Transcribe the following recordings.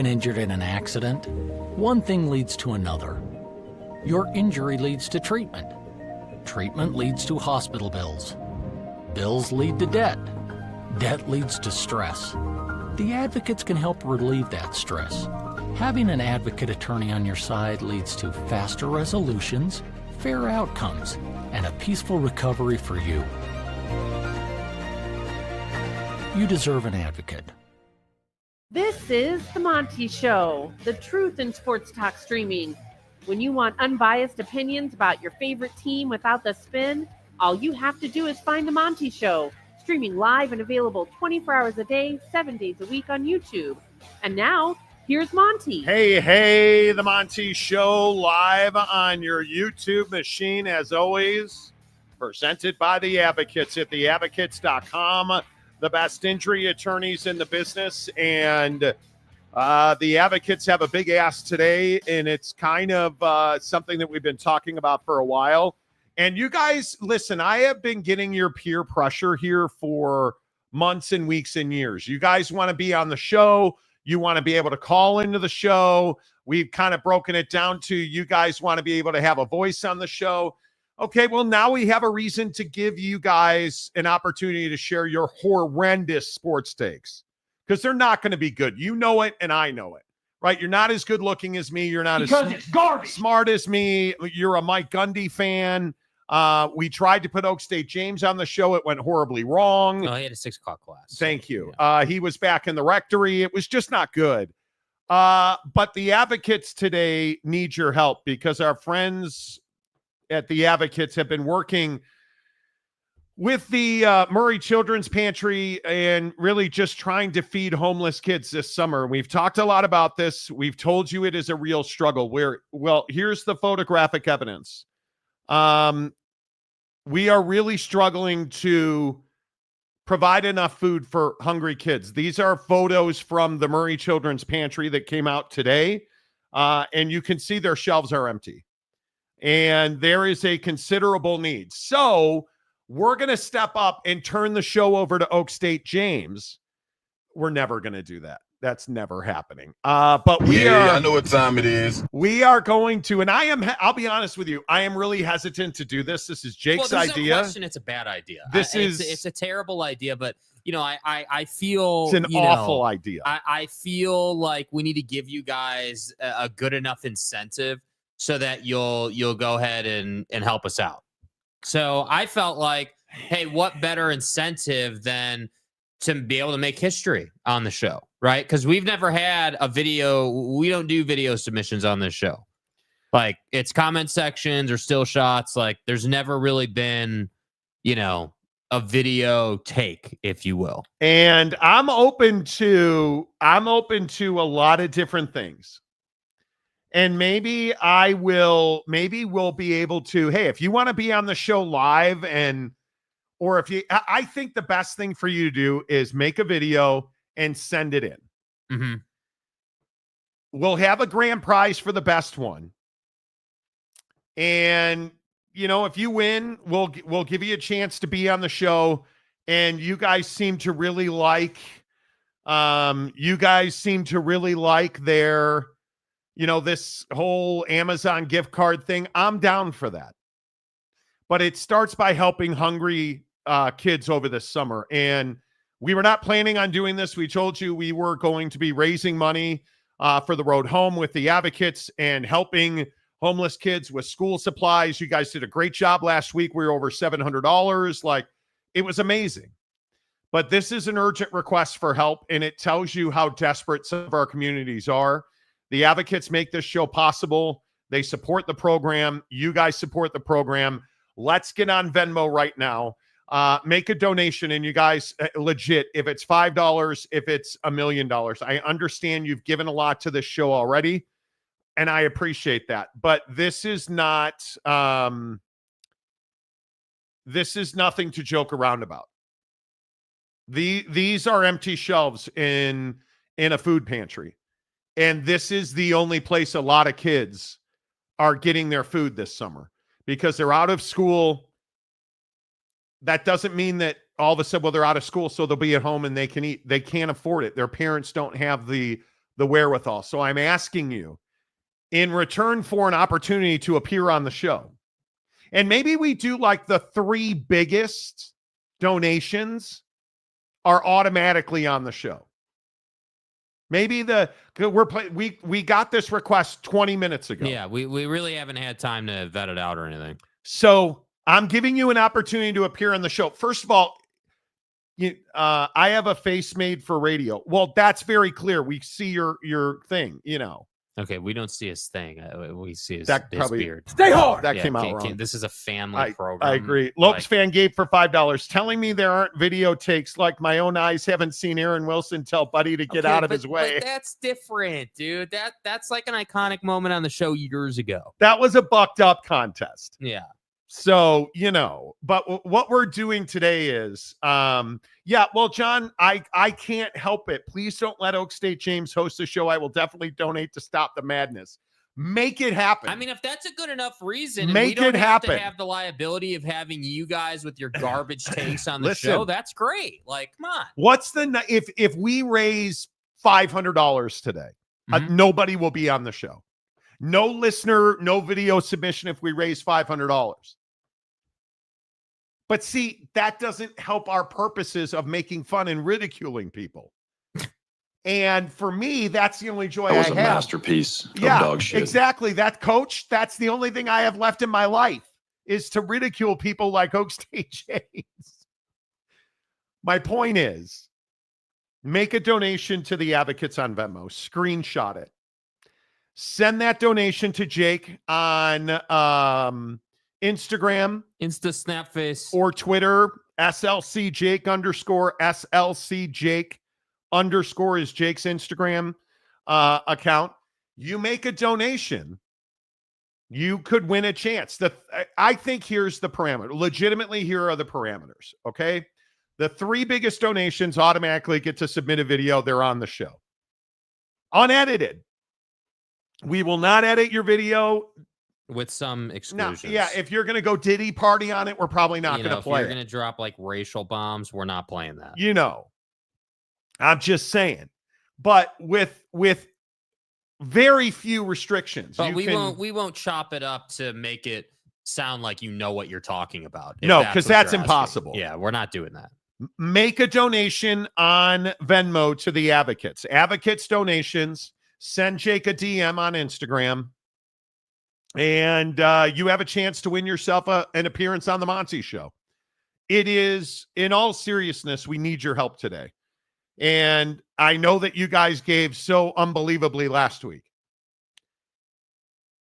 been injured in an accident? One thing leads to another. Your injury leads to treatment. Treatment leads to hospital bills. Bills lead to debt. Debt leads to stress. The advocates can help relieve that stress. Having an advocate attorney on your side leads to faster resolutions, fair outcomes, and a peaceful recovery for you. You deserve an advocate. This is The Monty Show, the truth in sports talk streaming. When you want unbiased opinions about your favorite team without the spin, all you have to do is find The Monty Show, streaming live and available 24 hours a day, 7 days a week on YouTube. And now, here's Monty. Hey, The Monty Show live on your YouTube machine, as always, presented by The Advocates at theadvocates.com. The best injury attorneys in the business, and the Advocates have a big ask today, and it's kind of something that we've been talking about for a while. And you guys, listen, I have been getting your peer pressure here for months and weeks and years. You guys want to be on the show. You want to be able to call into the show. We've kind of broken it down to you guys want to be able to have a voice on the show. Okay, well, now we have a reason to give you guys an opportunity to share your horrendous sports takes, because they're not going to be good. You know it, and I know it, right? You're not as good looking as me. You're not as smart as me. You're a Mike Gundy fan. We tried to put Oak State James on the show. It went horribly wrong. Oh, he had a 6 o'clock class. Thank you. Yeah. He was back in the rectory. It was just not good. But the Advocates today need your help, because our friends at the Advocates have been working with the Murray Children's Pantry and really just trying to feed homeless kids this summer. We've talked a lot about this. We've told you it is a real struggle. Well, here's the photographic evidence. We are really struggling to provide enough food for hungry kids. These are photos from the Murray Children's Pantry that came out today, and you can see their shelves are empty. And there is a considerable need. So we're going to step up and turn the show over to Oak State James. We're never going to do that. That's never happening. But I know what time it is. We are going to, and I'll be honest with you, I am really hesitant to do this. This is Jake's idea. No question it's a bad idea. It's a terrible idea, but I feel it's an awful idea. I feel like we need to give you guys a good enough incentive so that you'll go ahead and help us out. So I felt like, hey, what better incentive than to be able to make history on the show, right? Because we've never had a video. We don't do video submissions on this show. Like, it's comment sections or still shots. Like, there's never really been, a video take, if you will. And I'm open to a lot of different things. And maybe we'll be able to, hey, if you want to be on the show live I think the best thing for you to do is make a video and send it in. Mm-hmm. We'll have a grand prize for the best one. And, if you win, we'll give you a chance to be on the show. And you guys seem to really like, their, this whole Amazon gift card thing. I'm down for that. But it starts by helping hungry kids over this summer. And we were not planning on doing this. We told you we were going to be raising money for the road home with the Advocates and helping homeless kids with school supplies. You guys did a great job last week. We were over $700. Like, it was amazing. But this is an urgent request for help, and it tells you how desperate some of our communities are. The Advocates make this show possible. They support the program. You guys support the program. Let's get on Venmo right now. Make a donation, and you guys, legit, if it's $5, if it's $1 million, I understand you've given a lot to this show already, and I appreciate that. But this is not, this is nothing to joke around about. These are empty shelves in a food pantry, and this is the only place a lot of kids are getting their food this summer because they're out of school. That doesn't mean that all of a sudden, well, they're out of school, so they'll be at home and they can eat. They can't afford it. Their parents don't have the the wherewithal. So I'm asking you, in return for an opportunity to appear on the show, and maybe we do like the 3 biggest donations are automatically on the show. Maybe we got this request 20 minutes ago. Yeah, we really haven't had time to vet it out or anything. So I'm giving you an opportunity to appear on the show. First of all, I have a face made for radio. Well, that's very clear. We see your thing, Okay, we don't see his thing. We see his beard. Stay hard. That came out wrong. This is a family program. I agree. Lopez fan gave for $5, telling me there aren't video takes like my own eyes haven't seen Aaron Wilson tell Buddy to get out of his way. But that's different, dude. That's like an iconic moment on the show years ago. That was a bucked up contest. Yeah. So, but what we're doing today is, John, I can't help it. Please don't let Oak State James host the show. I will definitely donate to stop the madness. Make it happen. I mean, if that's a good enough reason, and Make we don't it have happen. to have the liability of having you guys with your garbage takes on the show, that's great. Like, come on. If we raise $500 today, nobody will be on the show. No listener, no video submission if we raise $500. But see, that doesn't help our purposes of making fun and ridiculing people. And for me, that's the only joy I have. That was a masterpiece of dog shit. Exactly. That's the only thing I have left in my life is to ridicule people like Oak State James. My point is, make a donation to the Advocates on Venmo. Screenshot it. Send that donation to Jake on Instagram, Snapface, or Twitter, SLC_Jake _ is Jake's Instagram account. You make a donation, you could win a chance. I think here's the parameter. Legitimately, here are the parameters. Okay. The 3 biggest donations automatically get to submit a video. They're on the show. Unedited. We will not edit your video. With some exclusions. No, if you're going to go Diddy party on it, we're probably not going to play it. If you're going to drop like racial bombs, we're not playing that. I'm just saying. But with very few restrictions. But we won't chop it up to make it sound like you know what you're talking about. No, because that's impossible. Yeah, we're not doing that. Make a donation on Venmo to the Advocates. Advocates donations. Send Jake a DM on Instagram. And you have a chance to win yourself an appearance on the Monty Show. It is, in all seriousness, we need your help today. And I know that you guys gave so unbelievably last week.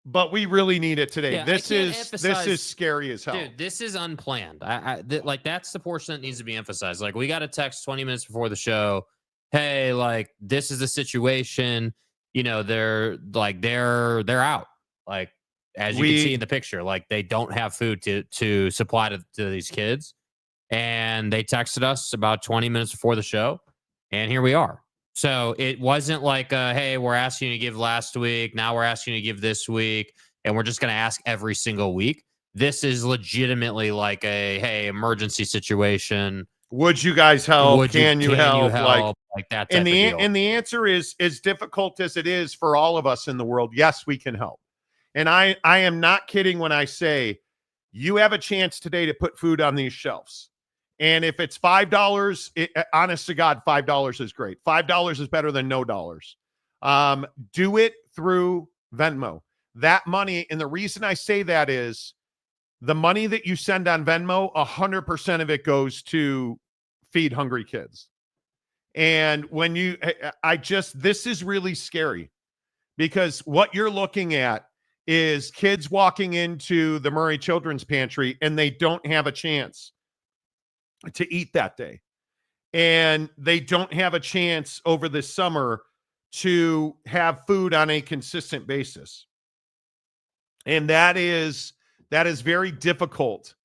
But we really need it today. Yeah, this is scary as hell. Dude, this is unplanned. That's the portion that needs to be emphasized. Like, we got a text 20 minutes before the show. Hey, like, this is the situation. They're out. Like, as you can see in the picture, like, they don't have food to supply to these kids. And they texted us about 20 minutes before the show. And here we are. So it wasn't like, hey, we're asking you to give last week. Now we're asking you to give this week. And we're just going to ask every single week. This is legitimately like a, hey, emergency situation. Would you guys help? Can you help? Like that. And the answer is, as difficult as it is for all of us in the world, yes, we can help. And I am not kidding when I say you have a chance today to put food on these shelves. And if it's $5, honest to God, $5 is great. $5 is better than no dollars. Do it through Venmo. That money, and the reason I say that is the money that you send on Venmo, 100% of it goes to feed hungry kids. And when this is really scary because what you're looking at is kids walking into the Murray Children's Pantry and they don't have a chance to eat that day. And they don't have a chance over this summer to have food on a consistent basis. And that is very difficult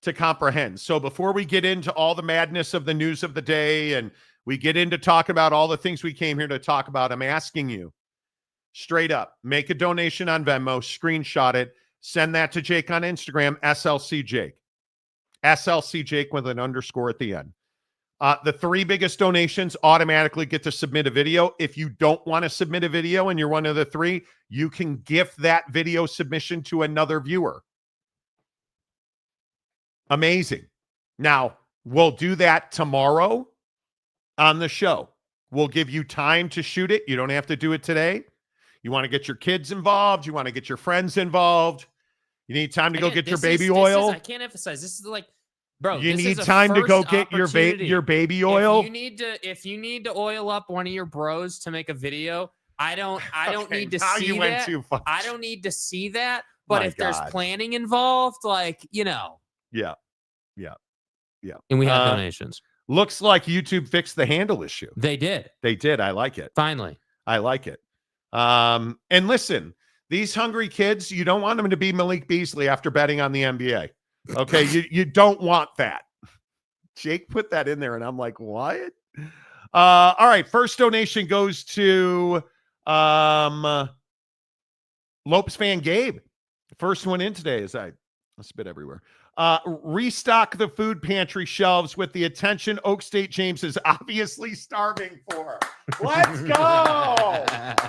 to comprehend. So before we get into all the madness of the news of the day and we get into talking about all the things we came here to talk about, I'm asking you straight up, make a donation on Venmo, screenshot it, send that to Jake on Instagram, SLC Jake with an underscore at the end. The 3 biggest donations automatically get to submit a video. If you don't want to submit a video and you're one of the 3, you can gift that video submission to another viewer. Amazing. Now, we'll do that tomorrow on the show. We'll give you time to shoot it. You don't have to do it today. You want to get your kids involved. You want to get your friends involved. You need time to go get your baby oil. I can't emphasize. This is like, bro, you need time to go get your baby oil. If you need to oil up one of your bros to make a video, I don't need to see you went too far. I don't need to see that. But if there's planning involved, like, Yeah. And we had donations. Looks like YouTube fixed the handle issue. They did. I like it. Finally. I like it. And listen, these hungry kids, you don't want them to be Malik Beasley after betting on the NBA. Okay, you don't want that. Jake put that in there, and I'm like, what? All right, first donation goes to Lopez fan Gabe. First one in today is I spit everywhere. Restock the food pantry shelves with the attention Oak State James is obviously starving for. Let's go.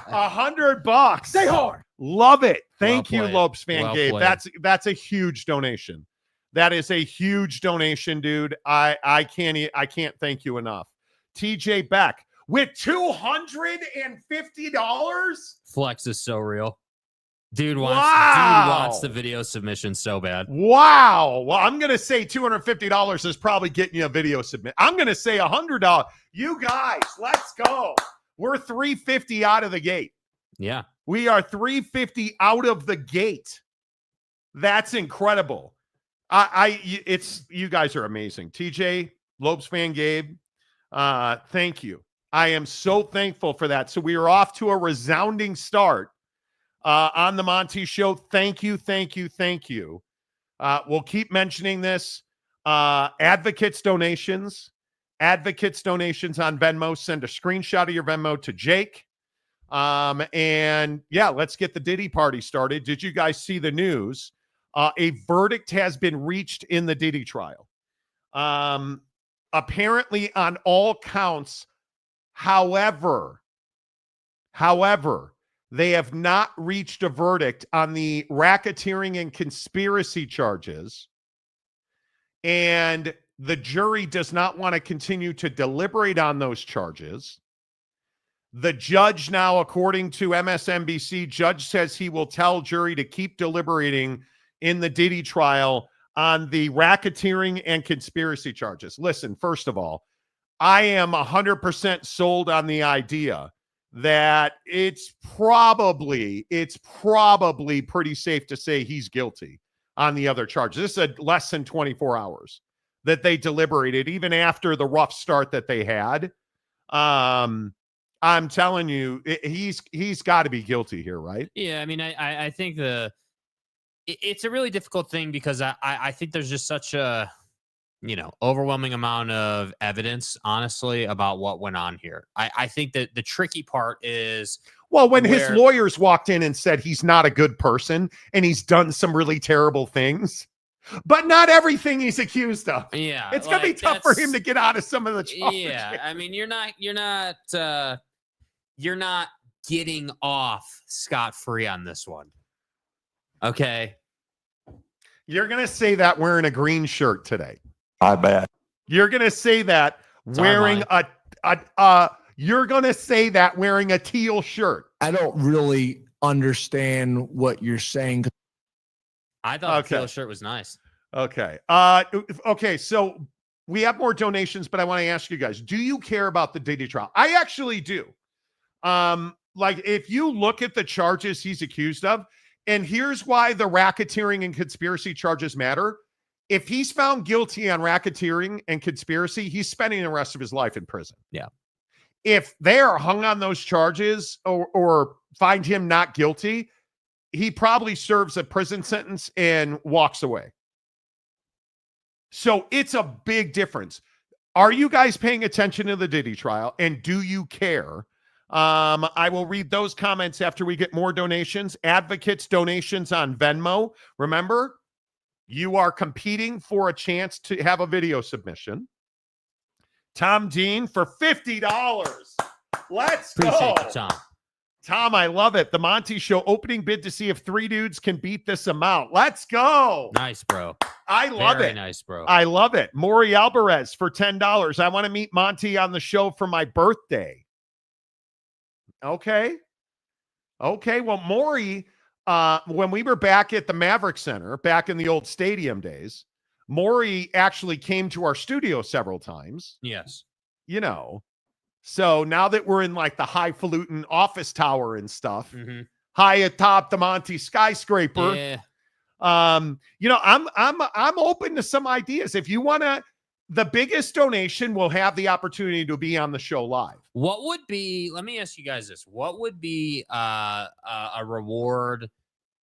$100. Stay hard. Love it. Thank you, Lopez fan Gabe. That's a huge donation. That is a huge donation, dude. I can't thank you enough. TJ Beck with $250. Flex is so real. Dude wants the video submission so bad. Wow. Well, I'm going to say $250 is probably getting you a video submit. I'm going to say $100. You guys, let's go. We're $350 out of the gate. Yeah. We are $350 out of the gate. That's incredible. You guys are amazing. TJ, Lopez fan Gabe, thank you. I am so thankful for that. So we are off to a resounding start. On the Monty Show. Thank you. We'll keep mentioning this. Advocates donations on Venmo. Send a screenshot of your Venmo to Jake. And yeah, let's get the Diddy party started. Did you guys see the news? A verdict has been reached in the Diddy trial. Apparently on all counts. However, they have not reached a verdict on the racketeering and conspiracy charges. And the jury does not want to continue to deliberate on those charges. The judge now, according to MSNBC, judge says he will tell jury to keep deliberating in the Diddy trial on the racketeering and conspiracy charges. Listen, first of all, I am 100% sold on the idea that it's probably pretty safe to say he's guilty on the other charges. This is less than 24 hours that they deliberated, even after the rough start that they had. I'm telling you, he's got to be guilty here, right? Yeah, I mean, I think it's a really difficult thing because I think there's just such a overwhelming amount of evidence, honestly, about what went on here. I think that the tricky part is, well, when his lawyers walked in and said he's not a good person and he's done some really terrible things, but not everything he's accused of. Yeah, it's gonna be tough for him to get out of some of the charges. Yeah, I mean, you're not getting off scot-free on this one. Okay, you're gonna say that wearing a green shirt today. I bet. You're going to say that wearing you're going to say that wearing a teal shirt. I don't really understand what you're saying. I thought the teal shirt was nice. Okay. Okay. So we have more donations, but I want to ask you guys, do you care about the Diddy trial? I actually do. Like if you look at the charges he's accused of, and here's why the racketeering and conspiracy charges matter. If he's found guilty on racketeering and conspiracy, he's spending the rest of his life in prison. Yeah. If they are hung on those charges or find him not guilty, he probably serves a prison sentence and walks away. So it's a big difference. Are you guys paying attention to the Diddy trial? And do you care? I will read those comments after we get more donations. Advocates donations on Venmo. Remember, you are competing for a chance to have a video submission. Tom Dean for $50. Let's Appreciate go. you, Tom. Tom, I love it. The Monty Show opening bid to see if 3 dudes can beat this amount. Let's go. Nice, bro. I love Very it. nice, bro. I love it. Maury Alvarez for $10. I want to meet Monty on the show for my birthday. Okay. Well, Maury, when we were back at the Maverick Center, back in the old stadium days, Maury actually came to our studio several times. Yes. You know. So now that we're in like the highfalutin office tower and stuff, high atop the Monty skyscraper, Yeah. I'm open to some ideas. If you want to, the biggest donation will have the opportunity to be on the show live. What would be, let me ask you guys this. What would be a reward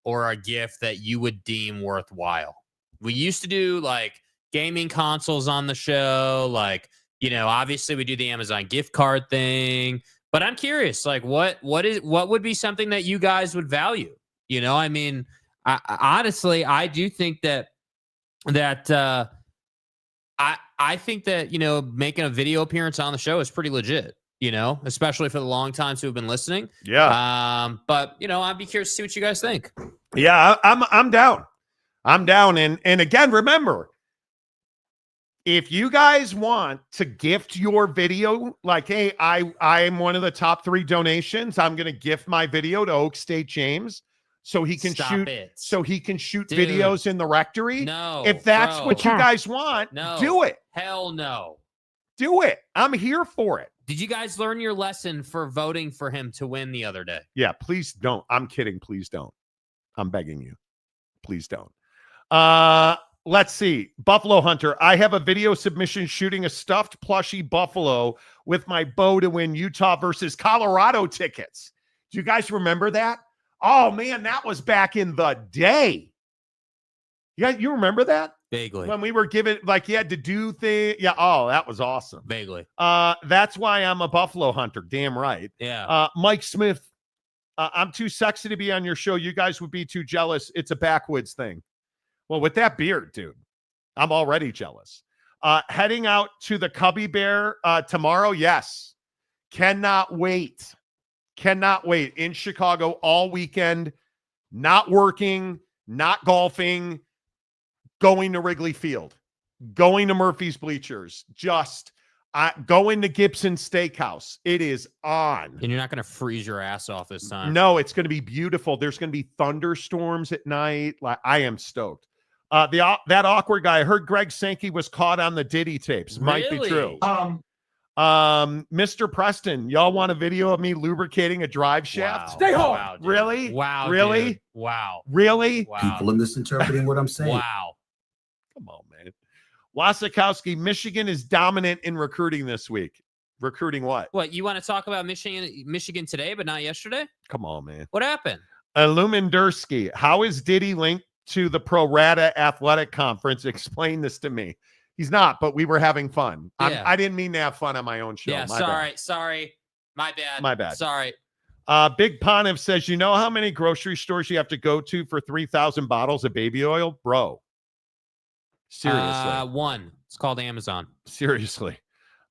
or a gift that you would deem worthwhile? We used to do like gaming consoles on the show. Like, obviously we do the Amazon gift card thing, but I'm curious, like what would be something that you guys would value? I honestly, I do think that I think that, making a video appearance on the show is pretty legit, especially for the long times who have been listening. Yeah. But I'd be curious to see what you guys think. Yeah, I'm down. I'm down. And again, remember, if you guys want to gift your video, like, hey, I'm one of the top 3 donations, I'm going to gift my video to Oak State James so he can shoot Dude, videos in the rectory. No. If that's bro. what you guys want, No. do it. Hell no. Do it. I'm here for it. Did you guys learn your lesson for voting for him to win the other day? Yeah, please don't. I'm kidding. Please don't. I'm begging you. Please don't. Let's see. Buffalo Hunter. I have a video submission shooting a stuffed plushy buffalo with my bow to win Utah versus Colorado tickets. Do you guys remember that? Oh, man, that was back in the day. Yeah, you remember that? Vaguely. When we were given, like, you had to do things. Yeah, oh, that was awesome. Vaguely. That's why I'm a Buffalo Hunter. Damn right. Yeah. Mike Smith. I'm too sexy to be on your show. You guys would be too jealous. It's a backwoods thing. Well, with that beard, dude, I'm already jealous. Heading out to the Cubby Bear tomorrow. Yes. Cannot wait. Cannot wait. In Chicago all weekend. Not working, not golfing, going to Wrigley Field, going to Murphy's Bleachers, just going to Gibson Steakhouse. It is on. And you're not going to freeze your ass off this time. No, it's going to be beautiful. There's going to be thunderstorms at night. Like, I am stoked. That awkward guy, I heard Greg Sankey was caught on the Diddy tapes. Might be true. Mr. Preston, y'all want a video of me lubricating a drive shaft? Wow. Stay home. Wow, dude. Really? Wow. Really? Dude. Wow. Really? Wow. People are misinterpreting what I'm saying. Wow. Come on, man. Wasikowski, Michigan is dominant in recruiting this week. Recruiting what? What, you want to talk about Michigan today, but not yesterday? Come on, man. What happened? Illumindursky, how is Diddy linked to the Pro Rata Athletic Conference? Explain this to me. He's not, but we were having fun. Yeah. I didn't mean to have fun on my own show. Yeah, sorry. My bad. My bad. Sorry. Big Ponev says, you know how many grocery stores you have to go to for 3,000 bottles of baby oil? Bro. Seriously. One. It's called Amazon. Seriously.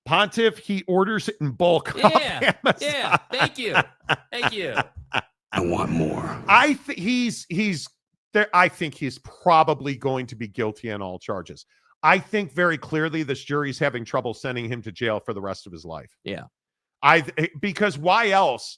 Pontiff, he orders it in bulk. Yeah. off Yeah. Amazon. Thank you. Thank you. I want more. I think he's there. I think he's probably going to be guilty on all charges. I think very clearly this jury's having trouble sending him to jail for the rest of his life. Yeah. Because why else?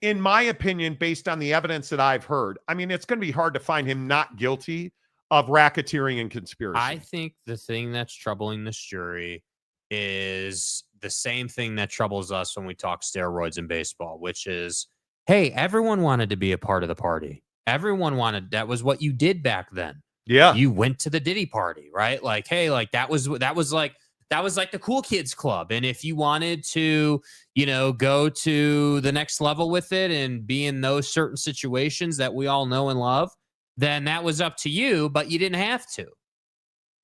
In my opinion, based on the evidence that I've heard, I mean, it's going to be hard to find him not guilty of racketeering and conspiracy. I think the thing that's troubling this jury is the same thing that troubles us when we talk steroids in baseball, which is, hey, everyone wanted to be a part of the party. Everyone wanted, that was what you did back then. Yeah. You went to the Diddy party, right? Like, hey, like that was like the cool kids club. And if you wanted to, go to the next level with it and be in those certain situations that we all know and love, then that was up to you, but you didn't have to.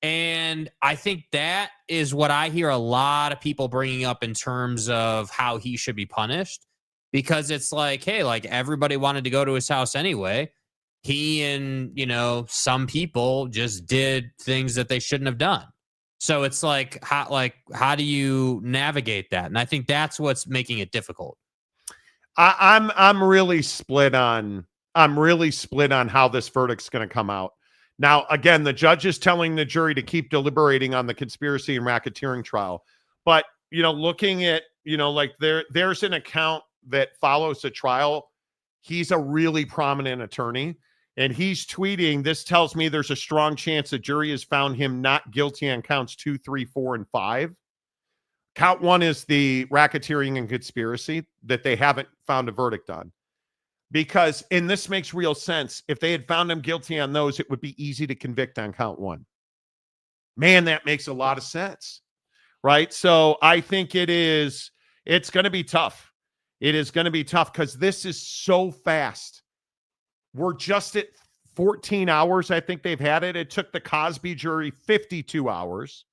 And I think that is what I hear a lot of people bringing up in terms of how he should be punished, because it's like, hey, like everybody wanted to go to his house anyway. He and, some people just did things that they shouldn't have done. So it's how do you navigate that? And I think that's what's making it difficult. I'm really split on how this verdict's going to come out. Now, again, the judge is telling the jury to keep deliberating on the conspiracy and racketeering trial. But, looking at, there's an account that follows the trial. He's a really prominent attorney, and he's tweeting, "This tells me there's a strong chance the jury has found him not guilty on counts 2, 3, 4, and 5. Count 1 is the racketeering and conspiracy that they haven't found a verdict on. Because, and this makes real sense, if they had found him guilty on those, it would be easy to convict on count 1. Man, that makes a lot of sense, right? So I think it's going to be tough. It is going to be tough because this is so fast. We're just at 14 hours. I think they've had it. It took the Cosby jury 52 hours.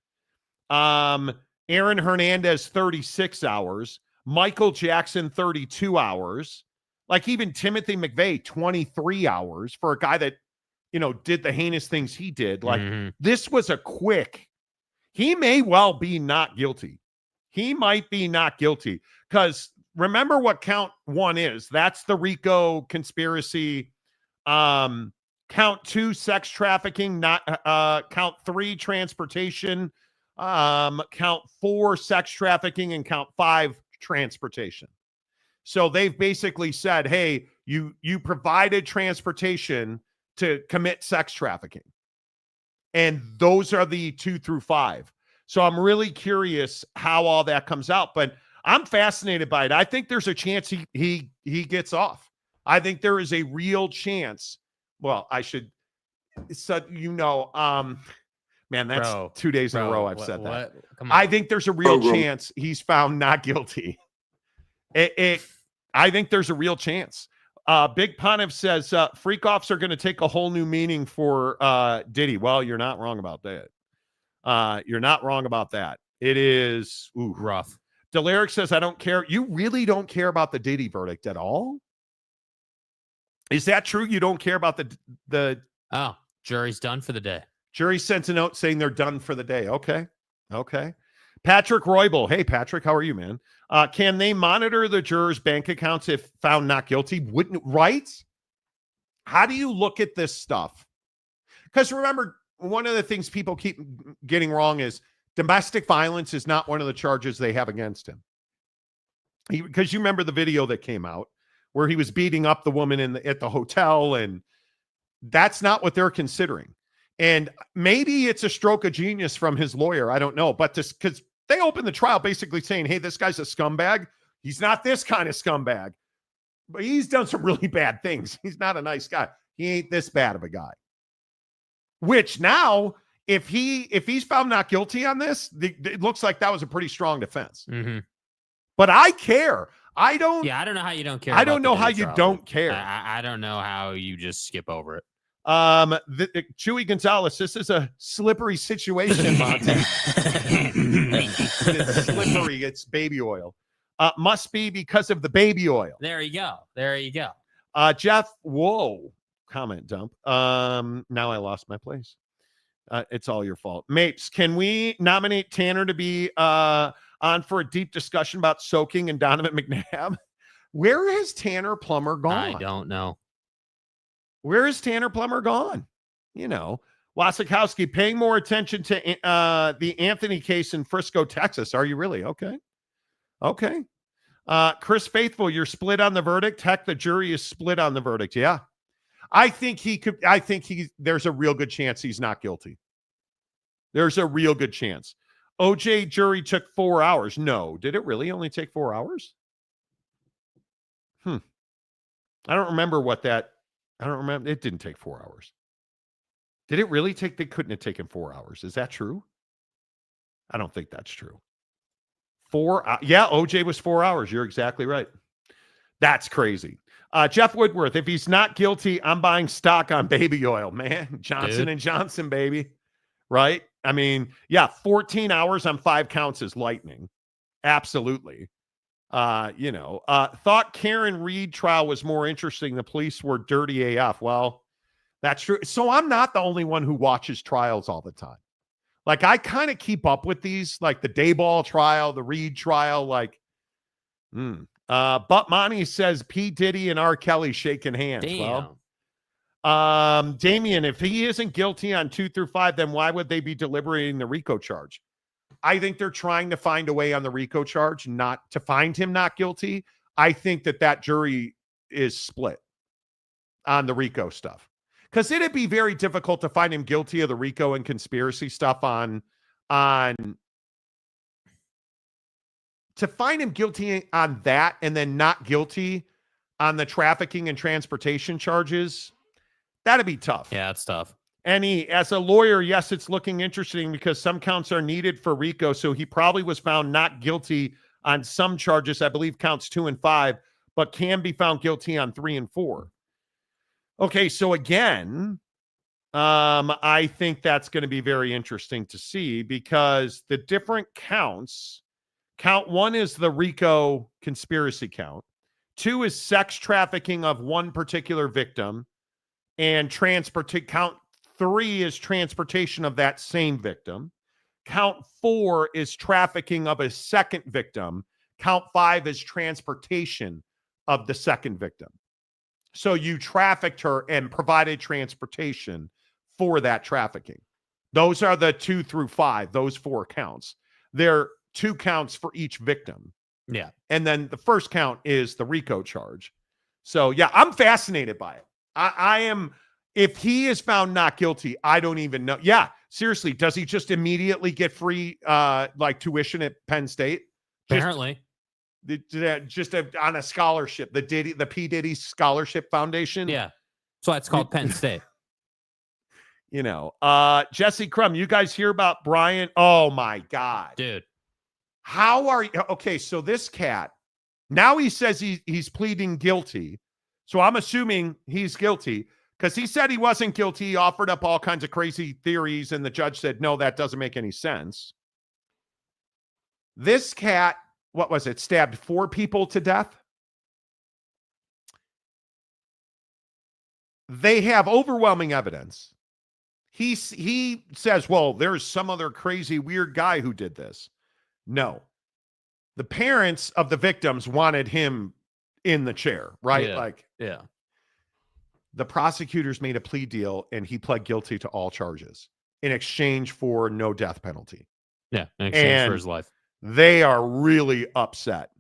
Aaron Hernandez, 36 hours. Michael Jackson, 32 hours. Like even Timothy McVeigh, 23 hours for a guy that, did the heinous things he did. Like this was a quick. He may well be not guilty. He might be not guilty because remember what count 1 is. That's the RICO conspiracy. Count 2, sex trafficking, not count 3, transportation. Count 4, sex trafficking, and count 5, transportation. So they've basically said, hey, you provided transportation to commit sex trafficking. And those are the 2 through 5. So I'm really curious how all that comes out, but I'm fascinated by it. I think there's a chance he gets off. I think there is a real chance. Well, man, that's 2 days in a row I've said that. Come on. I think there's a real chance he's found not guilty. I think there's a real chance. Big Ponev says freak offs are going to take a whole new meaning for Diddy. Well, you're not wrong about that. You're not wrong about that. It is rough. Delaric says, I don't care. You really don't care about the Diddy verdict at all? Is that true? You don't care about the jury's done for the day. Jury sent a note saying they're done for the day. Okay. Patrick Roybal. Hey, Patrick, how are you, man? Can they monitor the jurors' bank accounts if found not guilty? Wouldn't, right? How do you look at this stuff? Because remember, one of the things people keep getting wrong is domestic violence is not one of the charges they have against him. Because you remember the video that came out where he was beating up the woman at the hotel, and that's not what they're considering. And maybe it's a stroke of genius from his lawyer. I don't know. But because they opened the trial basically saying, hey, this guy's a scumbag. He's not this kind of scumbag, but he's done some really bad things. He's not a nice guy. He ain't this bad of a guy. Which now, if he's found not guilty on this, it looks like that was a pretty strong defense. Mm-hmm. But I care. I don't know how you don't care. I don't know how you don't care. I don't know how you just skip over it. Chewy Gonzalez, this is a slippery situation, Monty. It's slippery. It's baby oil. Must be because of the baby oil. There you go. Jeff, whoa, comment dump. Now I lost my place. It's all your fault. Mapes, can we nominate Tanner to be on for a deep discussion about soaking and Donovan McNabb? Where has Tanner Plummer gone? I don't know. Where is Tanner Plummer gone? Wasikowski, paying more attention to the Anthony case in Frisco, Texas. Are you really? Okay. Chris Faithful, you're split on the verdict. Heck, the jury is split on the verdict. Yeah. I think there's a real good chance he's not guilty. There's a real good chance. OJ jury took 4 hours. No. Did it really only take 4 hours? I don't remember It didn't take 4 hours. Did it really take? They couldn't have taken 4 hours. Is that true? I don't think that's true. 4 yeah, OJ was 4 hours. You're exactly right. That's crazy. Jeff Woodworth, if he's not guilty, I'm buying stock on baby oil, man. Johnson & Johnson, baby. Right? I mean, 14 hours on 5 counts is lightning. Absolutely. Thought Karen Reed trial was more interesting. The police were dirty AF. Well, that's true. So I'm not the only one who watches trials all the time. Like, I kind of keep up with these, like the Dayball trial, the Reed trial, like, but Monty says P. Diddy and R. Kelly shaking hands. Damn. Well, Damian, if he isn't guilty on 2 through 5, then why would they be deliberating the RICO charge? I think they're trying to find a way on the RICO charge not to find him not guilty. I think that jury is split on the RICO stuff, because it'd be very difficult to find him guilty of the RICO and conspiracy stuff to find him guilty on that and then not guilty on the trafficking and transportation charges. That'd be tough. Yeah, it's tough. And as a lawyer, yes, it's looking interesting because some counts are needed for RICO. So he probably was found not guilty on some charges, I believe counts 2 and 5, but can be found guilty on 3 and 4. Okay, so again, I think that's going to be very interesting to see, because the different counts, count 1 is the RICO conspiracy count. 2 is sex trafficking of one particular victim, and count 3 is transportation of that same victim. Count 4 is trafficking of a second victim. Count 5 is transportation of the second victim. So you trafficked her and provided transportation for that trafficking. Those are the 2 through 5, those 4 counts. They're 2 counts for each victim. Yeah. And then the first count is the RICO charge. So yeah, I'm fascinated by it. I am. If he is found not guilty, I don't even know. Yeah, seriously, does he just immediately get free like tuition at Penn State? Apparently. Just on a scholarship, the P. Diddy Scholarship Foundation. Yeah. That's why it's called Penn State. You know, Jesse Crum, you guys hear about Brian? Oh my God. Dude. How are you? Okay, so this cat, now he says he's pleading guilty. So I'm assuming he's guilty, because he said he wasn't guilty. He offered up all kinds of crazy theories, and the judge said, no, that doesn't make any sense. This cat, what was it, stabbed 4 people to death? They have overwhelming evidence. He says, well, there's some other crazy, weird guy who did this. No. The parents of the victims wanted him in the chair, right? Yeah. The prosecutors made a plea deal, and he pled guilty to all charges in exchange for no death penalty. Yeah, in exchange for his life. They are really upset.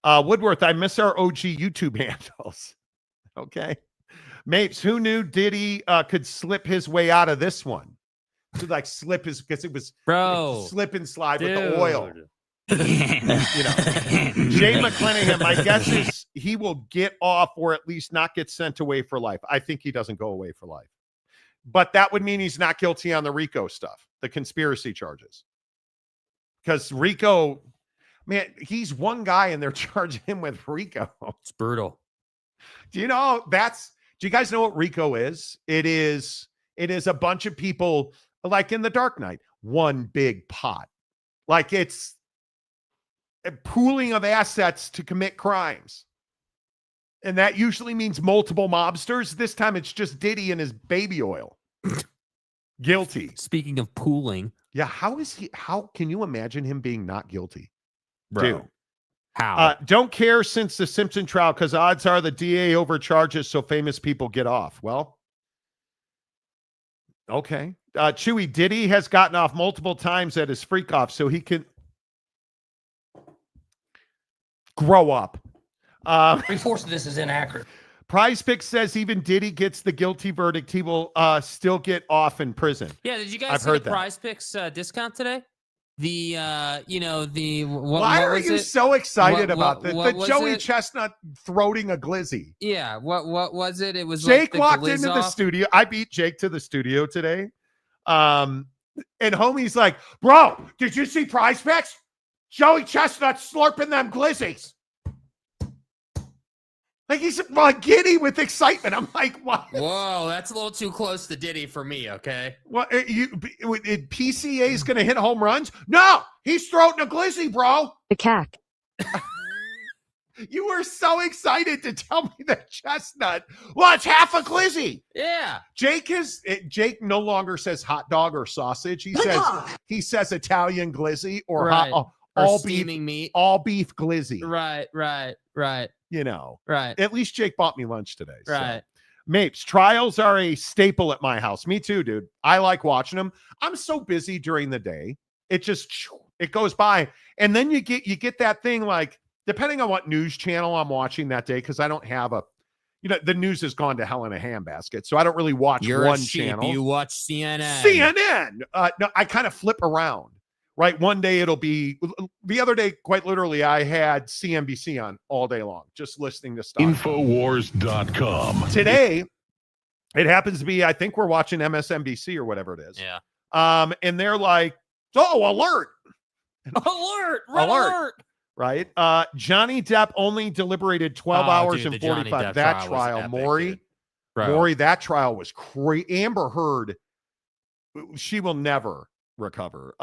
Woodworth, I miss our OG YouTube handles. Okay. Mapes, who knew Diddy could slip his way out of this one? To like slip his, because it was slip and slide with the oil. You know, Jay McClanahan, my guess is he will get off, or at least not get sent away for life. I think he doesn't go away for life, but that would mean he's not guilty on the RICO stuff, the conspiracy charges. Because RICO, man, he's one guy and they're charging him with RICO. It's brutal. Do you guys know what RICO is? It is a bunch of people, like in The Dark Knight, one big pot. Like, it's a pooling of assets to commit crimes. And that usually means multiple mobsters. This time it's just Diddy and his baby oil. Guilty. Speaking of pooling. Yeah, how can you imagine him being not guilty? Bro. Dude. How? Don't care since the Simpson trial, because odds are the DA overcharges so famous people get off. Well, okay. Chewy, Diddy has gotten off multiple times at his freak off, so he can grow up. 3/4 of this is inaccurate. Prize Pick says even Diddy gets the guilty verdict, he will still get off in prison. Yeah, did you guys see the Prize Picks discount today? Why are you so excited about this? The Joey Chestnut throating a glizzy. Yeah, what was it? It was Jake walked into the studio. I beat Jake to the studio today. And homie's like, bro, did you see Prize Picks? Joey Chestnut slurping them glizzies. Like, he's like giddy with excitement. I'm like, what? Whoa, that's a little too close to Diddy for me, okay? What, PCA's going to hit home runs? No, he's throwing a glizzy, bro. The CAC. You were so excited to tell me that chestnut. Well, it's half a glizzy. Yeah. Jake no longer says hot dog or sausage. He says Italian glizzy or Right. all steaming beef, meat. all beef glizzy. Right. You know. Right. At least Jake bought me lunch today. Right. So. Mapes, trials are a staple at my house. Me too, dude. I like watching them. I'm so busy during the day. It goes by. And then you get that thing like, depending on what news channel I'm watching that day, because I don't have the news has gone to hell in a handbasket. So I don't really watch one channel. You watch CNN. CNN. No, I kind of flip around, right? One day it'll be, the other day, quite literally, I had CNBC on all day long, just listening to stuff. Infowars.com. Today, it happens to be, I think we're watching MSNBC or whatever it is. Yeah. And they're like, oh, alert. Alert. Right. Johnny Depp only deliberated 12 hours and 45. That trial, Maury, that trial was crazy. Amber Heard, she will never recover.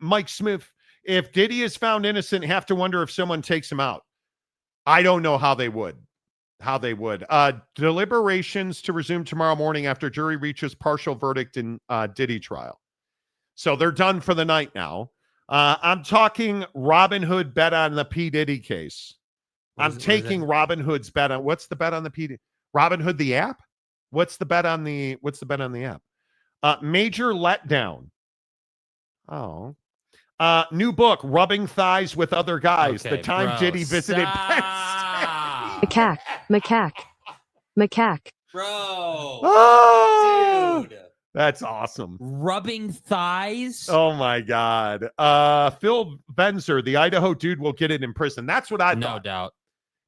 Mike Smith, if Diddy is found innocent, have to wonder if someone takes him out. I don't know how they would. Deliberations to resume tomorrow morning after jury reaches partial verdict in Diddy trial. So they're done for the night now. I'm talking Robin Hood bet on the P. Diddy case. I'm taking Robin Hood's bet on, what's the bet on the P. Robin Hood, the app? What's the bet on the app? Major letdown. Oh. New book, Rubbing Thighs with Other Guys. Okay, the time Diddy visited Penn State. Macaque. Bro. Oh, dude. That's awesome. Rubbing thighs? Oh my God. Phil Benzer, the Idaho dude, will get it in prison. That's what I thought. No doubt.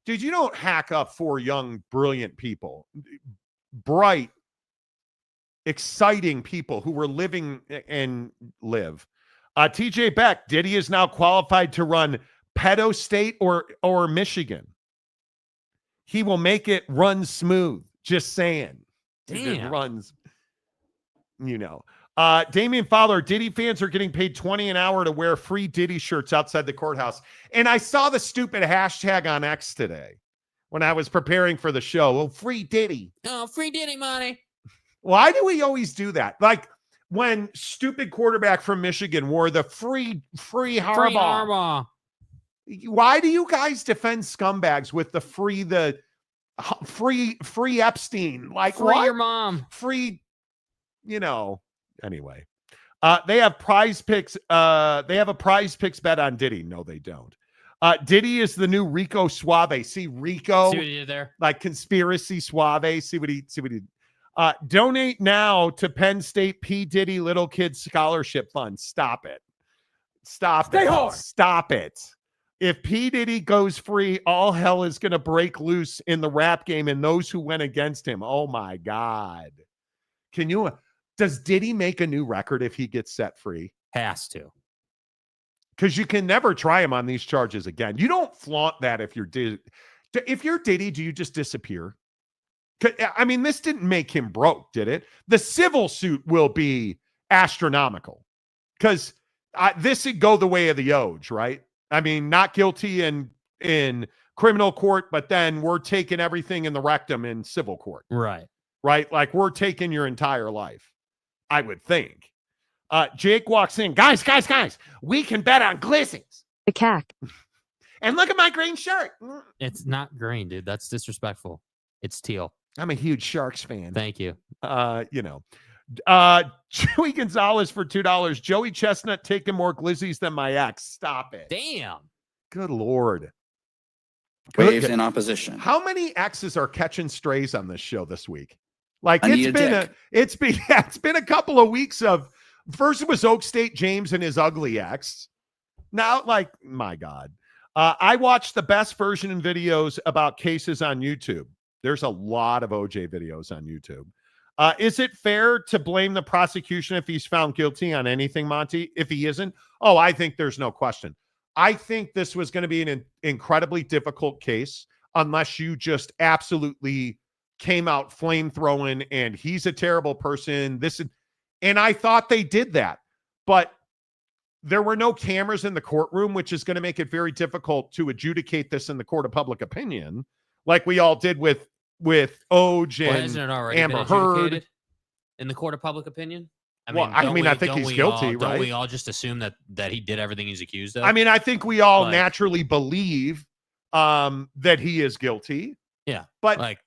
Dude, you don't hack up 4 young, brilliant people. Bright, exciting people who were living and live. TJ Beck, Diddy is now qualified to run Pedo State or Michigan. He will make it run smooth. Just saying. It runs. Damian Fowler, Diddy fans are getting paid $20 an hour to wear free Diddy shirts outside the courthouse. And I saw the stupid hashtag on X today when I was preparing for the show. Well, free Diddy. Oh, free Diddy money. Why do we always do that? Like when stupid quarterback from Michigan wore the free Harbaugh. Why do you guys defend scumbags with the free Epstein? Like free what? Your mom. Free. Anyway, they have prize picks. They have a prize picks bet on Diddy. No, they don't. Diddy is the new Rico Suave. See Rico, see what he did there? Like conspiracy Suave. See what he did. Donate now to Penn State P. Diddy Little Kids Scholarship Fund. Stop it. Stay hard. Stop it. If P. Diddy goes free, all hell is going to break loose in the rap game and those who went against him. Oh my God. Does Diddy make a new record if he gets set free? Has to. Because you can never try him on these charges again. You don't flaunt that if you're Diddy. If you're Diddy, do you just disappear? I mean, this didn't make him broke, did it? The civil suit will be astronomical because this would go the way of the Oj, right? I mean, not guilty in criminal court, but then we're taking everything in the rectum in civil court. Right. Right? Like we're taking your entire life, I would think. Jake walks in. Guys, we can bet on glizzies. Macaque. And look at my green shirt. It's not green, dude. That's disrespectful. It's teal. I'm a huge Sharks fan. Thank you. Joey Gonzalez for $2. Joey Chestnut taking more glizzies than my ex. Stop it. Damn. Good Lord. Waves in opposition. How many exes are catching strays on this show this week? Like it's been a couple of weeks of, first it was Oak State James and his ugly ex. Now, like, my God. I watched the best version in videos about cases on YouTube. There's a lot of OJ videos on YouTube. Is it fair to blame the prosecution if he's found guilty on anything, Monty? If he isn't? Oh, I think there's no question. I think this was going to be an incredibly difficult case unless you just absolutely came out flame-throwing and he's a terrible person. And I thought they did that. But there were no cameras in the courtroom, which is going to make it very difficult to adjudicate this in the court of public opinion, like we all did with Oj and hasn't it already Amber been Heard adjudicated in the court of public opinion? I think he's guilty, right? Don't we all just assume that he did everything he's accused of? I mean, I think we all naturally believe that he is guilty. Yeah, but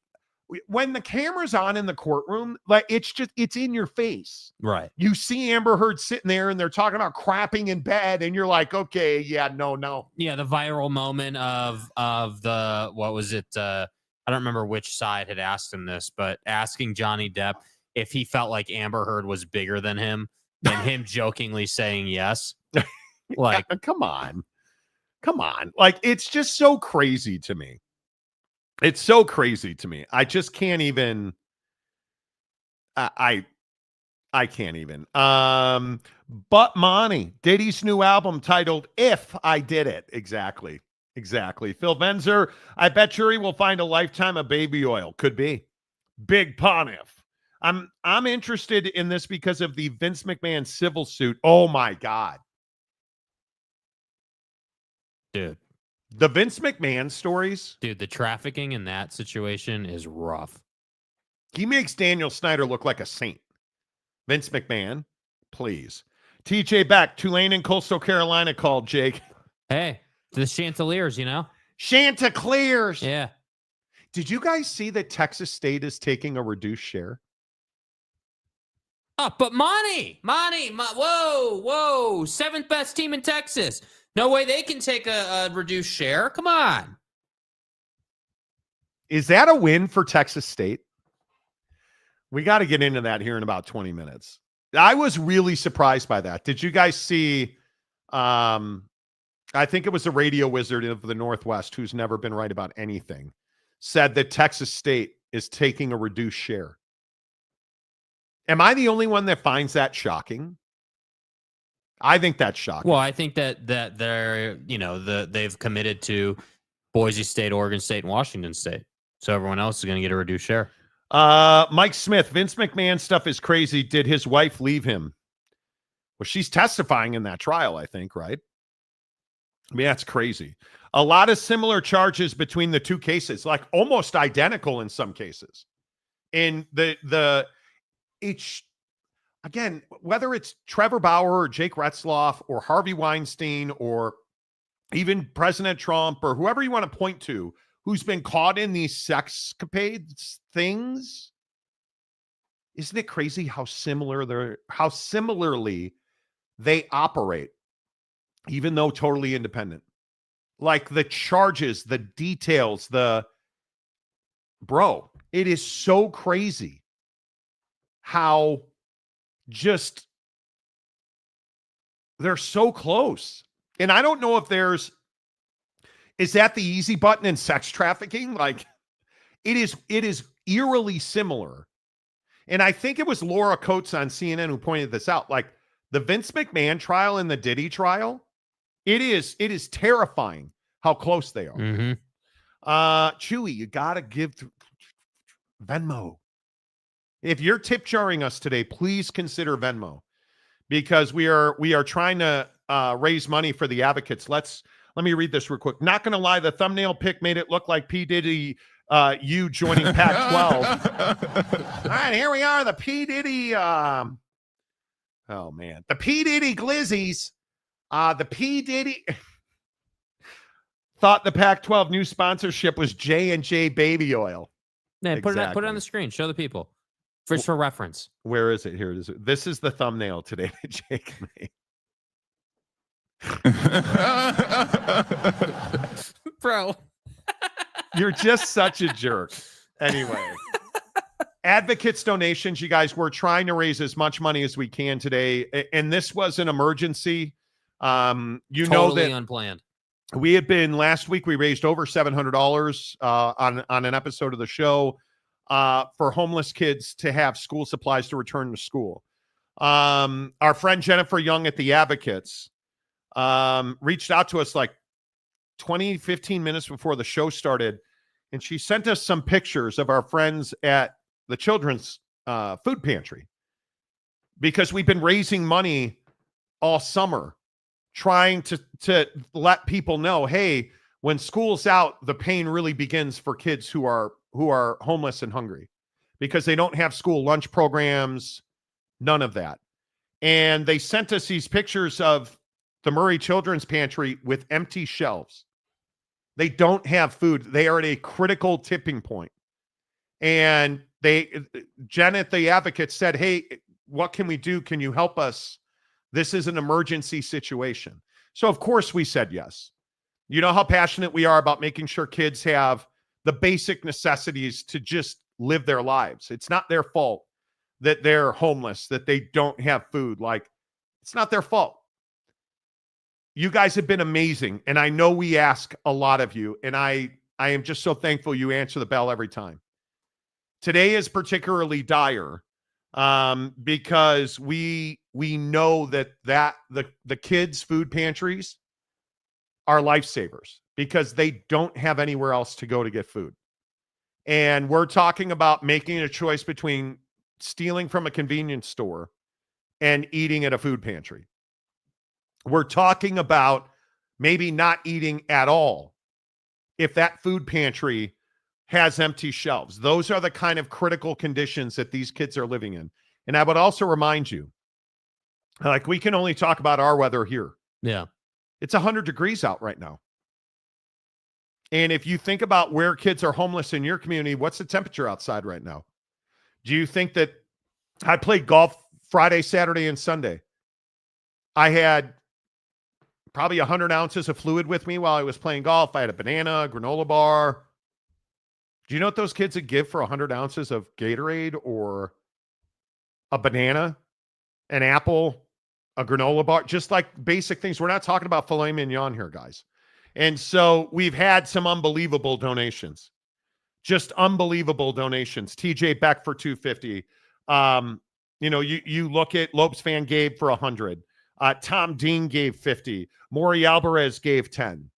when the camera's on in the courtroom, like it's in your face. Right. You see Amber Heard sitting there and they're talking about crapping in bed and you're like, okay, yeah, no. Yeah, the viral moment of the, what was it? I don't remember which side had asked him this, but asking Johnny Depp if he felt like Amber Heard was bigger than him and him jokingly saying yes. Like, yeah, come on. Like, it's just so crazy to me. It's so crazy to me. I just can't even. I can't even. But Monty, Diddy's new album titled "If I Did It." Exactly. Phil Venzer, I bet Jury will find a lifetime of baby oil. Could be. Big pun if. I'm interested in this because of the Vince McMahon civil suit. Oh my God, dude. The Vince McMahon stories. Dude, the trafficking in that situation is rough. He makes Daniel Snyder look like a saint. Vince McMahon, please. TJ Beck, Tulane and Coastal Carolina called, Jake. Hey, the Chanticleers, Chanticleers. Yeah. Did you guys see that Texas State is taking a reduced share? Oh, but Monty, whoa, 7th best team in Texas. No way they can take a reduced share. Come on. Is that a win for Texas State? We got to get into that here in about 20 minutes. I was really surprised by that. Did you guys see? I think it was the radio wizard of the Northwest, who's never been right about anything, said that Texas State is taking a reduced share. Am I the only one that finds that shocking? I think that's shocking. Well, I think that they're, they've committed to Boise State, Oregon State, and Washington State. So everyone else is going to get a reduced share. Mike Smith, Vince McMahon stuff is crazy. Did his wife leave him? Well, she's testifying in that trial, I think, right? I mean, that's crazy. A lot of similar charges between the two cases, like almost identical in some cases. In again, whether it's Trevor Bauer or Jake Retzloff or Harvey Weinstein or even President Trump or whoever you want to point to who's been caught in these sexcapades things, isn't it crazy how similarly they operate, even though totally independent? Like the charges, the details, it is so crazy how just they're so close. And I don't know if is that the easy button in sex trafficking? Like it is eerily similar. And I think it was Laura Coates on CNN who pointed this out. Like the Vince McMahon trial and the Diddy trial, it is terrifying how close they are. Mm-hmm. Chewy, you got to give Venmo. If you're tip jarring us today, please consider Venmo, because we are trying to raise money for the advocates. Let me read this real quick. Not going to lie, the thumbnail pic made it look like P. Diddy, you joining Pac-12. All right, here we are, the P. Diddy. Oh man, the P. Diddy Glizzies. The P. Diddy thought the Pac-12 new sponsorship was J&J baby oil. Man, put it on the screen. Show the people. For reference. Where is it? Here it is. This is the thumbnail today that Jake made. Bro. You're just such a jerk. Anyway. Advocates donations, you guys, we're trying to raise as much money as we can today. And this was an emergency. Totally know that unplanned. We had been last week, we raised over $700 on an episode of the show. For homeless kids to have school supplies to return to school. Our friend Jennifer Young at the Advocates reached out to us like 15 minutes before the show started, and she sent us some pictures of our friends at the children's food pantry, because we've been raising money all summer trying to let people know, hey, when school's out, the pain really begins for kids who are homeless and hungry because they don't have school lunch programs, none of that. And they sent us these pictures of the Murray Children's Pantry with empty shelves. They don't have food. They are at a critical tipping point. And Janet, the advocate, said, hey, what can we do? Can you help us? This is an emergency situation. So, of course, we said yes. You know how passionate we are about making sure kids have the basic necessities to just live their lives. It's not their fault that they're homeless, that they don't have food. Like, it's not their fault. You guys have been amazing. And I know we ask a lot of you. And I am just so thankful you answer the bell every time. Today is particularly dire because we know that the kids' food pantries are lifesavers because they don't have anywhere else to go to get food. And we're talking about making a choice between stealing from a convenience store and eating at a food pantry. We're talking about maybe not eating at all if that food pantry has empty shelves. Those are the kind of critical conditions that these kids are living in. And I would also remind you, like, we can only talk about our weather here. Yeah. It's 100 degrees out right now. And if you think about where kids are homeless in your community, what's the temperature outside right now? Do you think that I played golf Friday, Saturday, and Sunday? I had probably 100 ounces of fluid with me while I was playing golf. I had a banana, a granola bar. Do you know what those kids would give for 100 ounces of Gatorade or a banana, an apple, a granola bar? Just like basic things. We're not talking about filet mignon here, guys. And so we've had some unbelievable donations. Just unbelievable donations. TJ Beck for $250. You look at Lopez fan gave for 100. Tom Dean gave 50. Maury Alvarez gave 10.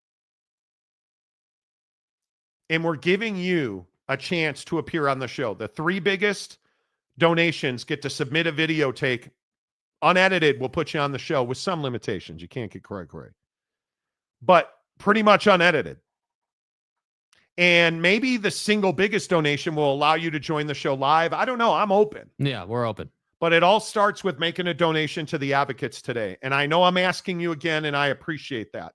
And we're giving you a chance to appear on the show. The 3 biggest donations get to submit a video take. Unedited, we'll put you on the show with some limitations. You can't get cray. But pretty much unedited. And maybe the single biggest donation will allow you to join the show live. I don't know. I'm open. Yeah, we're open. But it all starts with making a donation to the advocates today. And I know I'm asking you again, and I appreciate that.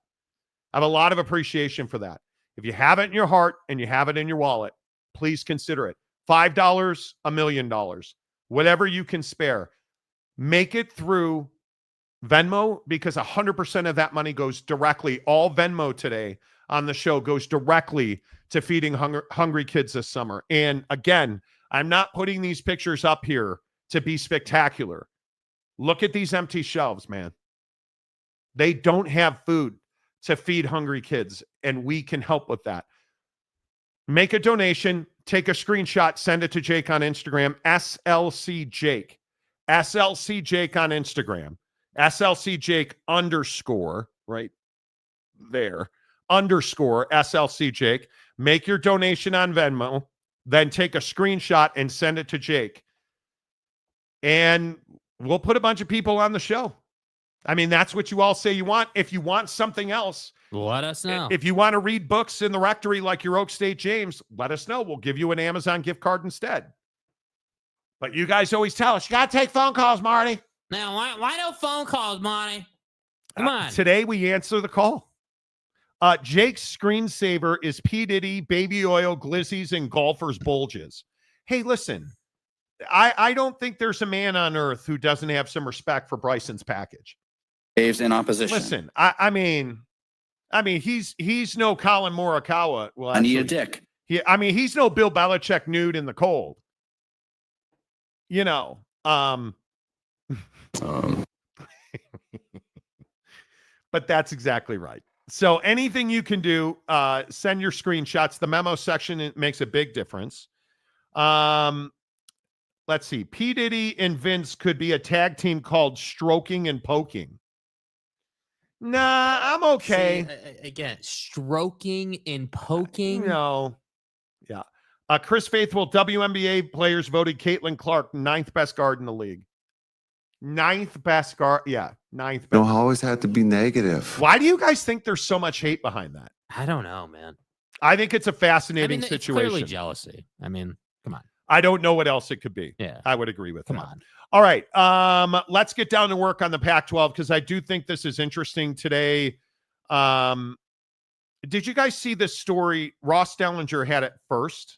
I have a lot of appreciation for that. If you have it in your heart and you have it in your wallet, please consider it. $5, $1 million, whatever you can spare. Make it through Venmo because 100% of that money goes directly. All Venmo today on the show goes directly to feeding hungry kids this summer. And again, I'm not putting these pictures up here to be spectacular. Look at these empty shelves, man. They don't have food to feed hungry kids, and we can help with that. Make a donation, take a screenshot, send it to Jake on Instagram, SLC Jake. SLC Jake on Instagram. SLC Jake _ right there, _ SLC Jake. Make your donation on Venmo, then take a screenshot and send it to Jake. And we'll put a bunch of people on the show. I mean, that's what you all say you want. If you want something else, let us know. If you want to read books in the rectory like your Oak State James, let us know. We'll give you an Amazon gift card instead. But you guys always tell us, you got to take phone calls, Marty. Now, why no phone calls, Monty? Come on. Today, we answer the call. Jake's screensaver is P. Diddy, baby oil, glizzies, and golfers' bulges. Hey, listen, I don't think there's a man on earth who doesn't have some respect for Bryson's package. Waves in opposition. Listen, I mean, he's no Colin Morikawa. Well, I need a dick. He's no Bill Belichick nude in the cold. You know, but that's exactly right. So anything you can do, send your screenshots. The memo section, it makes a big difference. Let's see. P. Diddy and Vince could be a tag team called Stroking and Poking. Nah, I'm okay. See, again, stroking and poking. No. Yeah. Chris Faithful, WNBA players voted Caitlin Clark 9th best guard in the league. Ninth best guard. Yeah, ninth best. Don't always have to be negative. Why do you guys think there's so much hate behind that? I don't know, man. I think it's a fascinating It's situation. clearly jealousy. I mean, come on. I don't know what else it could be. Yeah. I would agree with that. Come on. All right. Let's get down to work on the Pac-12 because I do think this is interesting today. Did you guys see this story? Ross Dellinger had it first.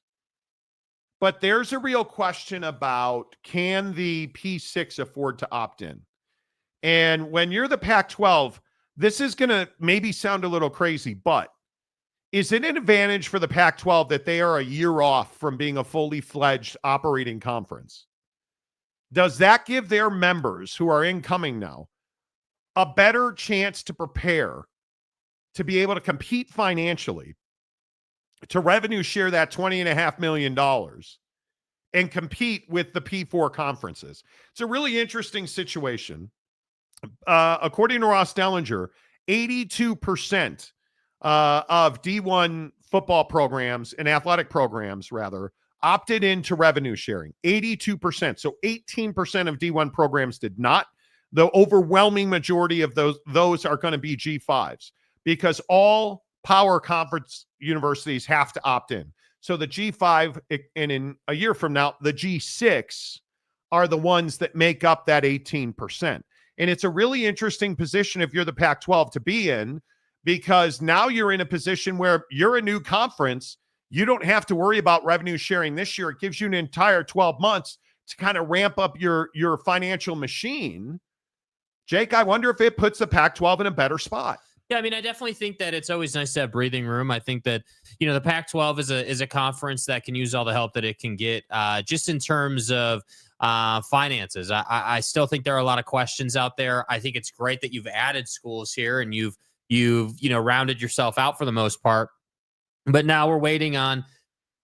But there's a real question about, can the P6 afford to opt in? And when you're the Pac-12, this is going to maybe sound a little crazy, but is it an advantage for the Pac-12 that they are a year off from being a fully fledged operating conference? Does that give their members who are incoming now a better chance to prepare to be able to compete financially, to revenue share that $20.5 million and compete with the P4 conferences? It's a really interesting situation. According to Ross Dellinger, 82% of D1 football programs and athletic programs, rather, opted into revenue sharing. 82%. So 18% of D1 programs did not. The overwhelming majority of those are going to be G5s because all power conference universities have to opt in. So the G5, and in a year from now, the G6 are the ones that make up that 18%. And it's a really interesting position if you're the Pac-12 to be in, because now you're in a position where you're a new conference. You don't have to worry about revenue sharing this year. It gives you an entire 12 months to kind of ramp up your financial machine. Jake, I wonder if it puts the Pac-12 in a better spot. Yeah, I mean, I definitely think that it's always nice to have breathing room. I think that, the Pac-12 is a conference that can use all the help that it can get, just in terms of finances. I still think there are a lot of questions out there. I think it's great that you've added schools here and you've rounded yourself out for the most part. But now we're waiting on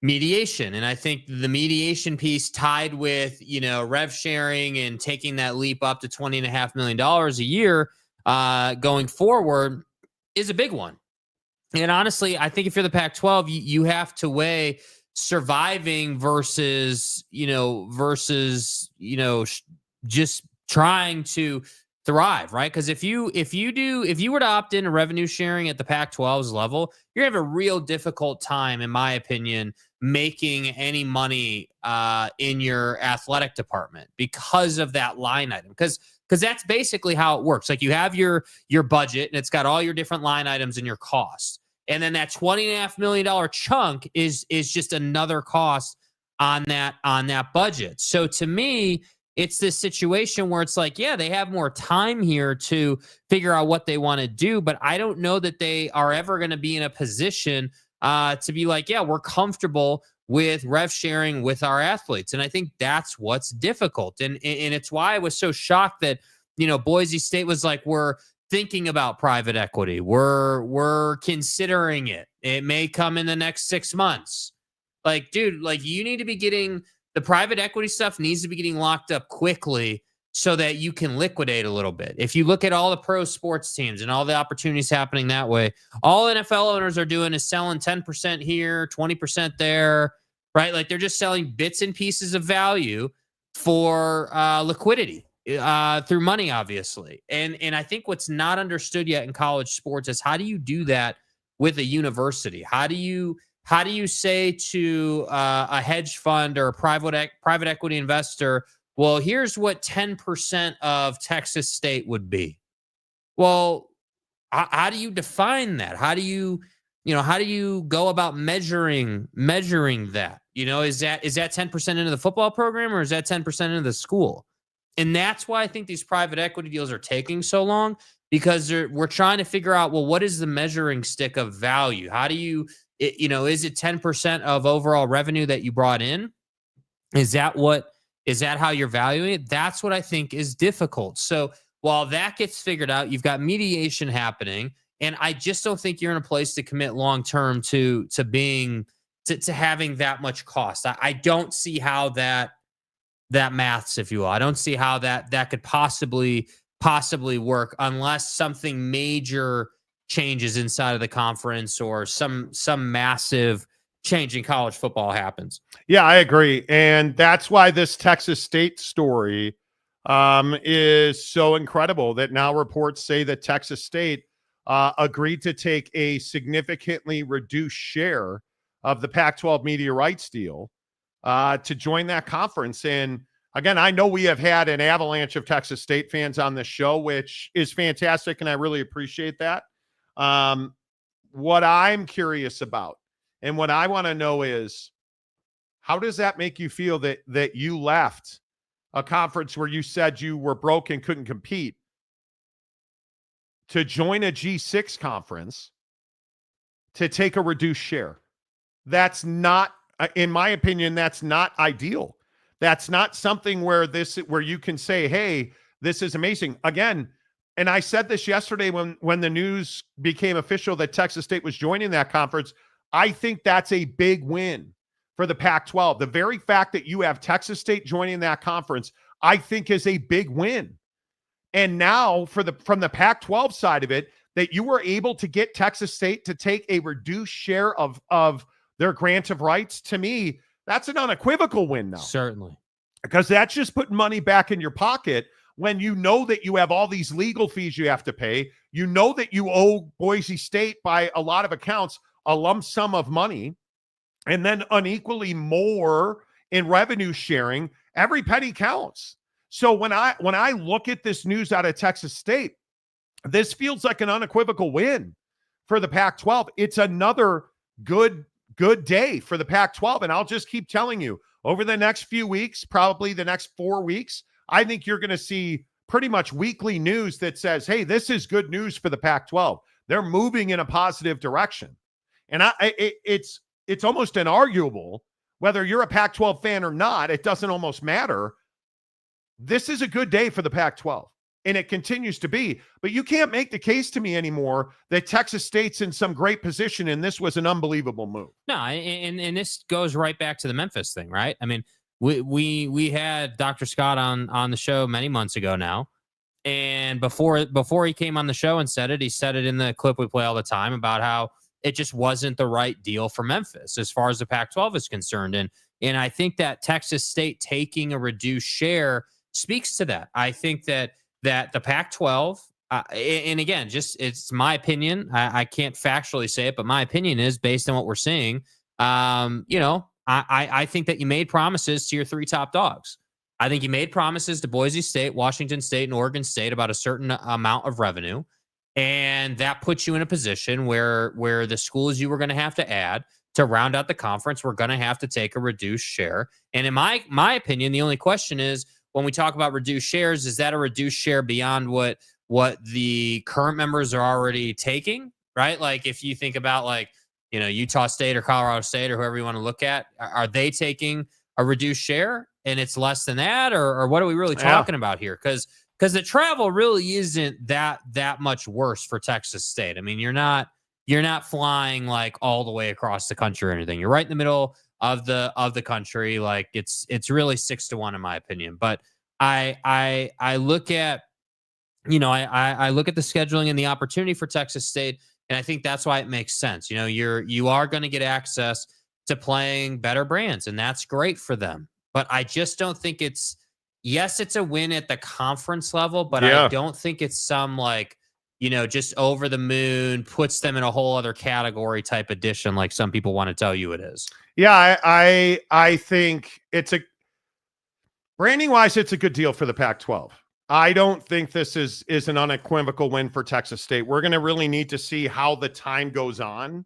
mediation. And I think the mediation piece tied with, rev sharing and taking that leap up to $20.5 million a year going forward is a big one. And honestly, I think if you're the Pac-12, you have to weigh surviving versus just trying to thrive, right? Because if you were to opt into revenue sharing at the Pac-12's level, you're gonna have a real difficult time, in my opinion, making any money in your athletic department because of that line item. Because that's basically how it works. Like, you have your budget and it's got all your different line items and your costs. And then that $20.5 million chunk is just another cost on that budget. So to me, it's this situation where it's like, yeah, they have more time here to figure out what they want to do, but I don't know that they are ever going to be in a position to be like, yeah, we're comfortable with rev sharing with our athletes. And I think that's what's difficult. And it's why I was so shocked that, Boise State was like, we're thinking about private equity. We're considering it. It may come in the next 6 months. Like, dude, like, you need to be getting the private equity stuff needs to be getting locked up quickly so that you can liquidate a little bit. If you look at all the pro sports teams and all the opportunities happening that way, all NFL owners are doing is selling 10% here, 20% there, right? Like, they're just selling bits and pieces of value for liquidity through money, obviously. And I think what's not understood yet in college sports is, how do you do that with a university? How do you say to a hedge fund or a private equity investor, well, here's what 10% of Texas State would be? Well, how do you define that? How do you go about measuring that? Is that 10% into the football program, or is that 10% into the school? And that's why I think these private equity deals are taking so long, because we're trying to figure out, well, what is the measuring stick of value? How do you, is it 10% of overall revenue that you brought in? Is that how you're valuing it? That's what I think is difficult. So while that gets figured out, you've got mediation happening, and I just don't think you're in a place to commit long-term to having that much cost. I don't see how that maths, if you will. I don't see how that could possibly work unless something major changes inside of the conference or some massive change in college football happens. Yeah, I agree. And that's why this Texas State story is so incredible that now reports say that Texas State agreed to take a significantly reduced share of the Pac-12 media rights deal to join that conference. And again, I know we have had an avalanche of Texas State fans on this show, which is fantastic, and I really appreciate that. What I'm curious about and what I want to know is, how does that make you feel that you left a conference where you said you were broke and couldn't compete to join a G6 conference to take a reduced share? That's not, in my opinion, that's not ideal. That's not something where you can say, hey, this is amazing. Again, and I said this yesterday when the news became official that Texas State was joining that conference. I think that's a big win for the Pac-12. The very fact that you have Texas State joining that conference, I think, is a big win. And now from the Pac-12 side of it, that you were able to get Texas State to take a reduced share of their grant of rights, to me, that's an unequivocal win now. Certainly. Because that's just putting money back in your pocket when you know that you have all these legal fees you have to pay. You know that you owe Boise State, by a lot of accounts, a lump sum of money, and then unequally more in revenue sharing. Every penny counts. So when I look at this news out of Texas State, this feels like an unequivocal win for the Pac-12. It's another good day for the Pac-12. And I'll just keep telling you, over the next few weeks, probably the next 4 weeks, I think you're going to see pretty much weekly news that says, hey, this is good news for the Pac-12. They're moving in a positive direction. And it's almost inarguable, whether you're a Pac-12 fan or not, it doesn't almost matter. This is a good day for the Pac-12, and it continues to be. But you can't make the case to me anymore that Texas State's in some great position and this was an unbelievable move. No, and this goes right back to the Memphis thing, right? I mean, we had Dr. Scott on the show many months ago now, and before he came on the show and said it, he said it in the clip we play all the time about how it just wasn't the right deal for Memphis as far as the Pac-12 is concerned. And I think that Texas State taking a reduced share speaks to that. I think that the Pac-12, and again, just it's my opinion. I can't factually say it, but my opinion is based on what we're seeing. I think that you made promises to your three top dogs. I think you made promises to Boise State, Washington State, and Oregon State about a certain amount of revenue. And that puts you in a position where the schools you were going to have to add to round out the conference were going to have to take a reduced share. And in my opinion, the only question is, when we talk about reduced shares, is that a reduced share beyond what the current members are already taking, right? Like if you think about Utah State or Colorado State or whoever you want to look at, are they taking a reduced share and it's less than that? Or what are we really talking about here? Because the travel really isn't that much worse for Texas State. I mean, you're not flying like all the way across the country or anything. You're right in the middle of the country. Like it's really 6-1 in my opinion. But I look at I look at the scheduling and the opportunity for Texas State, and I think that's why it makes sense. You are going to get access to playing better brands, and that's great for them. But I just don't think it's a win at the conference level, but I don't think it's some just over the moon, puts them in a whole other category type edition like some people want to tell you it is. Yeah, I think it's branding wise, it's a good deal for the Pac-12. I don't think this is an unequivocal win for Texas State. We're going to really need to see how the time goes on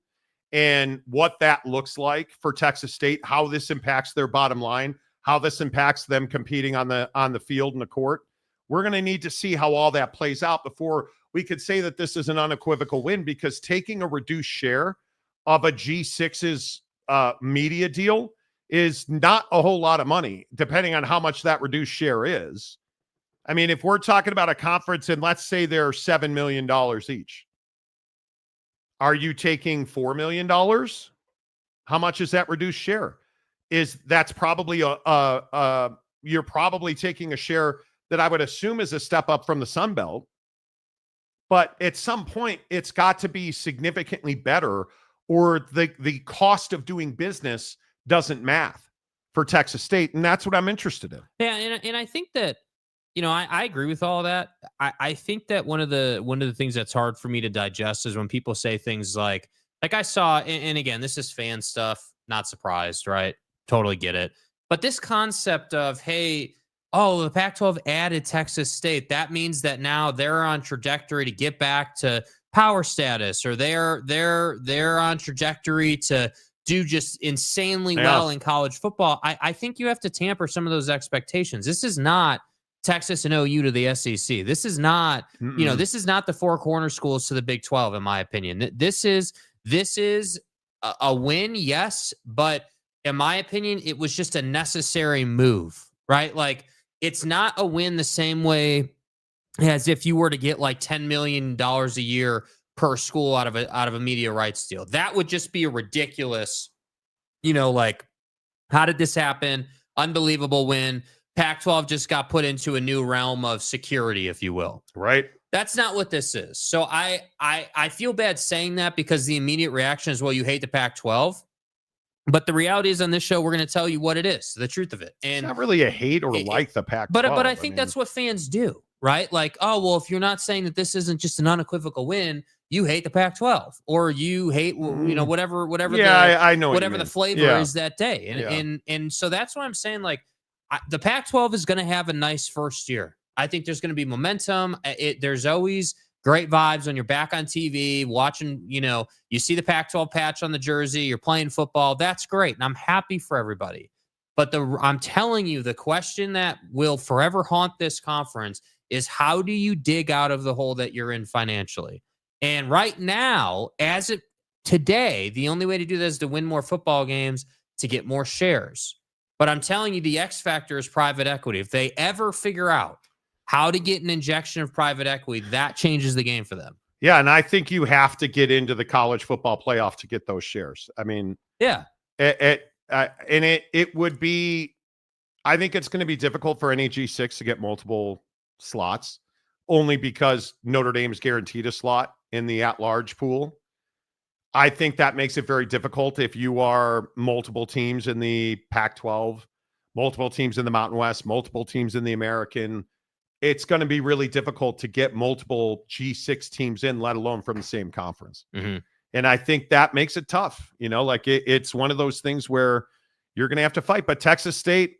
and what that looks like for Texas State, how this impacts their bottom line, how this impacts them competing on the field and the court. We're going to need to see how all that plays out before we could say that this is an unequivocal win, because taking a reduced share of a G6's media deal is not a whole lot of money, depending on how much that reduced share is. I mean, if we're talking about a conference and let's say they're $7 million each, are you taking $4 million? How much is that reduced share? That's probably you're probably taking a share that I would assume is a step up from the Sun Belt. But at some point, it's got to be significantly better, or the cost of doing business doesn't math for Texas State. And that's what I'm interested in. Yeah, and I think that I agree with all that. I think that one of the things that's hard for me to digest is when people say things like I saw, and again, this is fan stuff, not surprised, right? Totally get it. But this concept of, hey, oh, the Pac-12 added Texas State. That means that now they're on trajectory to get back to power status, or they're on trajectory to do just insanely well in college football. I think you have to tamper some of those expectations. This is not Texas and OU to the SEC. This is not, this is not the four corner schools to the Big 12, in my opinion. This is a win, yes, but in my opinion, it was just a necessary move, right? Like, it's not a win the same way as if you were to get like $10 million a year per school out of a media rights deal. That would just be a ridiculous, like, how did this happen? Unbelievable win. Pac-12 just got put into a new realm of security, if you will. Right. That's not what this is. So I feel bad saying that, because the immediate reaction is, well, you hate the Pac-12. But the reality is, on this show, we're going to tell you what it is, the truth of it. And it's not really a hate or like the Pac-12. But I think that's what fans do, right? Like, oh, well, if you're not saying that this isn't just an unequivocal win, you hate the Pac-12, or you hate, whatever. I know whatever the flavor is that day. And so that's why I'm saying, like, the Pac-12 is going to have a nice first year. I think there's going to be momentum. There's always great vibes when you're back on TV watching, you see the Pac-12 patch on the jersey, you're playing football. That's great. And I'm happy for everybody. But I'm telling you, the question that will forever haunt this conference is, how do you dig out of the hole that you're in financially? And right now, today, the only way to do that is to win more football games, to get more shares. But I'm telling you, the X factor is private equity. If they ever figure out how to get an injection of private equity, that changes the game for them. Yeah, and I think you have to get into the college football playoff to get those shares. I mean, yeah, it would be. I think it's going to be difficult for NAG6 to get multiple slots, only because Notre Dame's guaranteed a slot in the at-large pool. I think that makes it very difficult if you are multiple teams in the Pac-12, multiple teams in the Mountain West, multiple teams in the American. It's going to be really difficult to get multiple G6 teams in, let alone from the same conference. Mm-hmm. And I think that makes it tough. It's one of those things where you're going to have to fight. But Texas State,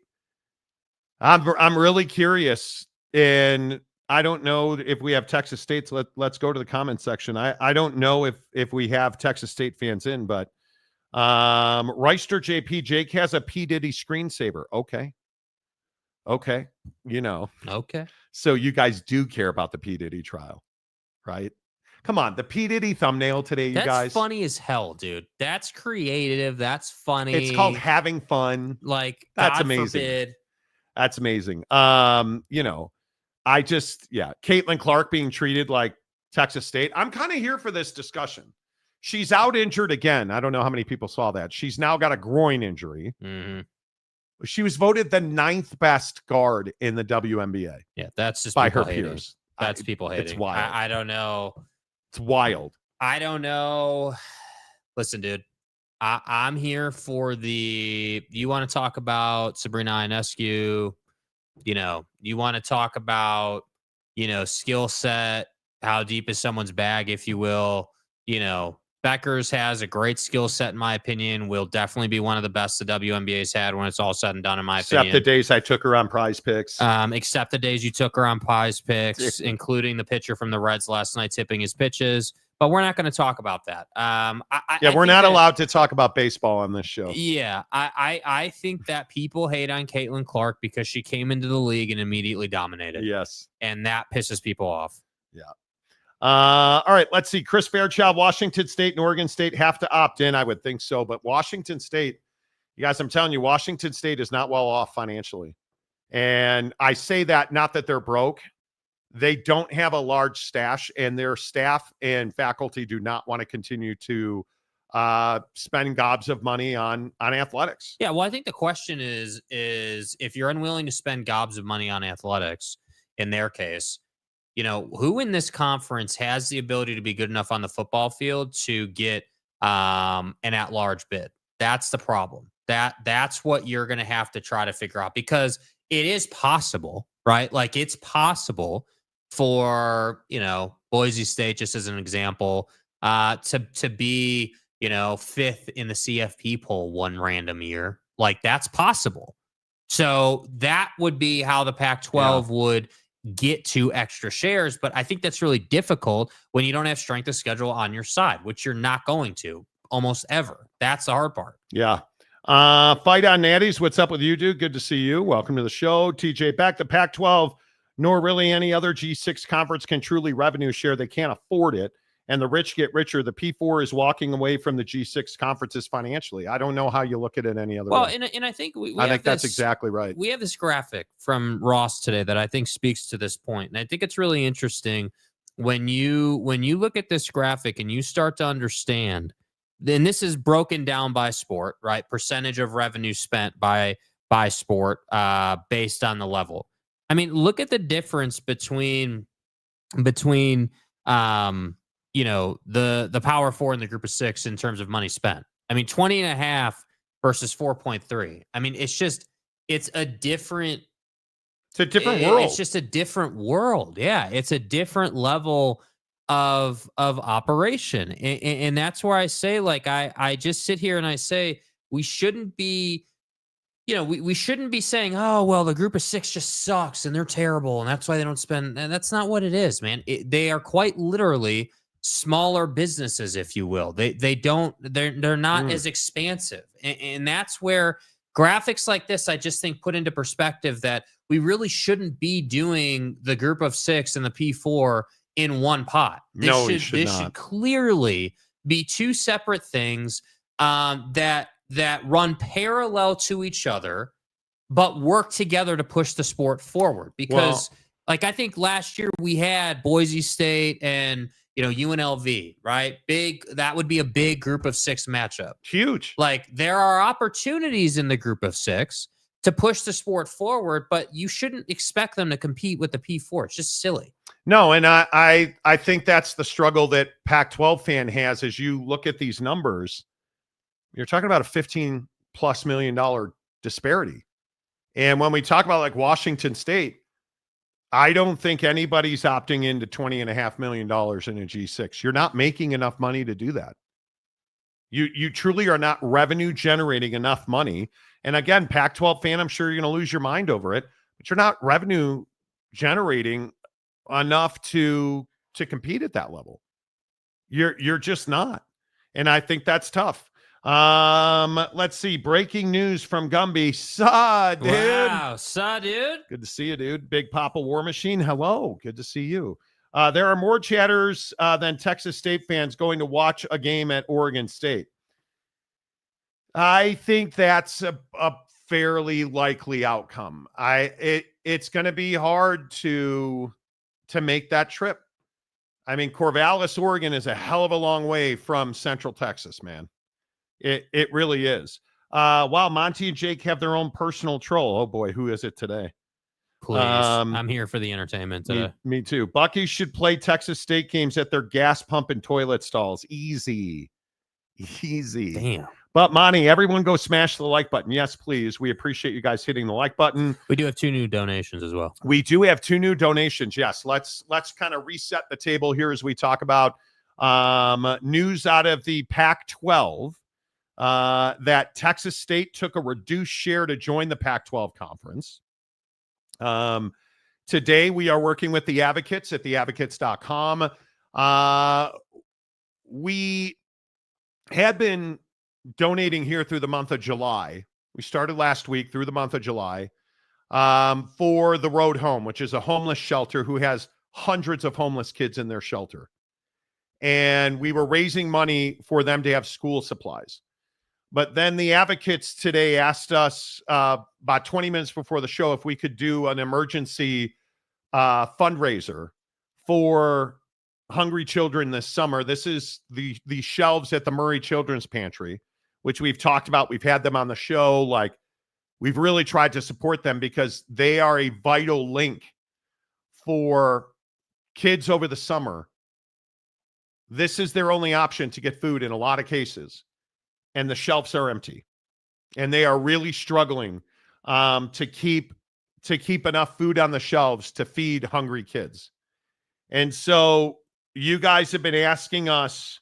I'm really curious. And I don't know if we have Texas State. So let's go to the comment section. I don't know if we have Texas State fans in, but Reister JP, Jake has a P. Diddy screensaver. Okay. Okay. Okay. So you guys do care about the P. Diddy trial, right? Come on. The P. Diddy thumbnail today, you guys. That's funny as hell, dude. That's creative. That's funny. It's called having fun. Like, that's God amazing. Forbid. That's amazing. Caitlin Clark being treated like Texas State. I'm kind of here for this discussion. She's out injured again. I don't know how many people saw that. She's now got a groin injury. Mm-hmm. She was voted the 9th best guard in the WNBA. Yeah, that's just by her hating. peers. That's people hating. It's wild. I don't know. It's wild. I don't know. Listen, dude, I'm here for you want to talk about Sabrina Ionescu, you want to talk about, skill set, how deep is someone's bag, if you will. Beckers has a great skill set, in my opinion, will definitely be one of the best the WNBA's had when it's all said and done, in my opinion. Except the days I took her on Prize Picks. Except the days you took her on Prize Picks, including the pitcher from the Reds last night tipping his pitches. But we're not going to talk about that. We're not allowed to talk about baseball on this show. Yeah, I think that people hate on Caitlin Clark because she came into the league and immediately dominated. Yes. And that pisses people off. Yeah. All right, let's see. Chris Fairchild, Washington State and Oregon State have to opt in. I would think so. But Washington State, you guys, I'm telling you, Washington State is not well off financially. And I say that not that they're broke. They don't have a large stash, and their staff and faculty do not want to continue to spend gobs of money on athletics. Yeah, well, I think the question is if you're unwilling to spend gobs of money on athletics, in their case, who in this conference has the ability to be good enough on the football field to get an at-large bid? That's the problem. That's what you're going to have to try to figure out, because it is possible. right? Like it's possible for, Boise State, just as an example, to be, fifth in the CFP poll one random year. Like that's possible. So that would be how the Pac-12 would get to extra shares. But I think that's really difficult when you don't have strength of schedule on your side, which you're not going to almost ever. That's the hard part. Yeah. Fight on Natties. What's up with you, dude? Good to see you. Welcome to the show. TJ, back to Pac-12, nor really any other G6 conference can truly revenue share. They can't afford it. And the rich get richer. The P4 is walking away from the G6 conferences financially. I don't know how you look at it any other way. Well, and I think I think that's exactly right. We have this graphic from Ross today that I think speaks to this point. And I think it's really interesting when you look at this graphic and you start to understand, then this is broken down by sport, right? Percentage of revenue spent by sport based on the level. I mean, look at the difference between the Power Four and the Group of Six in terms of money spent. I mean, 20.5 versus 4.3. I mean, it's a different world. It's just a different world. Yeah. It's a different level of operation. And that's where I say, like, I just sit here and I say, we shouldn't be, we shouldn't be saying, oh, well, the Group of Six just sucks and they're terrible and that's why they don't spend. And that's not what it is, man. They are quite literally smaller businesses, if you will. They're not as expansive. And that's where graphics like this, I just think, put into perspective that we really shouldn't be doing the Group of Six and the P4 in one pot. This should clearly be two separate things that run parallel to each other, but work together to push the sport forward. Because, I think last year we had Boise State and UNLV, right? That would be a big Group of Six matchup. Huge. Like there are opportunities in the Group of Six to push the sport forward, but you shouldn't expect them to compete with the P4. It's just silly. No, and I think that's the struggle that Pac-12 fan has as you look at these numbers. You're talking about a $15+ million disparity. And when we talk about like Washington State, I don't think anybody's opting into $20.5 million in a G6. You're not making enough money to do that. You truly are not revenue generating enough money. And again, Pac-12 fan, I'm sure you're going to lose your mind over it, but you're not revenue generating enough to compete at that level. You're just not. And I think that's tough. Let's see. Breaking news from Gumby. Saw, dude. Wow, saw, dude. Good to see you, dude. Big Papa War Machine. Hello. Good to see you. There are more chatters than Texas State fans going to watch a game at Oregon State. I think that's a fairly likely outcome. It's going to be hard to make that trip. I mean, Corvallis, Oregon is a hell of a long way from Central Texas, man. It really is. Wow, Monty and Jake have their own personal troll. Oh boy, who is it today? Please, I'm here for the entertainment today. Me too. Bucky's should play Texas State games at their gas pump and toilet stalls. Easy. Damn. But Monty, everyone go smash the like button. Yes, please. We appreciate you guys hitting the like button. We do have 2 new donations as well. We do have 2 new donations. Yes. Let's kind of reset the table here as we talk about news out of the Pac-12. That Texas State took a reduced share to join the Pac-12 conference. Today, we are working with the advocates at theadvocates.com. We had been donating here through the month of July. We started last week through the month of July for the Road Home, which is a homeless shelter who has hundreds of homeless kids in their shelter. And we were raising money for them to have school supplies. But then the advocates today asked us about 20 minutes before the show if we could do an emergency fundraiser for hungry children this summer. This is the shelves at the Murray Children's Pantry, which we've talked about. We've had them on the show. Like, we've really tried to support them because they are a vital link for kids over the summer. This is their only option to get food in a lot of cases. And the shelves are empty. And they are really struggling to keep to keep enough food on the shelves to feed hungry kids. And so you guys have been asking us,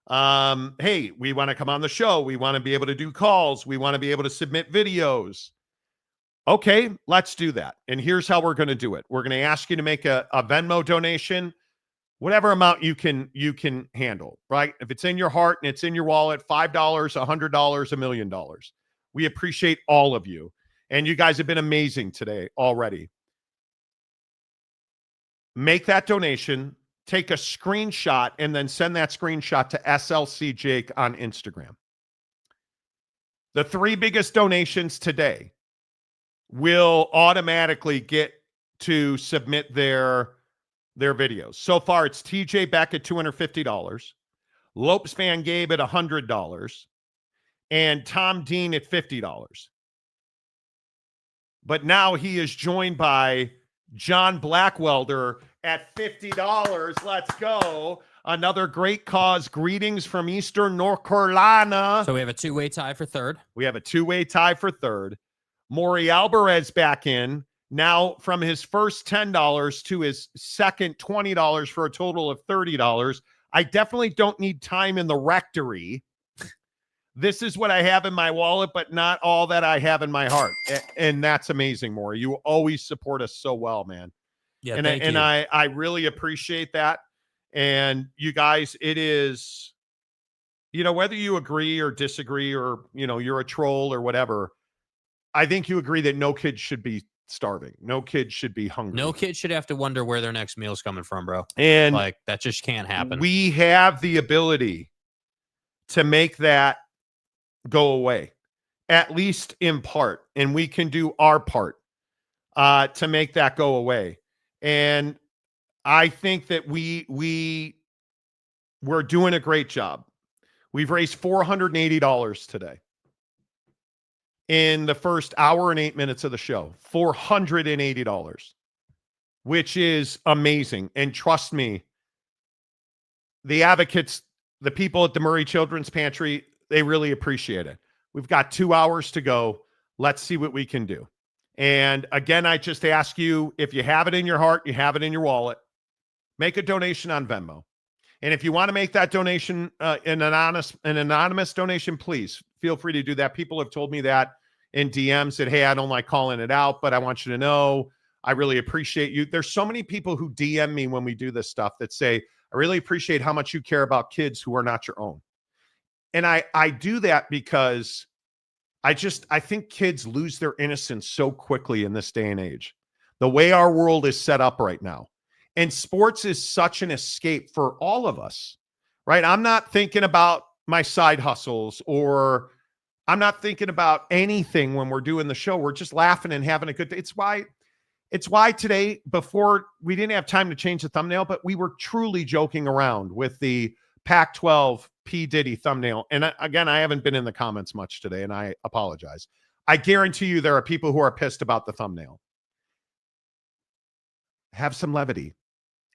hey, we want to come on the show. We want to be able to do calls. We want to be able to submit videos. Okay, let's do that. And here's how we're going to do it. We're going to ask you to make a Venmo donation, whatever amount you can handle, right? If it's in your heart and it's in your wallet, $5, $100, $1 million. We appreciate all of you. And you guys have been amazing today already. Make that donation, take a screenshot, and then send that screenshot to SLC Jake on Instagram. The 3 biggest donations today will automatically get to submit their videos. So far, it's TJ Beck at $250, Lopes Van Gabe at $100, and Tom Dean at $50. But now he is joined by John Blackwelder at $50. Let's go. Another great cause. Greetings from Eastern North Carolina. So we have a 2-way tie for third. We have a 2-way tie for third. Maury Alvarez back in. Now from his first $10 to his second $20 for a total of $30. I definitely don't need time in the rectory. This is what I have in my wallet, but not all that I have in my heart. And that's amazing, Maury. You always support us so well, man. Yeah, and I really appreciate that. And you guys, it is, whether you agree or disagree or, you're a troll or whatever, I think you agree that no kid should be starving. No kid should be hungry. No kid should have to wonder where their next meal's coming from, bro. And that just can't happen. We have the ability to make that go away, at least in part. And we can do our part to make that go away. And I think that we're doing a great job. We've raised $480 today in the first hour and 8 minutes of the show. $480, which is amazing. And trust me, the advocates, the people at the Murray Children's Pantry, they really appreciate it. We've got 2 hours to go. Let's see what we can do. And again, I just ask you, if you have it in your heart, you have it in your wallet, make a donation on Venmo. And if you want to make that donation, an anonymous donation, please feel free to do that. People have told me that in DMs that, hey, I don't like calling it out, but I want you to know I really appreciate you. There's so many people who DM me when we do this stuff that say, I really appreciate how much you care about kids who are not your own. And I do that because I think kids lose their innocence so quickly in this day and age. The way our world is set up right now. And sports is such an escape for all of us, right? I'm not thinking about my side hustles, or I'm not thinking about anything when we're doing the show. We're just laughing and having a good day. It's why today, before, we didn't have time to change the thumbnail, but we were truly joking around with the Pac-12 P. Diddy thumbnail. And again, I haven't been in the comments much today, and I apologize. I guarantee you there are people who are pissed about the thumbnail. Have some levity.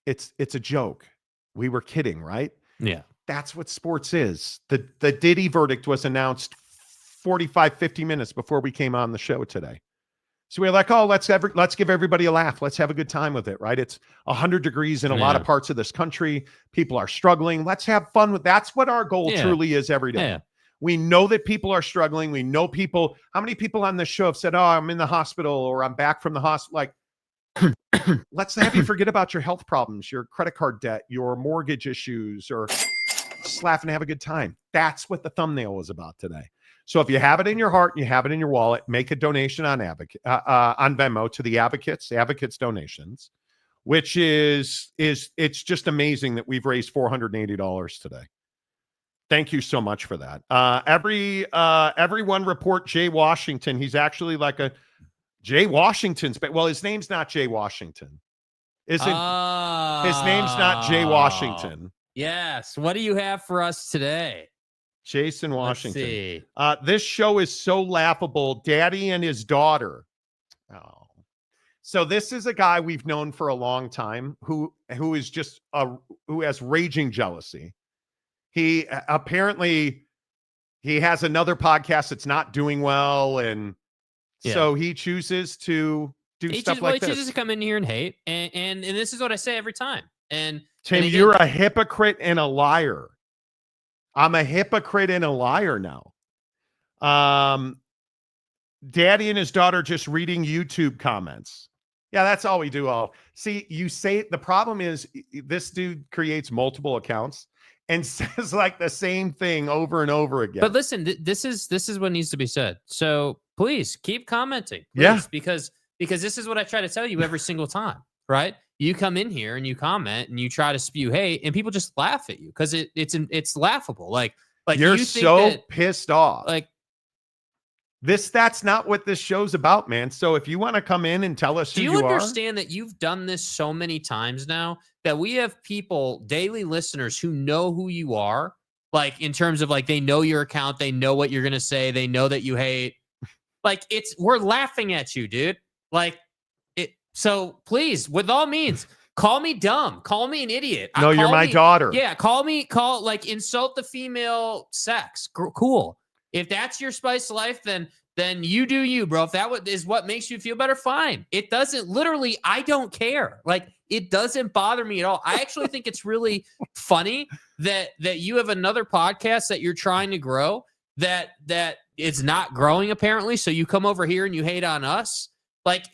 It's a joke. We were kidding, right? Yeah. That's what sports is. The Diddy verdict was announced 45, 50 minutes before we came on the show today. So we're like, oh, let's give everybody a laugh. Let's have a good time with it, right? It's 100 degrees in a lot of parts of this country. People are struggling. Let's have fun with that's what our goal truly is every day. Yeah. We know that people are struggling. We know people. How many people on this show have said, oh, I'm in the hospital, or I'm back from the hospital? Like, let's have you forget about your health problems, your credit card debt, your mortgage issues, or just laugh and have a good time. That's what the thumbnail was about today. So if you have it in your heart and you have it in your wallet, make a donation on Venmo to the Advocates donations, which is it's just amazing that we've raised $480 today. Thank you so much for that. Everyone report Jay Washington. He's actually like a Jay Washington's, but well, his name's not Jay Washington. His name's not Jay Washington. Yes. What do you have for us today? Jason Washington. This show is so laughable. Daddy and his daughter. Oh, so this is a guy we've known for a long time who is just who has raging jealousy. He apparently he has another podcast that's not doing well, and so he chooses to do He stuff like he this. chooses to come in here and hate, and this is what I say every time. And Tim, and again, you're a hypocrite and a liar. I'm a hypocrite and a liar now. Daddy and his daughter just reading YouTube comments. Yeah, that's all we do. See, you say the problem is this dude creates multiple accounts and says like the same thing over and over again. But listen, this is what needs to be said. So please keep commenting, please, Yeah. because this is what I try to tell you every single time, right? You come in here and you comment and you try to spew hate, and people just laugh at you because it's laughable. Like you're you think so pissed off. Like that's not what this show's about, man. So if you want to come in and tell us who do you you are, understand that you've done this so many times now that we have people, daily listeners, who know who you are, like in terms of like they know your account, they know what you're gonna say, they know that you hate. Like we're laughing at you, dude. Like it. So please, with all means, call me dumb, call me an idiot. No, you're my daughter. Yeah, insult the female sex. Cool. If that's your spice of life, then you do you, bro. If that is what makes you feel better, fine. It doesn't. Literally, I don't care. Like it doesn't bother me at all. I actually think it's really funny that you have another podcast that you're trying to grow that is not growing apparently. So you come over here and you hate on us. Like,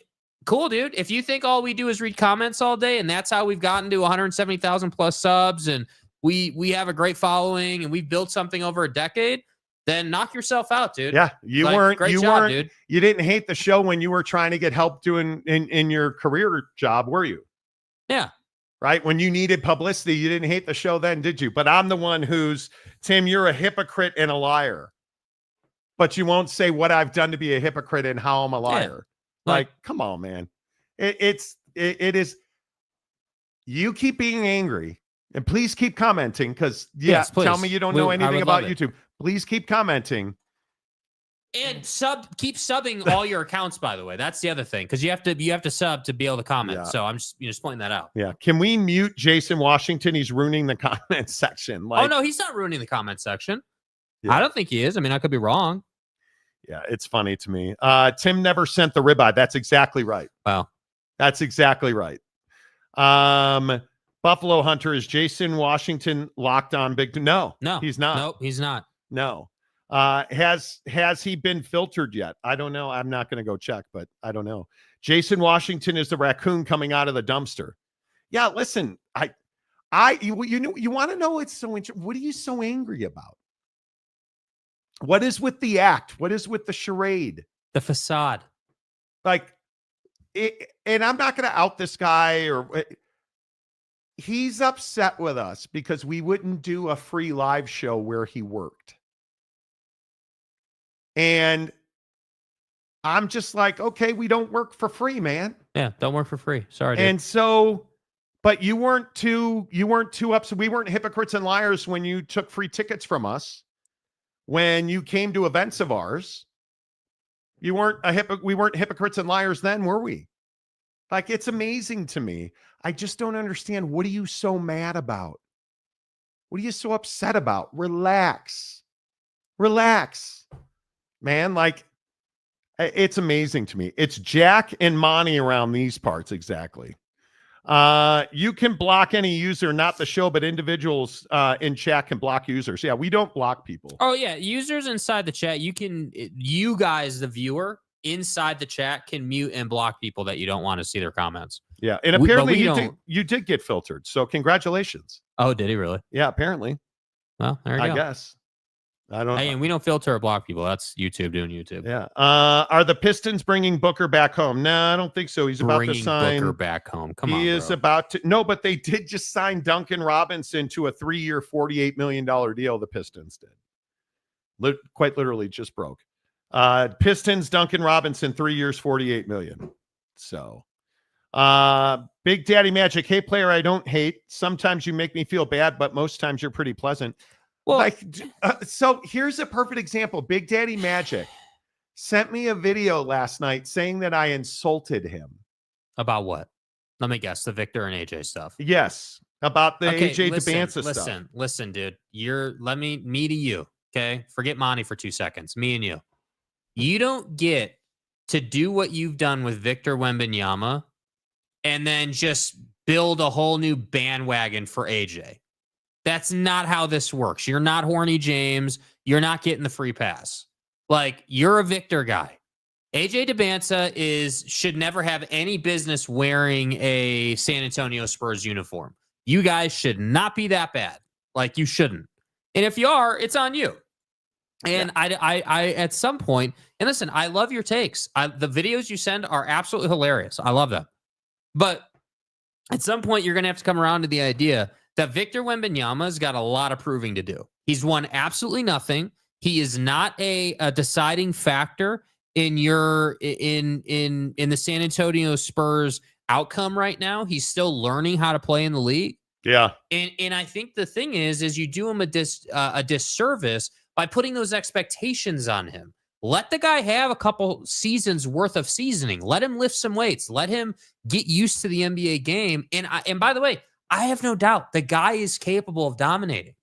cool, dude. If you think all we do is read comments all day and that's how we've gotten to 170,000 plus subs and we have a great following and we've built something over a decade, then knock yourself out, dude. Yeah, you weren't, dude. You didn't hate the show when you were trying to get help doing in your career job, were you? Yeah. Right? When you needed publicity, you didn't hate the show then, did you? But I'm the one Tim, you're a hypocrite and a liar. But you won't say what I've done to be a hypocrite and how I'm a liar. Yeah. Like, come on, man. It is. You keep being angry. And please keep commenting because, yes, tell me you don't know anything about YouTube. Please keep commenting. And keep subbing all your accounts, by the way. That's the other thing because you have to sub to be able to comment. Yeah. So I'm just pointing that out. Yeah. Can we mute Jason Washington? He's ruining the comment section. Oh, no, he's not ruining the comment section. Yeah. I don't think he is. I mean, I could be wrong. Yeah, it's funny to me. Tim never sent the ribeye. That's exactly right. Wow. That's exactly right. Buffalo Hunter, is Jason Washington locked on big? No, he's not. Nope, he's not. No. Has he been filtered yet? I don't know. I'm not going to go check, but I don't know. Jason Washington is the raccoon coming out of the dumpster. Yeah, listen, you want to know it's so interesting. What are you so angry about? What is with the act? What is with the charade? The facade. Like, and I'm not going to out this guy or. He's upset with us because we wouldn't do a free live show where he worked. And I'm just like, okay, we don't work for free, man. Yeah, don't work for free. Sorry, dude. And so, but you weren't too upset. We weren't hypocrites and liars when you took free tickets from us. When you came to events of ours, we weren't hypocrites and liars then, were we? Like, it's amazing to me. I just don't understand. What are you so mad about? What are you so upset about? Relax, man. Like, it's amazing to me. It's Jack and Monty around these parts. Exactly. You can block any user, not the show, but individuals in chat can block users. Yeah, we don't block people. Oh yeah. Users inside the chat. You guys, the viewer, inside the chat can mute and block people that you don't want to see their comments. Yeah, and apparently you did get filtered. So congratulations. Oh, did he really? Yeah, apparently. Well, there you go. I guess. I don't know. And we don't filter or block people. That's YouTube doing YouTube. Yeah. Are the Pistons bringing Booker back home? No, I don't think so. He's about to sign Booker back home. Come on, he is about to. No, but they did just sign Duncan Robinson to a 3-year, $48 million deal. The Pistons did. Quite literally just broke. Pistons, Duncan Robinson, 3 years, $48 million. So, Big Daddy Magic. Hey, player, I don't hate. Sometimes you make me feel bad, but most times you're pretty pleasant. Well, so here's a perfect example. Big Daddy Magic sent me a video last night saying that I insulted him. About what? Let me guess. The Victor and AJ stuff. Yes. About the AJ Debanza stuff. Listen, dude. Me to you. Okay. Forget Monty for 2 seconds. Me and you. You don't get to do what you've done with Victor Wembanyama and then just build a whole new bandwagon for AJ. That's not how this works. You're not horny James. You're not getting the free pass. Like, you're a Victor guy. AJ Debinsa should never have any business wearing a San Antonio Spurs uniform. You guys should not be that bad. Like, you shouldn't. And if you are, it's on you. And I at some point, and listen, I love your takes. The videos you send are absolutely hilarious. I love them. But at some point, you're going to have to come around to the idea that Victor Wembanyama's got a lot of proving to do. He's won absolutely nothing. He is not a deciding factor in the San Antonio Spurs outcome right now. He's still learning how to play in the league. Yeah. And I think the thing is you do him a disservice by putting those expectations on him. Let the guy have a couple seasons worth of seasoning. Let him lift some weights. Let him get used to the NBA game. And by the way, I have no doubt the guy is capable of dominating,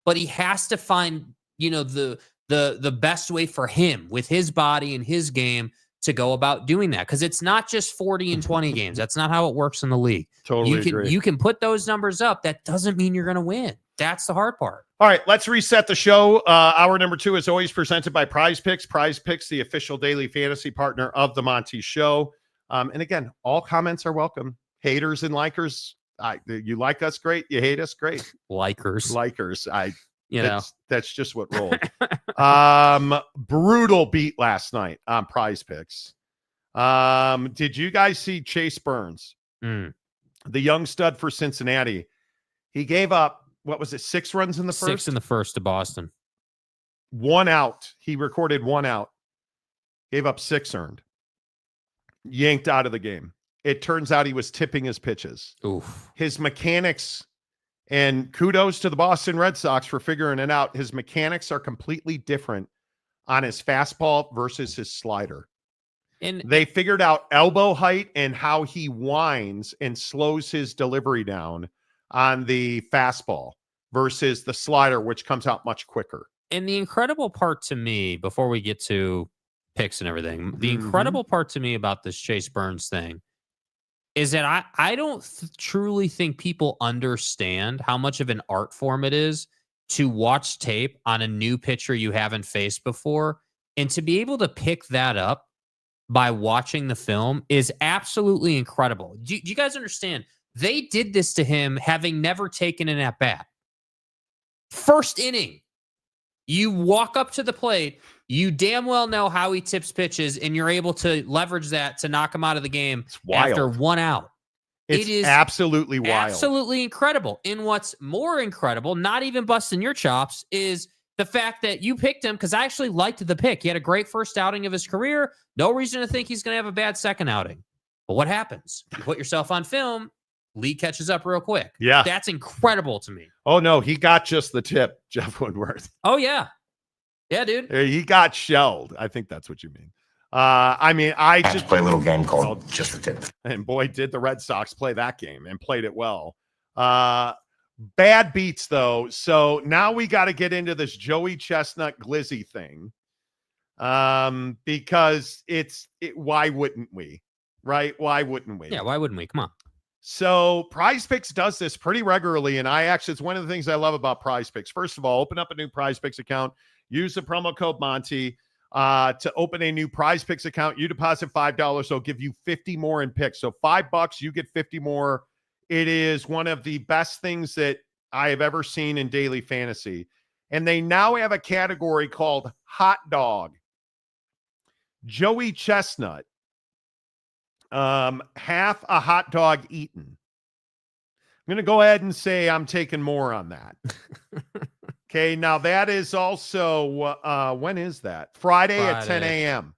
but he has to find, the best way for him with his body and his game to go about doing that. Because it's not just 40 and 20 games. That's not how it works in the league. Totally agree. You can put those numbers up. That doesn't mean you're going to win. That's the hard part. All right, let's reset the show. Hour number 2 is always presented by Prize Picks. Prize Picks, the official daily fantasy partner of the Monty Show. And again, all comments are welcome. Haters and likers. You like us, great. You hate us, great. Likers. That's just what rolled. Brutal beat last night on Prize Picks. Did you guys see Chase Burns, the young stud for Cincinnati? He gave up, what was it, 6 runs in the first? 6 in the first to Boston. 1 out. He recorded 1 out. Gave up 6 earned. Yanked out of the game. It turns out he was tipping his pitches. Oof. His mechanics, and kudos to the Boston Red Sox for figuring it out. His mechanics are completely different on his fastball versus his slider. And they figured out elbow height and how he winds and slows his delivery down on the fastball versus the slider, which comes out much quicker. And the incredible part to me, before we get to picks and everything, the incredible part to me about this Chase Burns thing is that I don't truly think people understand how much of an art form it is to watch tape on a new pitcher you haven't faced before. And to be able to pick that up by watching the film is absolutely incredible. Do you guys understand? They did this to him having never taken an at-bat. First inning, you walk up to the plate, you damn well know how he tips pitches, and you're able to leverage that to knock him out of the game after 1 out. It is absolutely wild. Absolutely incredible. And what's more incredible, not even busting your chops, is the fact that you picked him, because I actually liked the pick. He had a great first outing of his career. No reason to think he's going to have a bad second outing. But what happens? You put yourself on film, Lee catches up real quick. Yeah. That's incredible to me. Oh, no, he got just the tip, Jeff Woodworth. Oh, yeah. Yeah, dude. He got shelled. I think that's what you mean. I just play a little game called Just the Tip. And boy, did the Red Sox play that game and played it well. Bad beats, though. So now we got to get into this Joey Chestnut Glizzy thing. Because why wouldn't we? Right? Why wouldn't we? Yeah, why wouldn't we? Come on. So Prize Picks does this pretty regularly, and it's one of the things I love about Prize Picks. First of all, open up a new Prize Picks account. Use the promo code Monty to open a new Prize Picks account. You deposit $5, they'll give you 50 more in picks. So $5, you get 50 more. It is one of the best things that I have ever seen in daily fantasy. And they now have a category called Hot Dog. Joey Chestnut. Half a hot dog eaten. I'm going to go ahead and say I'm taking more on that. Okay, now that is also, when is that? Friday at 10 a.m.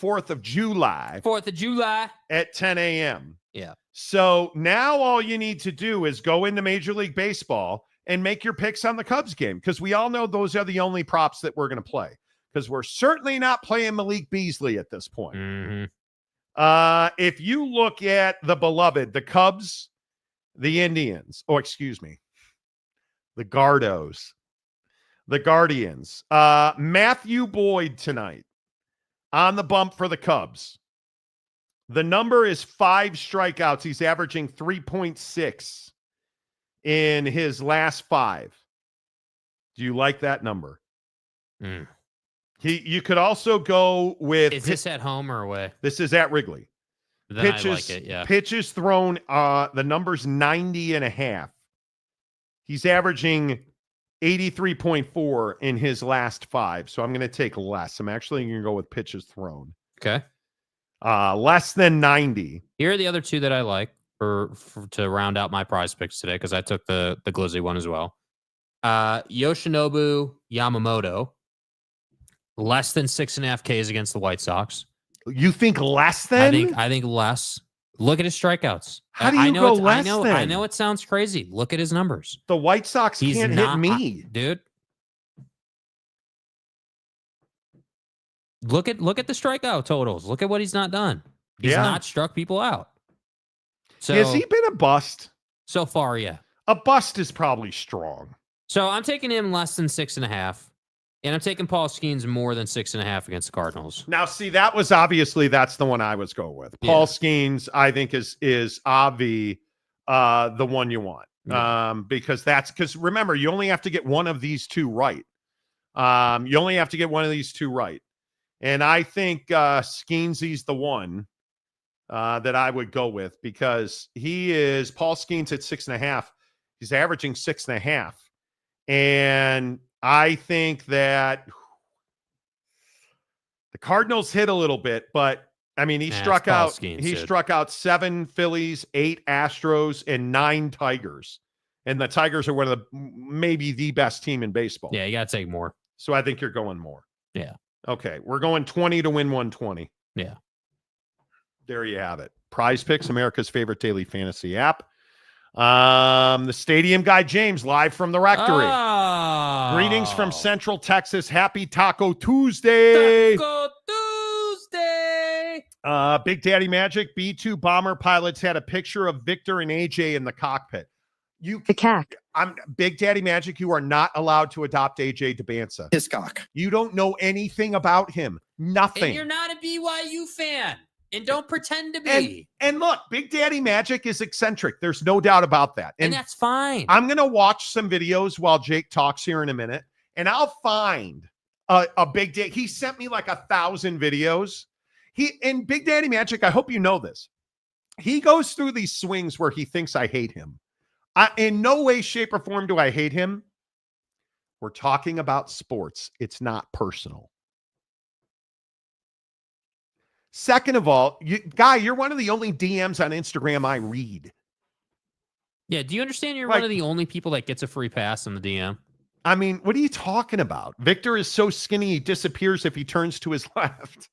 4th of July. 4th of July. At 10 a.m. Yeah. So now all you need to do is go into Major League Baseball and make your picks on the Cubs game, because we all know those are the only props that we're going to play, because we're certainly not playing Malik Beasley at this point. Mm-hmm. If you look at the beloved, the Cubs, the Indians, the Gardos, the Guardians, Matthew Boyd tonight, On the bump for the Cubs. The number is 5 strikeouts. He's averaging 3.6 in his last 5. Do you like that number? You could also go with... Is this at home or away? This is at Wrigley. Then I like it, yeah. Pitches thrown, the number's 90.5. He's averaging 83.4 in his last 5. So I'm going to take less. I'm actually going to go with pitches thrown. Okay. Less than 90. Here are the other 2 that I like for to round out my prize picks today, because I took the Glizzy one as well. Yoshinobu Yamamoto, less than 6.5 Ks against the White Sox. You think less than? I think less. Look at his strikeouts. How do you go less than? I know it sounds crazy. Look at his numbers. The White Sox can't hit me. Dude. Look at the strikeout totals. Look at what he's not done. He's not struck people out. So has he been a bust? So far, yeah. A bust is probably strong. So I'm taking him less than 6.5. And I'm taking Paul Skeens more than 6.5 against the Cardinals. Now, see, that's the one I was going with. Paul Skeens, I think, is the one you want. Because remember, you only have to get one of these 2 right. And I think Skeensy's the one that I would go with, because Paul Skeens at 6.5. He's averaging 6.5. And I think that the Cardinals hit a little bit, but I mean, he struck out 7 Phillies, 8 Astros, and 9 Tigers. And the Tigers are one of maybe the best team in baseball. Yeah, you got to take more. So I think you're going more. Yeah. Okay, we're going 20 to win 120. Yeah. There you have it. Prize Picks, America's favorite daily fantasy app. The Stadium Guy James, live from the Rectory. Oh. Greetings from Central Texas. Happy Taco Tuesday. Taco Tuesday. Big Daddy Magic, B-2 bomber pilots had a picture of Victor and AJ in the cockpit. The CAC. Big Daddy Magic, you are not allowed to adopt AJ DeBansa. His cock. You don't know anything about him. Nothing. And you're not a BYU fan. And don't pretend to be. And look, Big Daddy Magic is eccentric. There's no doubt about that. And that's fine. I'm going to watch some videos while Jake talks here in a minute, and I'll find a Big Daddy. He sent me like 1,000 videos. In Big Daddy Magic, I hope you know this. He goes through these swings where he thinks I hate him. In no way, shape, or form do I hate him. We're talking about sports. It's not personal. Second of all, you're one of the only DMs on Instagram I read. Yeah, do you understand you're one of the only people that gets a free pass in the DM? I mean, what are you talking about? Victor is so skinny, he disappears if he turns to his left.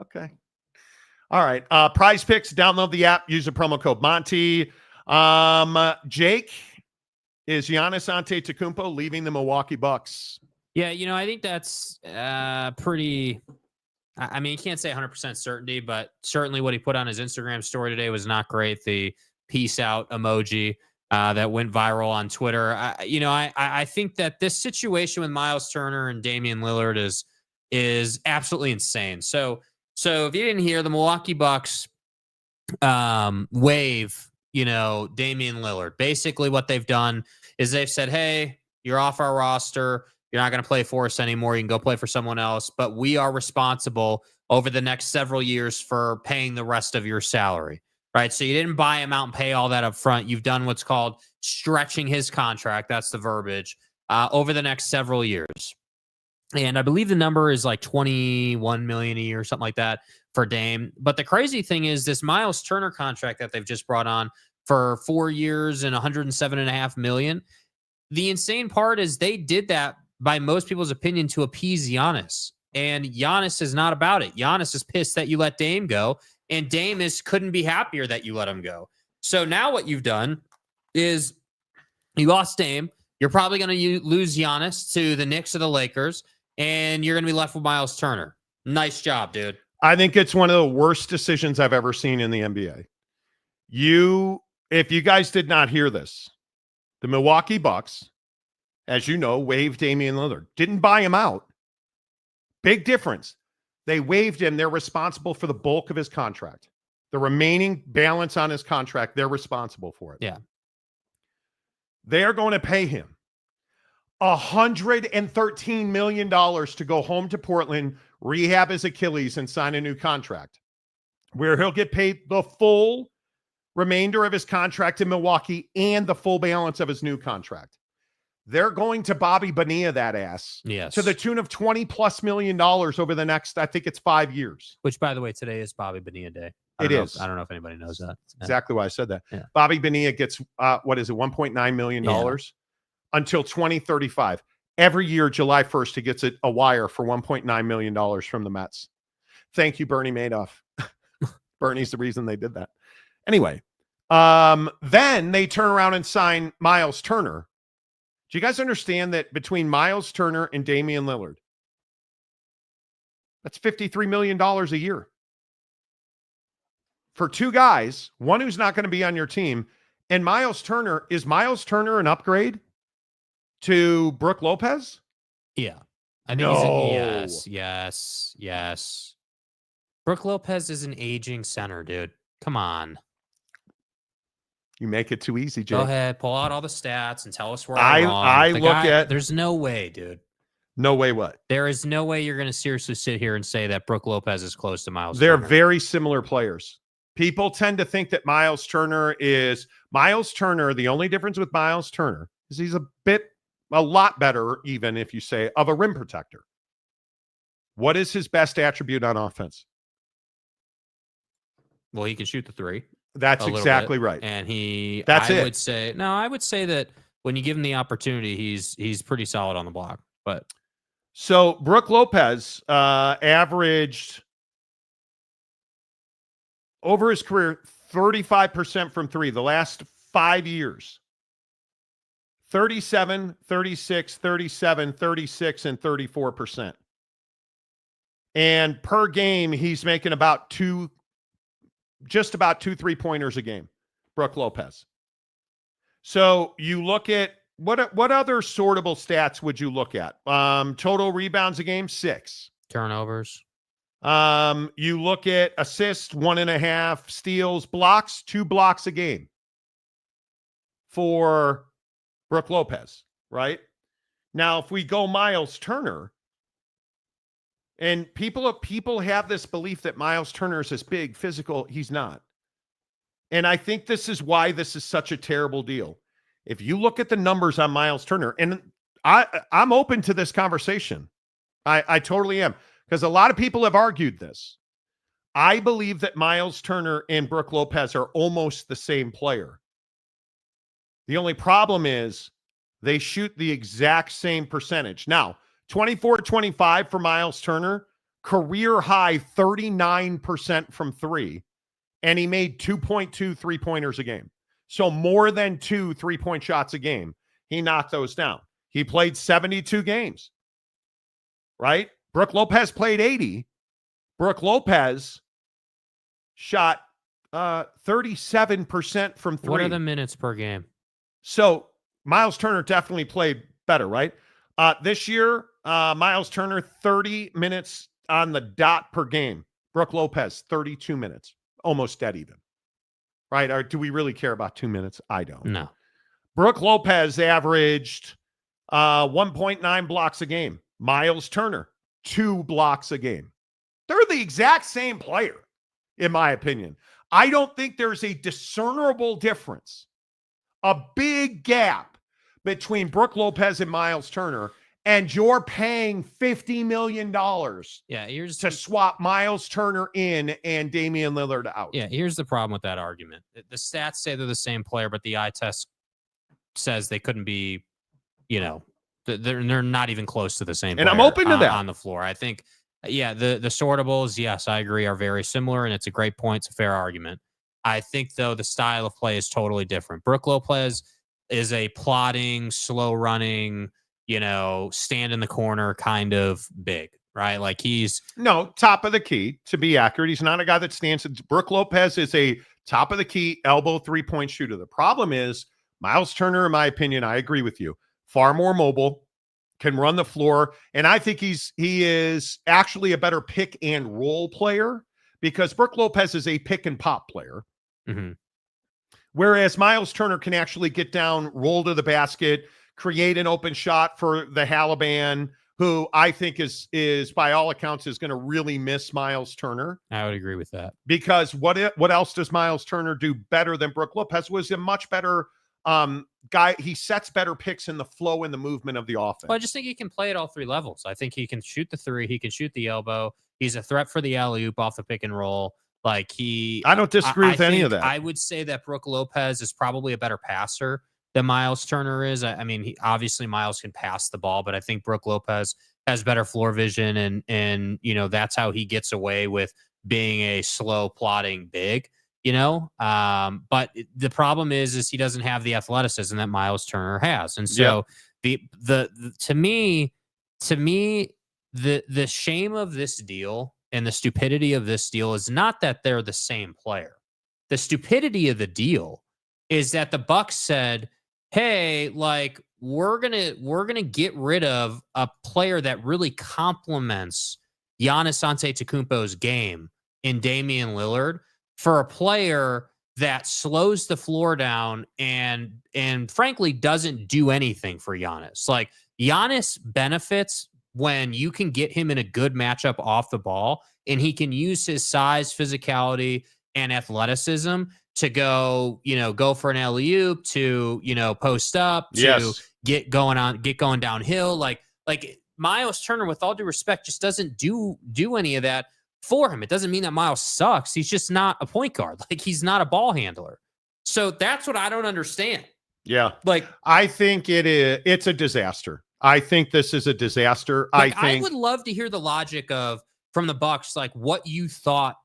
Okay. All right. Prize Picks, download the app, use the promo code Monty. Jake, is Giannis Antetokounmpo leaving the Milwaukee Bucks? Yeah, I think that's pretty... I mean, you can't say 100% certainty, but certainly what he put on his Instagram story today was not great. The peace out emoji that went viral on Twitter. I think that this situation with Miles Turner and Damian Lillard is absolutely insane. So if you didn't hear, the Milwaukee Bucks waive, Damian Lillard. Basically what they've done is they've said, hey, you're off our roster. You're not going to play for us anymore. You can go play for someone else, but we are responsible over the next several years for paying the rest of your salary, right? So you didn't buy him out and pay all that up front. You've done what's called stretching his contract. That's the verbiage over the next several years. And I believe the number is like $21 million a year, something like that for Dame. But the crazy thing is this Miles Turner contract that they've just brought on for 4 years and $107.5 million. The insane part is they did that by most people's opinion to appease Giannis. And Giannis is not about it. Giannis is pissed that you let Dame go, and Dame couldn't be happier that you let him go. So now what you've done is you lost Dame. You're probably going to lose Giannis to the Knicks or the Lakers, and you're going to be left with Miles Turner. Nice job, dude. I think it's one of the worst decisions I've ever seen in the NBA. If you guys did not hear this, the Milwaukee Bucks, as you know, waived Damian Lillard. Didn't buy him out. Big difference. They waived him. They're responsible for the bulk of his contract. The remaining balance on his contract, they're responsible for it. Yeah. They are going to pay him $113 million to go home to Portland, rehab his Achilles, and sign a new contract where he'll get paid the full remainder of his contract in Milwaukee and the full balance of his new contract. They're going to Bobby Bonilla that ass to the tune of $20+ million over the next, I think it's 5 years. Which, by the way, today is Bobby Bonilla Day. I don't know if anybody knows that. Exactly why I said that. Yeah. Bobby Bonilla gets, $1.9 million until 2035. Every year, July 1st, he gets a wire for $1.9 million from the Mets. Thank you, Bernie Madoff. Bernie's the reason they did that. Anyway, then they turn around and sign Miles Turner. Do you guys understand that between Miles Turner and Damian Lillard, that's $53 million a year? For two guys, one who's not going to be on your team, and Miles Turner, is Miles Turner an upgrade to Brook Lopez? Yeah. I think yes. Brook Lopez is an aging center, dude. Come on. You make it too easy, Jay. Go ahead, pull out all the stats and tell us where I'm wrong. There's no way, dude. No way what? There is no way you're going to seriously sit here and say that Brook Lopez is close to Miles They're Turner. very similar players. People tend to think that Miles Turner. The only difference with Miles Turner is he's a lot better, even if you say, of a rim protector. What is his best attribute on offense? Well, he can shoot the three. That's exactly right. And I would say that when you give him the opportunity, he's pretty solid on the block. But so Brook Lopez averaged over his career 35% from three the last 5 years. 37, 36, 37, 36, and 34%. And per game, he's making just about two 3-pointers a game, Brook Lopez. So you look at what other sortable stats would you look at? Total rebounds a game, 6. Turnovers. You look at assists, 1.5, steals, blocks, 2 blocks a game for Brook Lopez, right? Now, if we go Miles Turner, and people have this belief that Miles Turner is this big, physical. He's not. And I think this is why this is such a terrible deal. If you look at the numbers on Miles Turner, and I'm open to this conversation. I totally am. Because a lot of people have argued this. I believe that Miles Turner and Brook Lopez are almost the same player. The only problem is they shoot the exact same percentage. Now, 24-25 for Miles Turner, career high 39% from three, and he made 2.2 3-pointers a game. So more than 2 3-point shots a game. He knocked those down. He played 72 games, right? Brook Lopez played 80. Brook Lopez shot 37% from three. What are the minutes per game? So Miles Turner definitely played better, right? This year, Miles Turner, 30 minutes on the dot per game. Brook Lopez, 32 minutes. Almost dead even. Right? Or do we really care about 2 minutes? I don't. No. Brook Lopez averaged 1.9 blocks a game. Miles Turner, 2 blocks a game. They're the exact same player, in my opinion. I don't think there's a discernible difference, a big gap between Brook Lopez and Miles Turner, and you're paying $50 million to swap Miles Turner in and Damian Lillard out. Yeah, here's the problem with that argument. The stats say they're the same player, but the eye test says they couldn't be, they're not even close to the same player. And I'm open to that. On the floor. I think, the sortables, yes, I agree, are very similar, and it's a great point. It's a fair argument. I think, though, the style of play is totally different. Brook Lopez is a plodding, slow-running, stand in the corner kind of big, right? Like top of the key, to be accurate. He's not a guy that stands. Brook Lopez is a top of the key elbow 3-point shooter. The problem is Miles Turner, in my opinion, I agree with you, far more mobile, can run the floor. And I think he is actually a better pick and roll player because Brook Lopez is a pick and pop player. Mm-hmm. Whereas Miles Turner can actually get down, roll to the basket, create an open shot for the Haliban, who I think is by all accounts is going to really miss Miles Turner. I would agree with that. Because what else does Miles Turner do better than Brook Lopez? Was a much better guy. He sets better picks in the flow and the movement of the offense. Well, I just think he can play at all three levels. I think he can shoot the three. He can shoot the elbow. He's a threat for the alley-oop off the pick and roll. Like I don't disagree with any of that. I would say that Brook Lopez is probably a better passer than Miles Turner is. I mean, obviously Miles can pass the ball, but I think Brook Lopez has better floor vision, and that's how he gets away with being a slow plotting big. But the problem is he doesn't have the athleticism that Miles Turner has, and so to me the shame of this deal and the stupidity of this deal is not that they're the same player. The stupidity of the deal is that the Bucks said, hey, like we're gonna get rid of a player that really complements Giannis Antetokounmpo's game in Damian Lillard for a player that slows the floor down and frankly doesn't do anything for Giannis. Like Giannis benefits when you can get him in a good matchup off the ball and he can use his size, physicality, and athleticism to go for an alley-oop, to, post up, to get going downhill. Like Miles Turner, with all due respect, just doesn't do any of that for him. It doesn't mean that Miles sucks. He's just not a point guard. Like he's not a ball handler. So that's what I don't understand. Yeah. Like I think it's a disaster. I think this is a disaster. I would love to hear the logic from the Bucks, like what you thought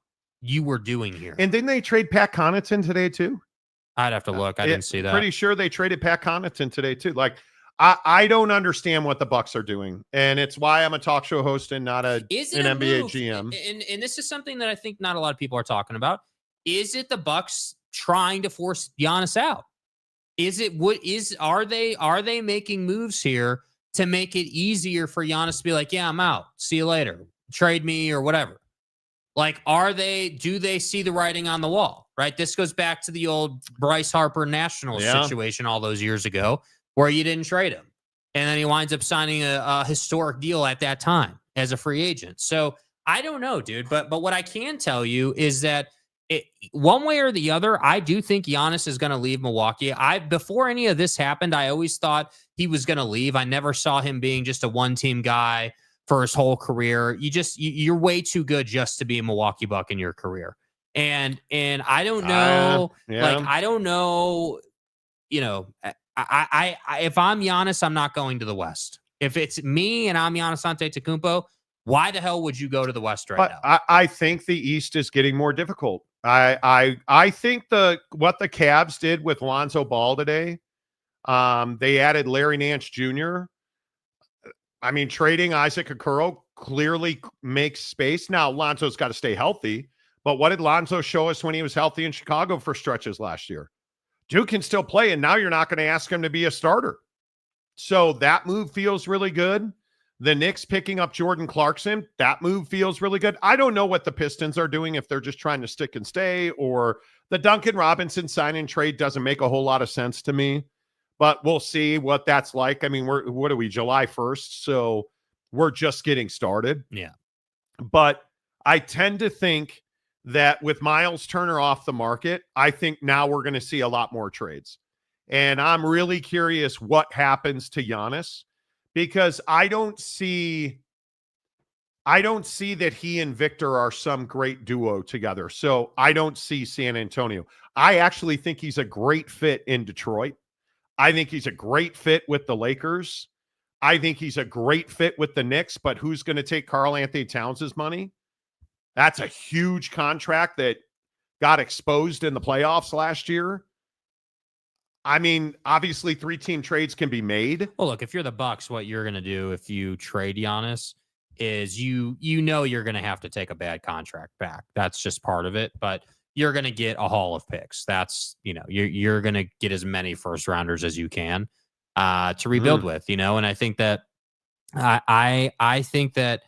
you were doing here. And didn't they trade Pat Connaughton today too? I'd have to look. I didn't see that. Pretty sure they traded Pat Connaughton today too. Like I don't understand what the Bucks are doing, and it's why I'm a talk show host and not an NBA GM. And this is something that I think not a lot of people are talking about. Is it the Bucks trying to force Giannis out? Are they making moves here to make it easier for Giannis to be like, yeah, I'm out. See you later. Trade me or whatever. Like, do they see the writing on the wall, right? This goes back to the old Bryce Harper Nationals situation all those years ago where you didn't trade him. And then he winds up signing a historic deal at that time as a free agent. So I don't know, dude. But what I can tell you is that one way or the other, I do think Giannis is going to leave Milwaukee. Before any of this happened, I always thought he was going to leave. I never saw him being just a one-team guy for his whole career. You're way too good just to be a Milwaukee Buck in your career. And I don't know, I don't know, I if I'm Giannis, I'm not going to the West. If it's me and I'm Giannis Antetokounmpo, why the hell would you go to the West now? I think the East is getting more difficult. I think what the Cavs did with Lonzo Ball today, they added Larry Nance Jr. I mean, trading Isaac Okoro clearly makes space. Now, Lonzo's got to stay healthy, but what did Lonzo show us when he was healthy in Chicago for stretches last year? Dude can still play, and now you're not going to ask him to be a starter. So that move feels really good. The Knicks picking up Jordan Clarkson, that move feels really good. I don't know what the Pistons are doing, if they're just trying to stick and stay, or the Duncan Robinson sign and trade doesn't make a whole lot of sense to me, but we'll see what that's like. I mean, what are we, July 1st? So we're just getting started. Yeah. But I tend to think that with Miles Turner off the market, I think now we're going to see a lot more trades. And I'm really curious what happens to Giannis, because I don't see that he and Victor are some great duo together. So I don't see San Antonio. I actually think he's a great fit in Detroit. I think he's a great fit with the Lakers. I think he's a great fit with the Knicks, but who's going to take Karl Anthony Towns' money? That's a huge contract that got exposed in the playoffs last year. I mean, obviously 3-team trades can be made. Well, look, if you're the Bucks, what you're going to do if you trade Giannis is you're going to have to take a bad contract back. That's just part of it, but you're going to get a haul of picks. That's, you're going to get as many first rounders as you can to rebuild with, and I think that I think that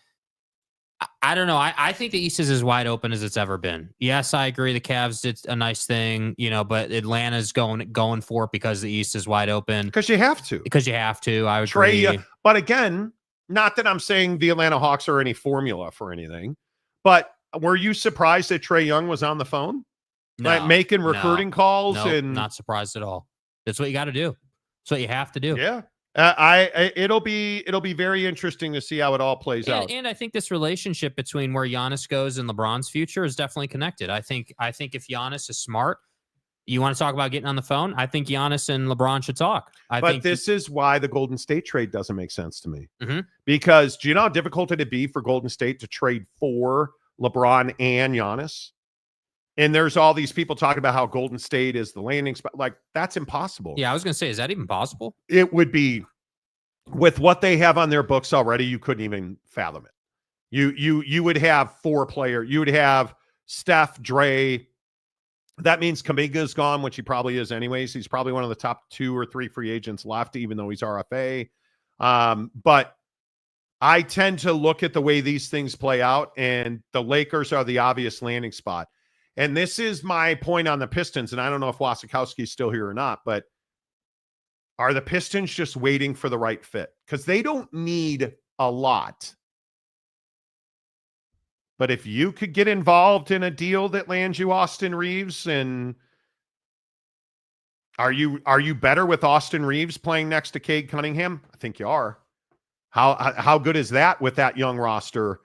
I don't know. I think the East is as wide open as it's ever been. Yes, I agree. The Cavs did a nice thing, but Atlanta's going for it because the East is wide open. Because you have to. I would agree. But again, not that I'm saying the Atlanta Hawks are any formula for anything, but were you surprised that Trae Young was on the phone? No, like making recruiting calls? No, and not surprised at all. That's what you got to do. That's what you have to do. Yeah. It'll be very interesting to see how it all plays out. And I think this relationship between where Giannis goes and LeBron's future is definitely connected. I think if Giannis is smart, you want to talk about getting on the phone, I think Giannis and LeBron should talk. But this is why the Golden State trade doesn't make sense to me. Mm-hmm. Because do you know how difficult it'd be for Golden State to trade for LeBron and Giannis? And there's all these people talking about how Golden State is the landing spot. Like, that's impossible. Yeah, I was going to say, is that even possible? It would be. With what they have on their books already, you couldn't even fathom it. You would have 4 players. You would have Steph, Dre. That means Kuminga's gone, which he probably is anyways. He's probably one of the top 2 or 3 free agents left, even though he's RFA. But I tend to look at the way these things play out, and the Lakers are the obvious landing spot. And this is my point on the Pistons, and I don't know if Wasikowski's still here or not, but are the Pistons just waiting for the right fit? Because they don't need a lot. But if you could get involved in a deal that lands you Austin Reeves, and are you better with Austin Reeves playing next to Cade Cunningham? I think you are. How good is that with that young roster?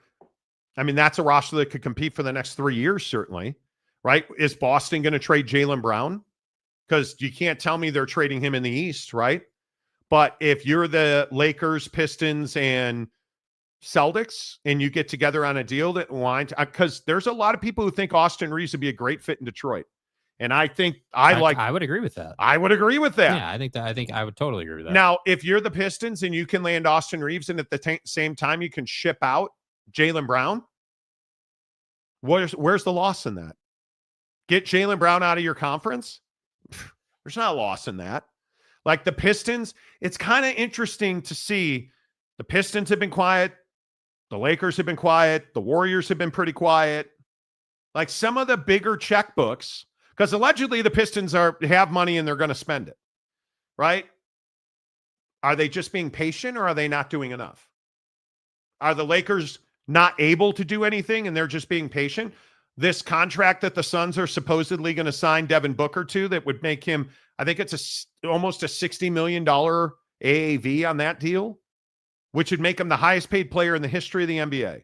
I mean, that's a roster that could compete for the next 3 years, certainly. Right? Is Boston going to trade Jaylen Brown? Because you can't tell me they're trading him in the East, right? But if you're the Lakers, Pistons, and Celtics, and you get together on a deal that winds, because there's a lot of people who think Austin Reeves would be a great fit in Detroit. And I think I would agree with that. I would agree with that. Yeah, I think I would totally agree with that. Now, if you're the Pistons and you can land Austin Reeves, and at the same time you can ship out Jaylen Brown, where's the loss in that? Get Jaylen Brown out of your conference? There's not a loss in that. Like the Pistons, it's kind of interesting to see the Pistons have been quiet. The Lakers have been quiet. The Warriors have been pretty quiet. Like some of the bigger checkbooks, because allegedly the Pistons have money and they're going to spend it, right? Are they just being patient, or are they not doing enough? Are the Lakers not able to do anything and they're just being patient? This contract that the Suns are supposedly going to sign Devin Booker to, that would make him, I think it's almost a $60 million AAV on that deal, which would make him the highest paid player in the history of the NBA.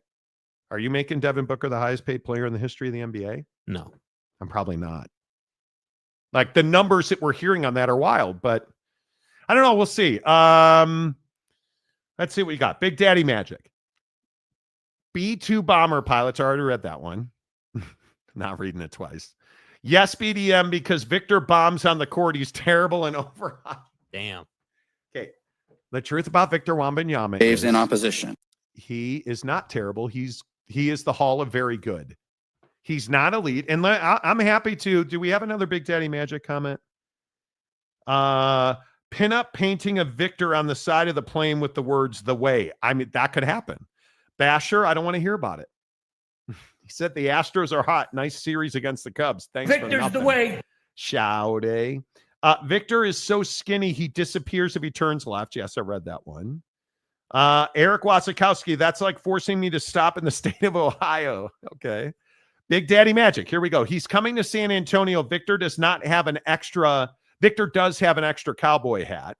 Are you making Devin Booker the highest paid player in the history of the NBA? No. I'm probably not. Like the numbers that we're hearing on that are wild, but I don't know. We'll see. Let's see what we got. Big Daddy Magic. B-2 bomber pilots. I already read that one. Not reading it twice. Yes, BDM, because Victor bombs on the court. He's terrible and over. Damn. Okay. The truth about Victor Wembanyama is in opposition. He is not terrible. He is the Hall of Very Good. He's not elite. And I'm happy to. Do we have another Big Daddy Magic comment? Pin up painting of Victor on the side of the plane with the words "the way." I mean, that could happen. Basher, I don't want to hear about it. He said the Astros are hot. Nice series against the Cubs. Thanks for nothing. Victor's the way. Shouty. Victor is so skinny he disappears if he turns left. Yes, I read that one. Eric Wasikowski, that's like forcing me to stop in the state of Ohio. Okay. Big Daddy Magic. Here we go. He's coming to San Antonio. Victor does have an extra cowboy hat.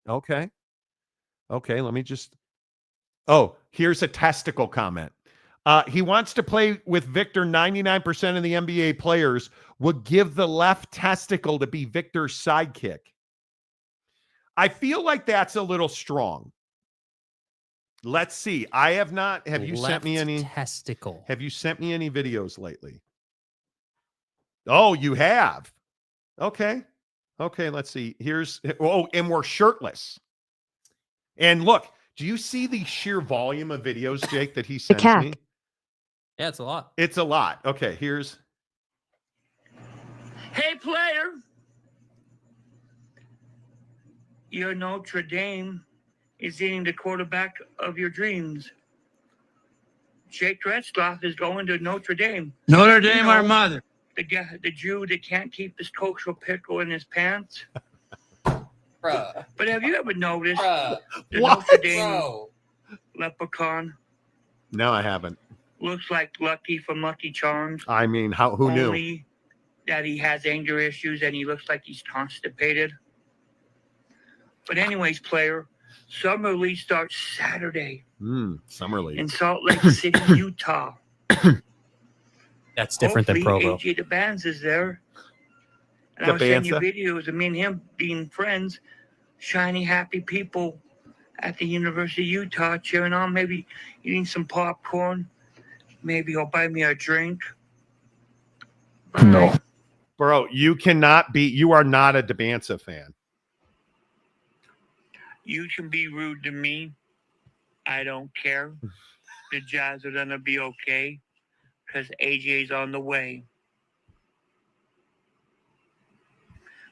Okay. Okay, let me just. Oh, here's a testicle comment. He wants to play with Victor. 99% of the NBA players would give the left testicle to be Victor's sidekick. I feel like that's a little strong. Let's see. I have not. Have you sent me any testicle? Have you sent me any videos lately? Oh, you have. Okay. Okay, let's see. And we're shirtless. And look, do you see the sheer volume of videos, Jake, that he sends me? Yeah, it's a lot. It's a lot. Okay, here's. Hey, player. You're Notre Dame. is getting the quarterback of your dreams. Jake Retzloff is going to Notre Dame. Notre Dame, our mother. The Jew that can't keep his kosher pickle in his pants. Bruh. But have you ever noticed Bruh. the What? Notre Dame Bro. leprechaun No, I haven't. looks like Lucky from Lucky Charms? I mean, who knew? Only that he has anger issues and he looks like he's constipated. But anyways, player, Summer League starts Saturday Summer League. in Salt Lake City, Utah. That's different than Provo. Hopefully, AJ DeBanz is there. And I was sending you DeBanza? videos of me and him being friends, shiny, happy people at the University of Utah cheering on, maybe eating some popcorn. Maybe he'll buy me a drink. No. Bro, you are not a DeBanza fan. You can be rude to me. I don't care. The Jazz are going to be okay because AJ's on the way.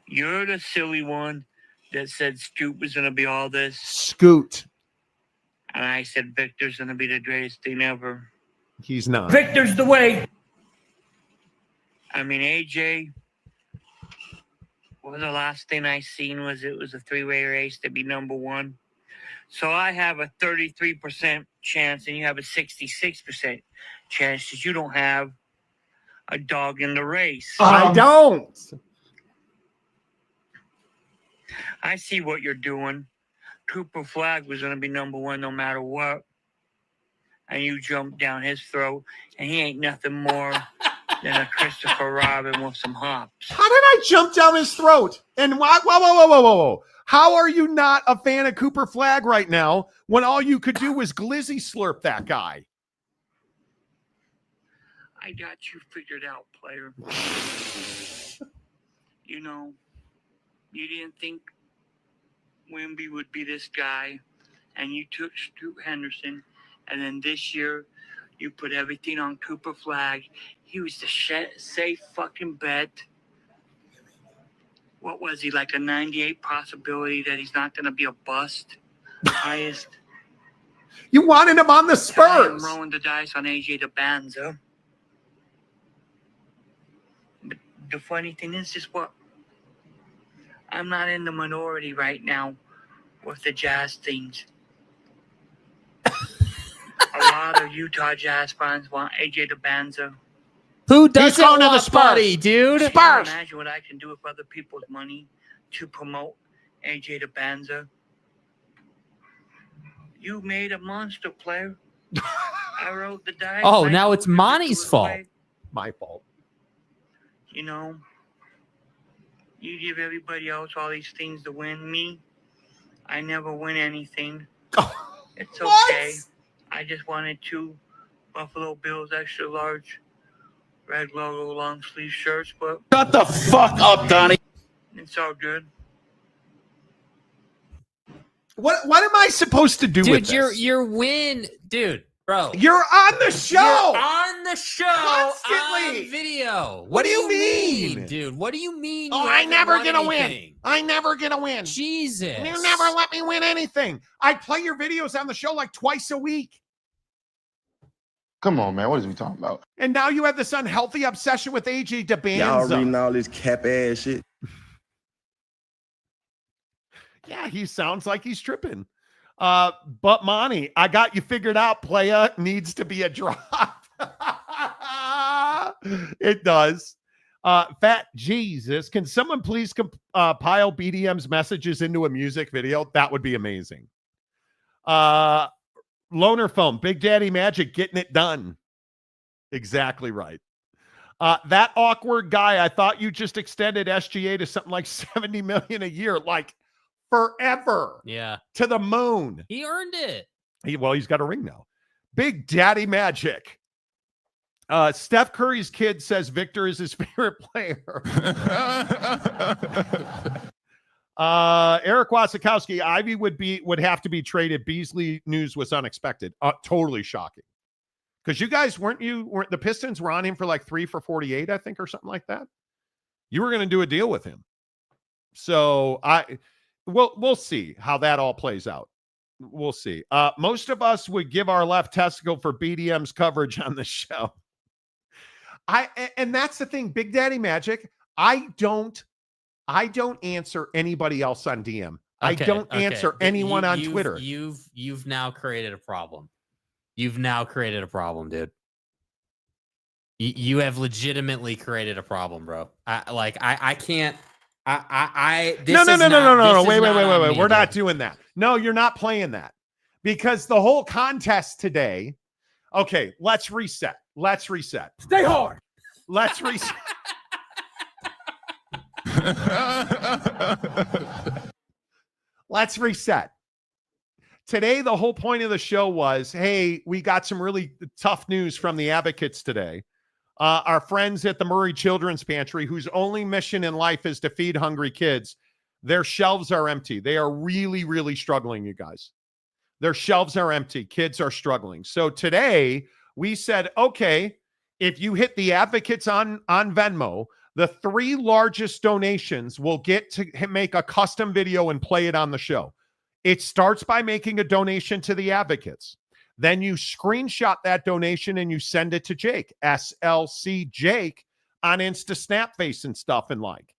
You're the silly one that said Scoot was going to be all this. Scoot. And I said Victor's going to be the greatest thing ever. He's not. Victor's the way. I mean, AJ, well, the last thing I seen was it was a three-way race to be number one. So I have a 33% chance and you have a 66% chance because you don't have a dog in the race. I don't. I see what you're doing. Cooper Flagg was going to be number one no matter what. And you jumped down his throat, and he ain't nothing more than a Christopher Robin with some hops. How did I jump down his throat? And whoa. How are you not a fan of Cooper Flagg right now when all you could do was glizzy slurp that guy? I got you figured out, player. You know, you didn't think Wemby would be this guy, and you took Scoot Henderson, and then this year you put everything on Cooper Flagg. He was the safe fucking bet. What was he, like a 98 possibility that he's not going to be a bust? Highest. You wanted him on the I'm Spurs. rolling the dice on AJ DeBanza. But the funny thing is what? I'm not in the minority right now with the Jazz things. A lot of Utah Jazz fans want AJ DeBanza. Who doesn't going to the want Spurs. Buddy, dude? Can you imagine what I can do with other people's money to promote AJ DeBanza? You made a monster, player. I wrote the dice. Oh, I now know it's you could Monty's do it fault. right. My fault. You know, you give everybody else all these things to win. Me, I never win anything. It's okay. I just wanted 2 Buffalo Bills extra large red logo long sleeve shirts, but Shut the fuck up, Donnie. it's all good. What am I supposed to do with Dude, this? your win, dude, bro. You're on the show. You're on the show Constantly. on video. What do you mean? dude? What do you mean? Oh, you I haven't never won gonna win. anything? I never gonna win. Jesus. You never let me win anything. I play your videos on the show like twice a week. Come on, man. What is we talking about? And now you have this unhealthy obsession with AJ DeBanza. Y'all reading all this cap ass shit. Yeah, he sounds like he's tripping. But Monty, I got you figured out. Playa needs to be a drop. It does. Fat Jesus, can someone please compile BDM's messages into a music video? That would be amazing. Loner Phone, Big Daddy Magic, getting it done. Exactly right. That awkward guy, I thought you just extended SGA to something like 70 million a year, like forever. Yeah. To the moon. He earned it. He's got a ring now. Big Daddy Magic. Steph Curry's kid says Victor is his favorite player. Eric Wasikowski, Ivy would have to be traded. Beasley news was unexpected. Totally shocking. Because you guys weren't the Pistons were on him for like 3 for 48, I think, or something like that. You were going to do a deal with him. So we'll see how that all plays out. We'll see. Most of us would give our left testicle for BDM's coverage on the show. And that's the thing, Big Daddy Magic. I don't answer anybody else on DM. I don't answer anyone on Twitter. You've now created a problem. You've now created a problem, dude. You have legitimately created a problem, bro. I can't. No. Wait. We're not doing that. No, you're not playing that because the whole contest today. Okay, let's reset. Stay hard. Let's reset. Let's reset. Today, the whole point of the show was, hey, we got some really tough news from the advocates today. Our friends at the Murray Children's Pantry, whose only mission in life is to feed hungry kids, their shelves are empty. They are really, really struggling, you guys. Their shelves are empty. Kids are struggling. So today, we said, okay, if you hit the advocates on Venmo, the 3 largest donations will get to make a custom video and play it on the show. It starts by making a donation to the advocates. Then you screenshot that donation and you send it to Jake, SLC Jake, on Insta Snapface and stuff and like.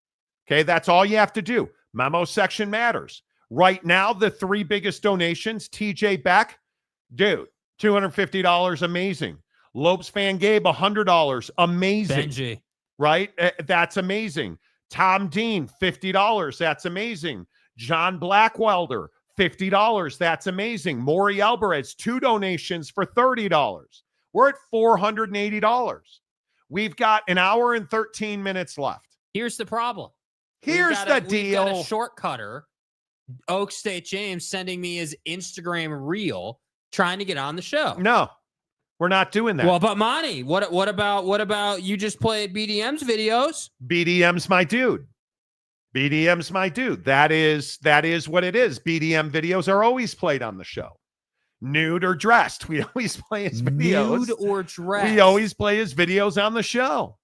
Okay, that's all you have to do. Memo section matters. Right now, the 3 biggest donations, TJ Beck, dude, $250, amazing. Lopes Fan Gabe, $100, amazing. Benji. Right? That's amazing. Tom Dean, $50, that's amazing. John Blackwelder, $50, that's amazing. Maury Alvarez, 2 donations for $30. We're at $480. We've got an hour and 13 minutes left. Here's the problem. Here's the deal. We've got a shortcutter, Oak State James, sending me his Instagram reel trying to get on the show. No, we're not doing that. Well, but Monty, what about you just play BDM's videos? BDM's my dude. BDM's my dude. That is what it is. BDM videos are always played on the show. Nude or dressed. We always play his videos. Nude or dressed. We always play his videos on the show.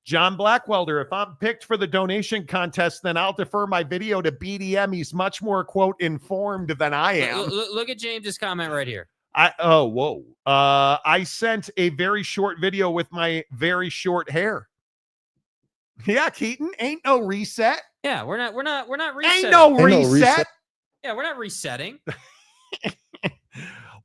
John Blackwelder, if I'm picked for the donation contest, then I'll defer my video to BDM. He's much more, quote, informed than I am. Look at James's comment right here. I sent a very short video with my very short hair. Yeah, Keaton, ain't no reset. Yeah, we're not resetting. Ain't no reset. Yeah, we're not resetting.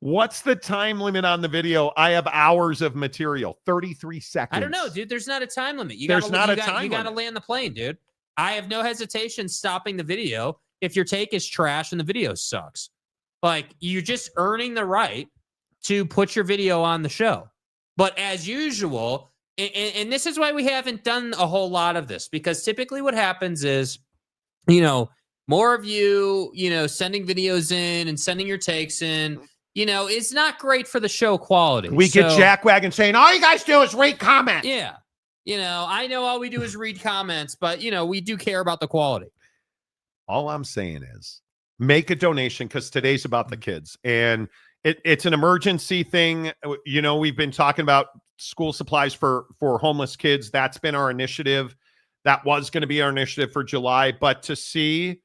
What's the time limit on the video? I have hours of material, 33 seconds. I don't know, dude. There's not a time limit. You There's gotta, not a time limit. You got to land the plane, dude. I have no hesitation stopping the video if your take is trash and the video sucks. Like, you're just earning the right to put your video on the show. But as usual, and this is why we haven't done a whole lot of this, because typically what happens is, more of you, sending videos in and sending your takes in, it's not great for the show quality. We get Jackwagon saying, all you guys do is read comments. Yeah. I know all we do is read comments, but, we do care about the quality. All I'm saying is make a donation, because today's about the kids. And it's an emergency thing. We've been talking about school supplies for homeless kids. That's been our initiative. That was going to be our initiative for July. But to see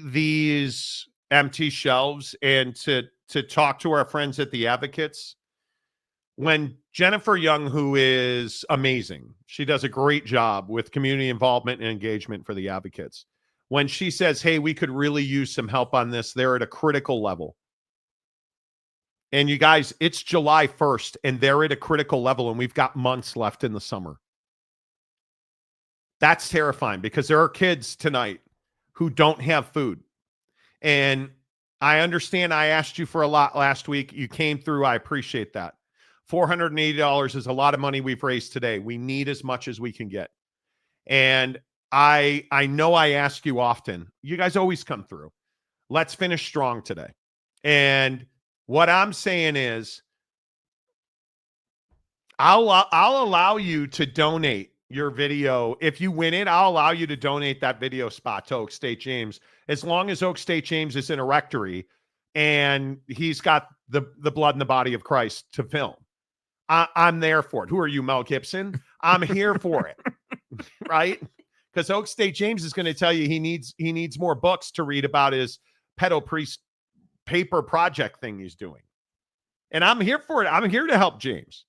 these empty shelves and to talk to our friends at the advocates, when Jennifer Young, who is amazing, she does a great job with community involvement and engagement for the advocates. When she says, hey, we could really use some help on this, they're at a critical level. And you guys, it's July 1st and they're at a critical level and we've got months left in the summer. That's terrifying, because there are kids tonight who don't have food. And I understand I asked you for a lot last week. You came through. I appreciate that. $480 is a lot of money we've raised today. We need as much as we can get. And I know I ask you often. You guys always come through. Let's finish strong today. And what I'm saying is, I'll allow you to donate your video. If you win it, I'll allow you to donate that video spot to Oak State James, as long as Oak State James is in a rectory and he's got the blood and the body of Christ to film. I'm there for it. Who are you, Mel Gibson? I'm here for it. Right? because Oak State James is going to tell you he needs more books to read about his pedo priest paper project thing he's doing. And I'm here for it. I'm here to help James.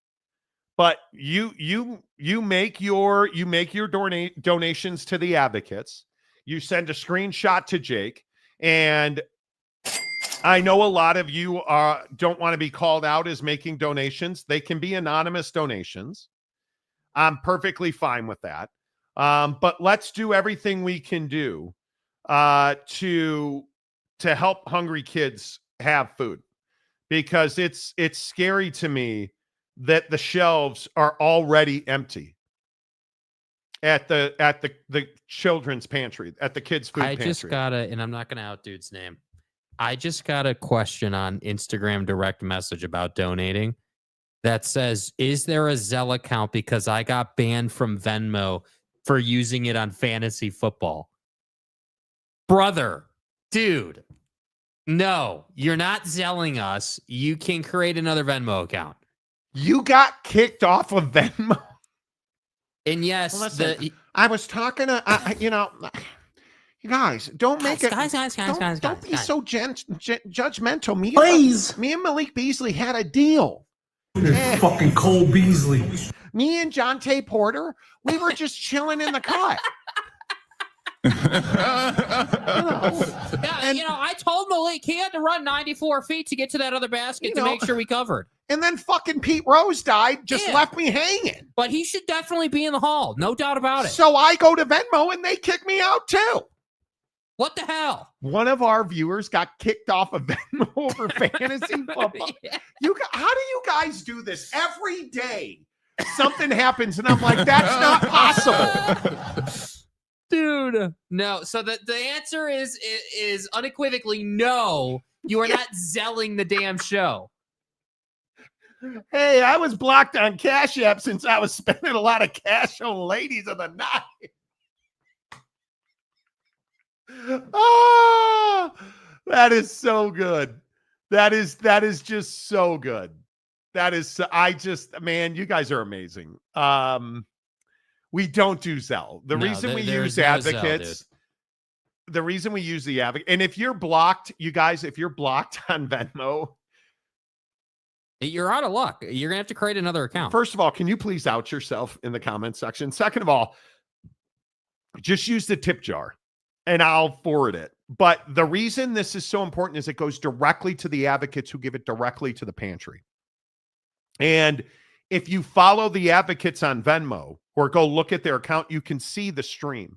But you make your donations to the advocates. You send a screenshot to Jake, and I know a lot of you don't want to be called out as making donations. They can be anonymous donations. I'm perfectly fine with that. But let's do everything we can do to help hungry kids have food, because it's scary to me that the shelves are already empty at the children's pantry, at the kids' food pantry. I just got and I'm not going to out dude's name. I just got a question on Instagram direct message about donating that says, is there a Zelle account because I got banned from Venmo for using it on fantasy football? Brother, dude, no, you're not Zelling us. You can create another Venmo account. You got kicked off of Venmo. And yes, listen, I was talking to, you guys, don't make it. Guys, don't be so judgmental. Me and Malik Beasley had a deal. Fucking Cole Beasley. Me and Jonte Porter, we were just chilling in the cut. I told Malik he had to run 94 feet to get to that other basket to make sure we covered. And then fucking Pete Rose died, left me hanging. But he should definitely be in the hall, no doubt about it. So I go to Venmo and they kick me out too. What the hell? One of our viewers got kicked off of Venmo over fantasy football. Yeah. How do you guys do this every day? Something happens and I'm like, that's not possible. Dude, no. So the answer is unequivocally no. You are not zelling the damn show. Hey, I was blocked on Cash App since I was spending a lot of cash on ladies of the night. Oh, that is so good. That is just so good. Man, you guys are amazing. We don't do Zelle. The reason we use advocates, the reason we use the advocate, and if you're blocked, you guys, if you're blocked on Venmo, you're out of luck. You're gonna have to create another account. First of all, can you please out yourself in the comments section? Second of all, just use the tip jar and I'll forward it. But the reason this is so important is it goes directly to the advocates who give it directly to the pantry. And if you follow the advocates on Venmo or go look at their account, you can see the stream.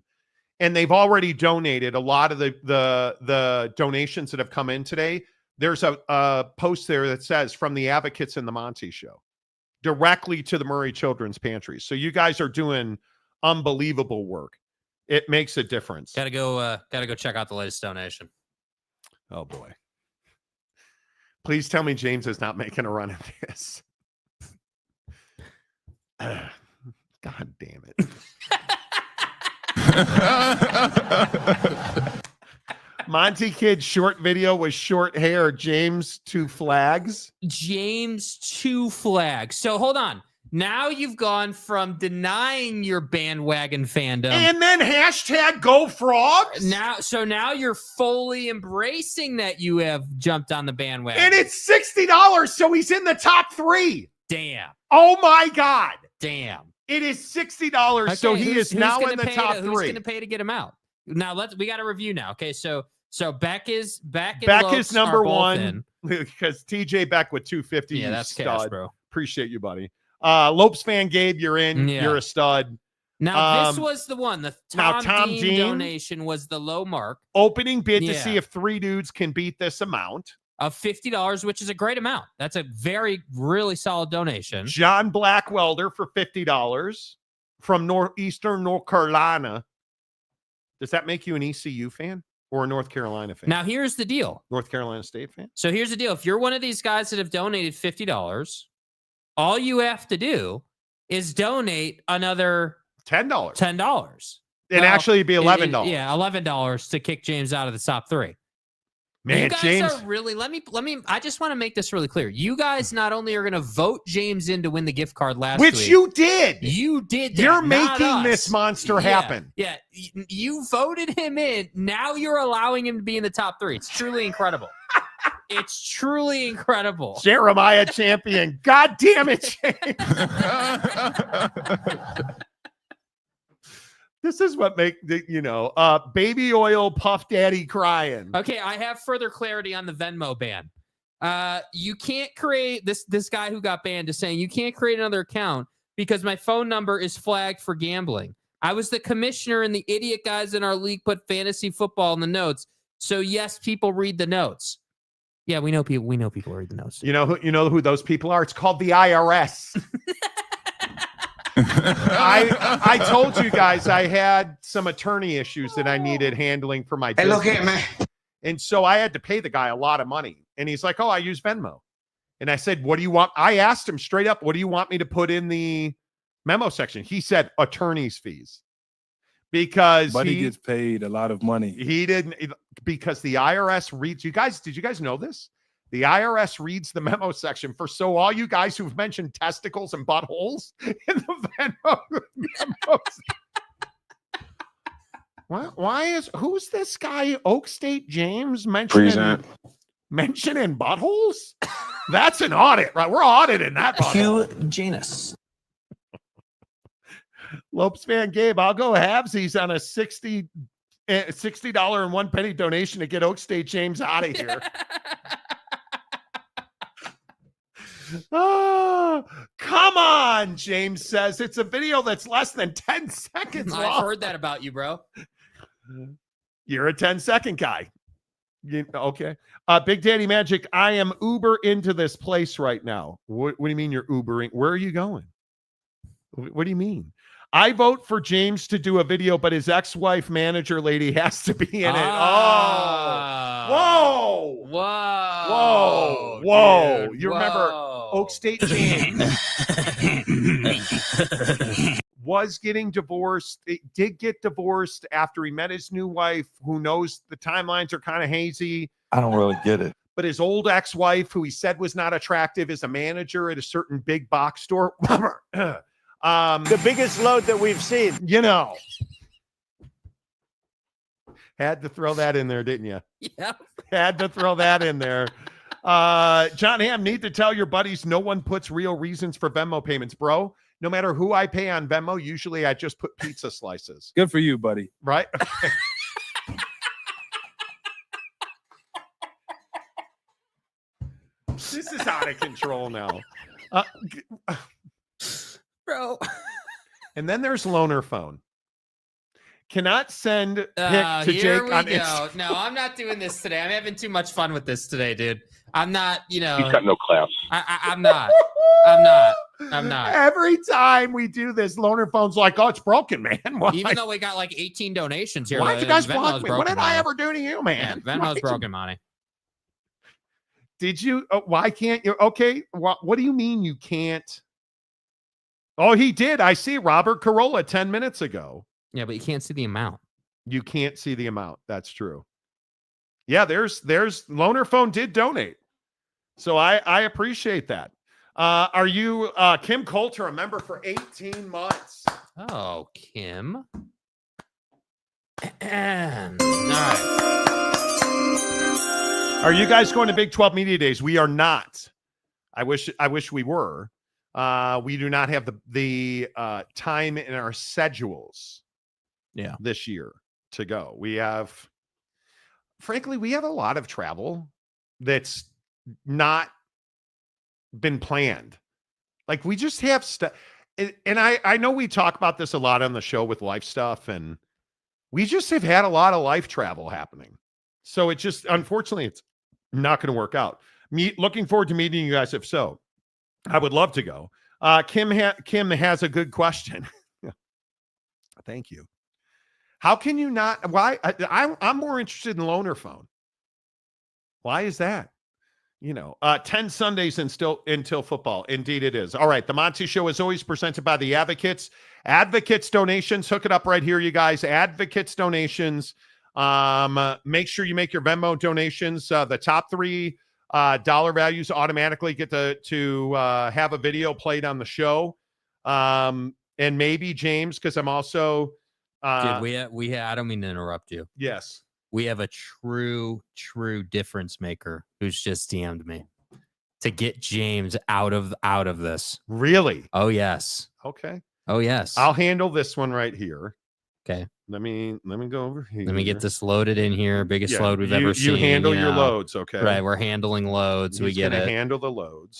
And they've already donated a lot of the donations that have come in today. There's a post there that says from the advocates in the Monty Show directly to the Murray Children's Pantry. So you guys are doing unbelievable work. It makes a difference. Gotta go check out the latest donation. Oh boy. Please tell me James is not making a run at this. God damn it. Monty Kid's short video was short hair. James, 2 flags. James, 2 flags. So hold on. Now you've gone from denying your bandwagon fandom. And then hashtag go frogs. Now you're fully embracing that you have jumped on the bandwagon. And it's $60, so he's in the top 3. Damn. Oh my God. Damn. It is $60, okay, so he is now in the top 3. Who's going to pay to get him out? Now we got a review now. Okay, so Beck is number 1 because TJ Beck with 250. Yeah, that's cash, bro. Appreciate you, buddy. Lopes fan Gabe, you're in. Yeah. You're a stud. Now this was the one. The Tom Dean donation was the low mark. Opening bid to see if 3 dudes can beat this amount of $50, which is a great amount. That's a really solid donation. John Blackwelder for $50 from Northeastern North Carolina. Does that make you an ECU fan or a North Carolina fan? Now, here's the deal. North Carolina State fan? So here's the deal. If you're one of these guys that have donated $50, all you have to do is donate another $10. $10. And actually it'd be $11. Yeah, $11 to kick James out of the top 3. Man, you guys James, are really, let me, I just want to make this really clear. You guys not only are going to vote James in to win the gift card last week. which you did. You did that. You're not making us. this monster happen. Yeah. You voted him in. Now you're allowing him to be in the top 3. It's truly incredible. It's truly incredible. Jeremiah champion. God damn it, James. This is what make the, baby oil Puff Daddy crying. Okay, I have further clarity on the Venmo ban. You can't create this guy who got banned is saying you can't create another account because my phone number is flagged for gambling. I was the commissioner and the idiot guys in our league put fantasy football in the notes. So yes, people read the notes. Yeah, we know people read the notes. You know who those people are? It's called the IRS. I told you guys I had some attorney issues that I needed handling for my business. Look at me. And so I had to pay the guy a lot of money. And he's like, oh, I use Venmo. And I said, what do you want? I asked him straight up, what do you want me to put in the memo section? He said attorney's fees. Because Buddy gets paid a lot of money. He didn't, because the IRS reads, did you guys know this? The IRS reads the memo section so all you guys who've mentioned testicles and buttholes in the memos. Who's this guy, Oak State James, mentioning buttholes? That's an audit, right? We're auditing that butthole. Hugh Janus. Lopez fan Gabe, I'll go halvesies on a $60.01 donation to get Oak State James out of here. Oh, come on, James says. It's a video that's less than 10 seconds long. I've heard that about you, bro. You're a 10-second guy. Okay. Big Daddy Magic, I am Uber into this place right now. What do you mean you're Ubering? Where are you going? What do you mean? I vote for James to do a video, but his ex-wife manager lady has to be in it. Oh. Whoa. Dude, You remember Oak State James was getting divorced. It did get divorced after he met his new wife, who knows the timelines are kind of hazy. I don't really get it. But his old ex-wife, who he said was not attractive, is a manager at a certain big box store. The biggest load that we've seen. Had to throw that in there, didn't you? Yeah. Had to throw that in there. John Hamm, need to tell your buddies no one puts real reasons for Venmo payments, bro. No matter who I pay on Venmo, usually I just put pizza slices. Good for you, buddy. Right? This is out of control now. Bro. And then there's Loner Phone. Cannot send pic to Jake on Instagram. No, I'm not doing this today. I'm having too much fun with this today, dude. I'm not, He's got no class. I'm not. Every time we do this, Loner Phone's like, oh, it's broken, man. Why? Even though we got like 18 donations here. Why'd you guys Venmo's block me? What did I ever do to you, man? Yeah, Venmo's broken money. Did you? Why can't you? Okay. What do you mean you can't? Oh, he did. I see Robert Carolla 10 minutes ago. Yeah, but you can't see the amount. You can't see the amount. That's true. Yeah, there's Loner Phone did donate. So I appreciate that. Are you Kim Coulter, a member for 18 months? Oh, Kim. All right. Are you guys going to Big 12 Media Days? We are not. I wish we were. We do not have the time in our schedules this year to go. We have a lot of travel that's not been planned. Like we just have stuff. And I know we talk about this a lot on the show with life stuff, and we just have had a lot of life travel happening. So it just, unfortunately, it's not going to work out. Looking forward to meeting you guys if so. I would love to go. Kim has a good question. Thank you. How can you not? Why? I'm more interested in Loner Phone. Why is that? 10 Sundays until football. Indeed it is. All right. The Monty Show is always presented by the Advocates. Advocates donations. Hook it up right here, you guys. Advocates donations. Make sure you make your Venmo donations. The top 3 dollar values automatically get to have a video played on the show. And maybe James, because I'm also dude, we I don't mean to interrupt you. Yes. We have a true difference maker who's just DM'd me to get James out of this. Really? Oh yes. Okay. Oh yes. I'll handle this one right here. Okay. Let me go over here. Let me get this loaded in here. Biggest load we've ever seen. You handle your loads, okay? Right, we're handling loads. He's we get it. Handle the loads.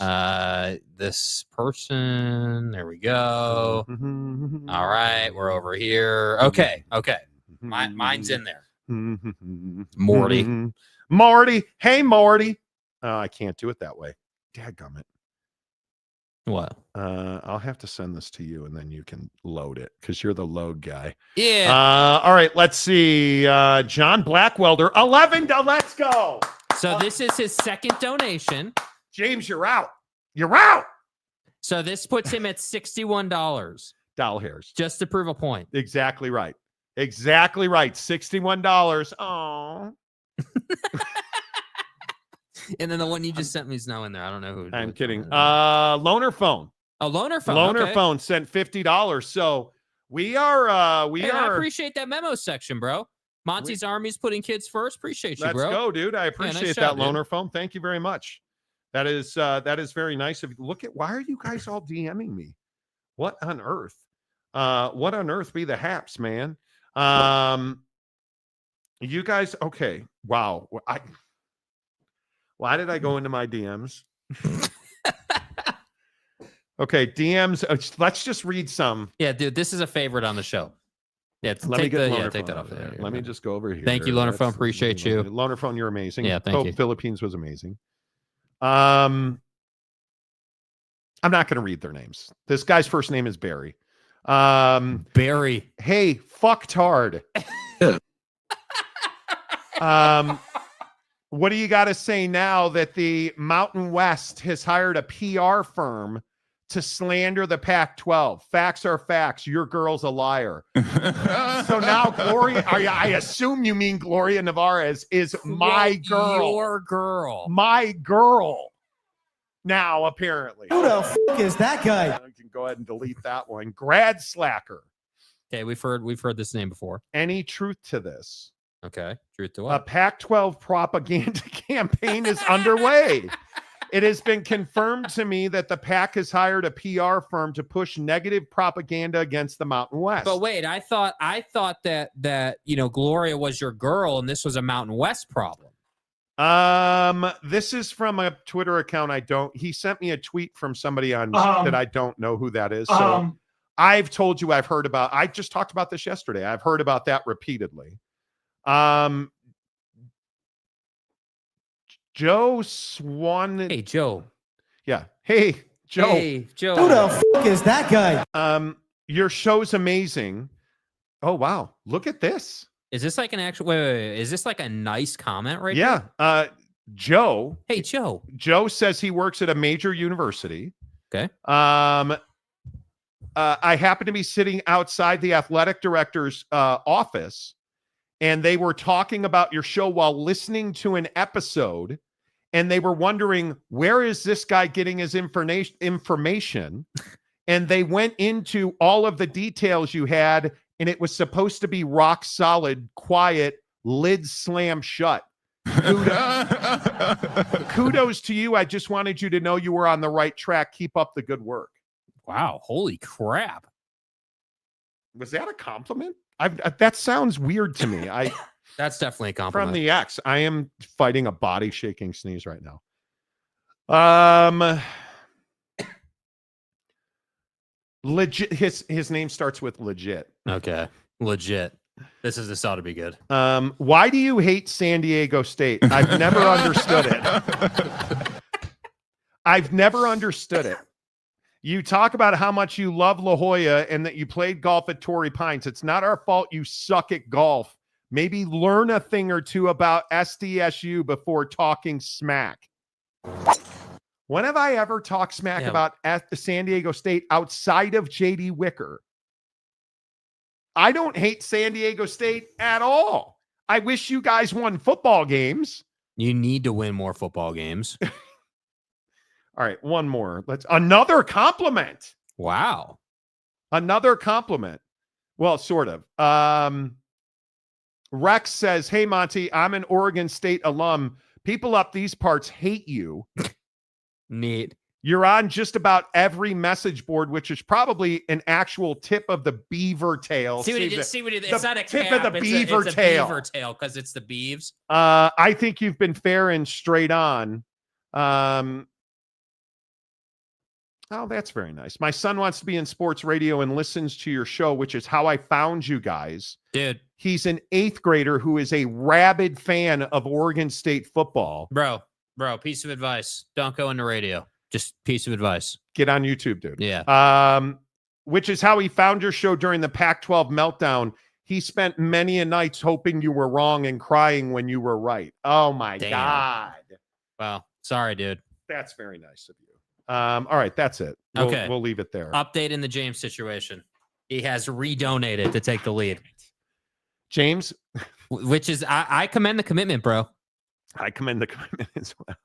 This person. There we go. All right, we're over here. Okay. Mine's in there. Morty. Hey, Morty. I can't do it that way. Dadgummit. What? I'll have to send this to you, and then you can load it because you're the load guy. Yeah. All right. Let's see. John Blackwelder, 11. Let's go. So this is his second donation. James, you're out. You're out. So this puts him at $61. Doll hairs. Just to prove a point. Exactly right. Exactly right. $61. Oh. And then the one you just sent me is now in there. I don't know who. I'm kidding. Loaner phone. A loaner phone. Loaner phone sent $50. So we are. I appreciate that memo section, bro. Monty's Army's putting kids first. Appreciate you, bro. Let's go, dude. I appreciate that loaner phone. Thank you very much. That is very nice of you. Look at, why are you guys all DMing me? What on earth? What on earth be the haps, man? You guys, okay. Wow. Why did I go into my DMs? Okay, DMs. Let's just read some. Yeah, dude, this is a favorite on the show. Yeah, take that off there. Let me just go over here. Thank you, Loaner Phone. Appreciate you. Loaner Phone, you're amazing. Yeah, thank you. Philippines was amazing. I'm not going to read their names. This guy's first name is Barry. Barry. Hey, fucktard. What do you got to say now that the Mountain West has hired a PR firm to slander the Pac-12? Facts are facts. Your girl's a liar. So now Gloria, I assume you mean Gloria Nevarez is my girl. Your girl. My girl. Now, apparently. Who the fuck is that guy? I can go ahead and delete that one. Grad slacker. Okay, we've heard this name before. Any truth to this? Okay, truth to what? A Pac-12 propaganda campaign is underway. It has been confirmed to me that the PAC has hired a PR firm to push negative propaganda against the Mountain West. But wait, I thought that Gloria was your girl and this was a Mountain West problem. This is from a Twitter account. He sent me a tweet from somebody on that I don't know who that is. So I've told you I just talked about this yesterday. I've heard about that repeatedly. Joe Swan. Hey, Joe. Yeah. Hey, Joe. Hey, Joe. Who the fuck is that guy? Your show's amazing. Oh, wow. Look at this. Is this like an actual, wait. Is this like a nice comment right here? Yeah. Joe. Hey, Joe. Joe says he works at a major university. Okay. I happen to be sitting outside the athletic director's office, and they were talking about your show while listening to an episode, and they were wondering, where is this guy getting his information? And they went into all of the details you had, and it was supposed to be rock solid, quiet, lid slam shut. Kudos to you. I just wanted you to know you were on the right track. Keep up the good work. Wow. Holy crap. Was that a compliment? That sounds weird to me. That's definitely a compliment. From the X. I am fighting a body shaking sneeze right now. Legit. His name starts with legit. Okay. Legit. This ought to be good. Why do you hate San Diego State? I've never understood it. I've never understood it. You talk about how much you love La Jolla and that you played golf at Torrey Pines. It's not our fault you suck at golf. Maybe learn a thing or two about SDSU before talking smack. When have I ever talked smack about San Diego State outside of J.D. Wicker? I don't hate San Diego State at all. I wish you guys won football games. You need to win more football games. All right, one more. Another compliment. Wow. Another compliment. Well, sort of. Rex says, hey, Monty, I'm an Oregon State alum. People up these parts hate you. Neat. You're on just about every message board, which is probably an actual tip of the beaver tail. See what he did? It's not a tip cap. of the It's beaver a tail. beaver tail because it's the beeves. I think you've been fair and straight on. Oh, that's very nice. My son wants to be in sports radio and listens to your show, which is how I found you guys. Dude. He's an 8th grader who is a rabid fan of Oregon State football. Bro, piece of advice. Don't go into radio. Just piece of advice. Get on YouTube, dude. Yeah. Which is how he found your show during the Pac-12 meltdown. He spent many a nights hoping you were wrong and crying when you were right. Oh, my God. Wow. Sorry, dude. That's very nice of you. All right, that's it. Okay. We'll leave it there. Update in the James situation. He has redonated to take the lead. James? Which is, I commend the commitment, bro. I commend the commitment as well.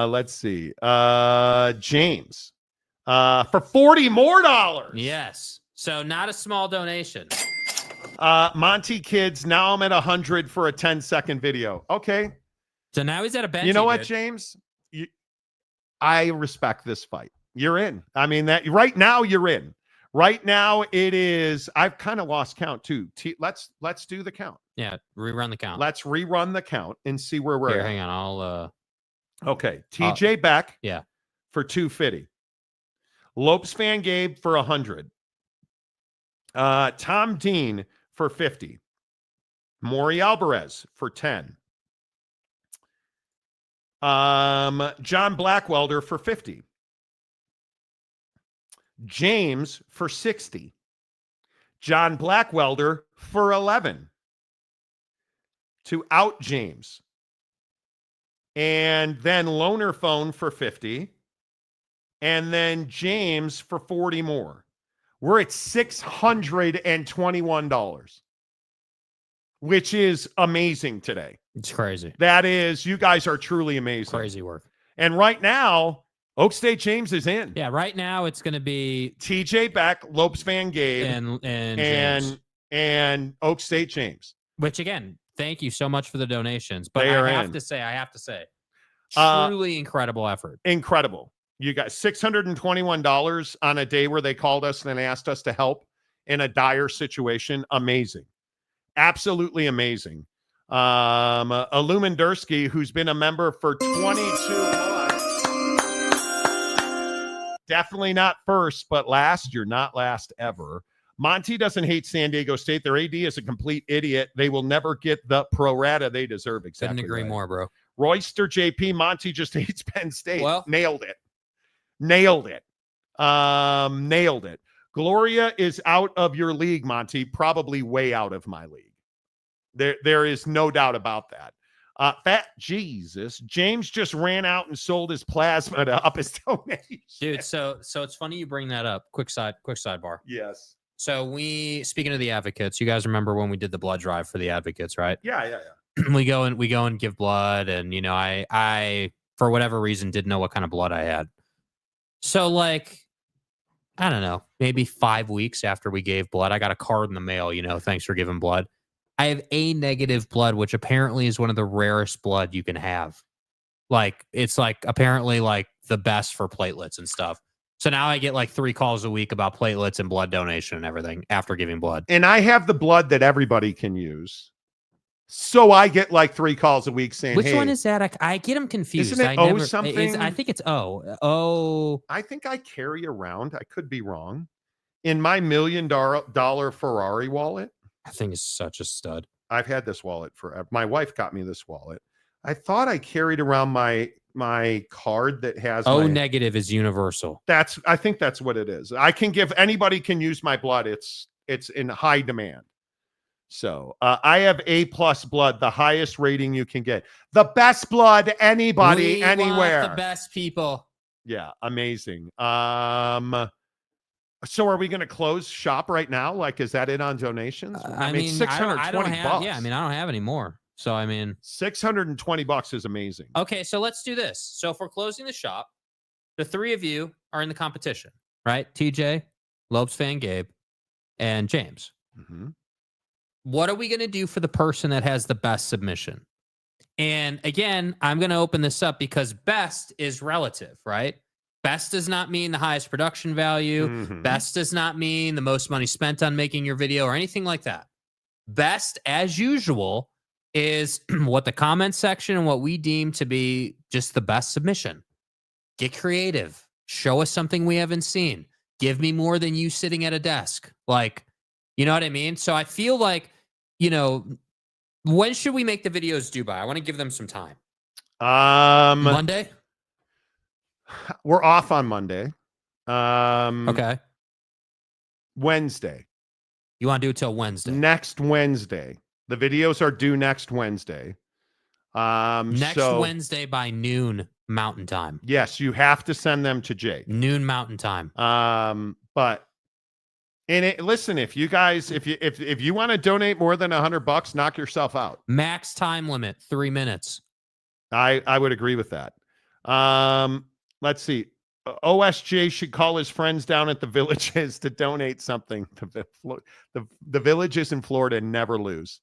Let's see. James. For $40 more. Yes. So not a small donation. Monty Kids, now I'm at 100 for a 10-second video. Okay. So now he's at a bench. You know what, James? I respect this fight. You're in. I mean, that right now you're in. Right now it is. I've kind of lost count too. Let's do the count. Yeah, rerun the count. Let's rerun the count and see where we're Here, at. hang on. I'll Okay. TJ Beck. Yeah. For 250. Lopes Fan Gabe for 100. Tom Dean for 50. Maury Alvarez for 10. John Blackwelder for 50. James for 60. John Blackwelder for 11. To out James. And then Loner Phone for 50. And then James for 40 more. We're at $621, which is amazing today. It's crazy. That is, you guys are truly amazing. Crazy work. And right now, Oak State James is in. Yeah, right now it's going to be TJ Beck, Lopes Van Gabe, and Oak State James. Which again, thank you so much for the donations. But I have to say, truly incredible effort. Incredible. You got $621 on a day where they called us and asked us to help in a dire situation. Amazing. Absolutely amazing. Illumindursky, who's been a member for 22 months. Definitely not first, but last. You're not last ever. Monty doesn't hate San Diego State. Their AD is a complete idiot. They will never get the pro rata they deserve. Exactly. Couldn't agree more, bro. Royster JP, Monty just hates Penn State. Well, nailed it. Nailed it. Gloria is out of your league, Monty. Probably way out of my league. There is no doubt about that. Fat Jesus. James just ran out and sold his plasma to up his donation. Dude, so it's funny you bring that up. Quick sidebar. Yes. So speaking of the advocates, you guys remember when we did the blood drive for the advocates, right? Yeah. we go and give blood, and I for whatever reason didn't know what kind of blood I had. So I don't know, maybe 5 weeks after we gave blood, I got a card in the mail, thanks for giving blood. I have A negative blood, which apparently is one of the rarest blood you can have. It's apparently the best for platelets and stuff. So now I get 3 calls a week about platelets and blood donation and everything after giving blood. And I have the blood that everybody can use. So I get 3 calls a week saying, which one is that? I get them confused. Isn't it something? I think it's O. I think I carry around, I could be wrong, in my $1 million Ferrari wallet. I think it's such a stud. I've had this wallet forever. My wife got me this wallet. I thought I carried around my card that has O negative is universal. I think that's what it is. Anybody can use my blood. It's in high demand. So I have A+ blood, the highest rating you can get. The best blood anybody anywhere. Want the best people. Yeah, amazing. So are we going to close shop right now? Like, is that it on donations? I mean, $620 bucks. Yeah, I mean, I don't have any more. So, I mean, $620 is amazing. Okay, so let's do this. So if we're closing the shop, the three of you are in the competition, right? TJ, Lopes fan Gabe, and James. Mm-hmm. What are we going to do for the person that has the best submission? And again, I'm going to open this up because best is relative, right? Best does not mean the highest production value. Mm-hmm. Best does not mean the most money spent on making your video or anything like that. Best, as usual, is what the comment section and what we deem to be just the best submission. Get creative. Show us something we haven't seen. Give me more than you sitting at a desk. Like, you know what I mean? So I feel like, you know, when should we make the videos due by? I want to give them some time. Monday? We're off on Monday. Okay. Wednesday. You want to do it till Wednesday? Next Wednesday. The videos are due next Wednesday. Next Wednesday by noon Mountain Time. Yes, you have to send them to Jake. Noon Mountain Time. But listen, if you guys, if you want to donate more than $100, knock yourself out. Max time limit 3 minutes. I would agree with that. Let's see. OSJ should call his friends down at the villages to donate something. The villages in Florida never lose.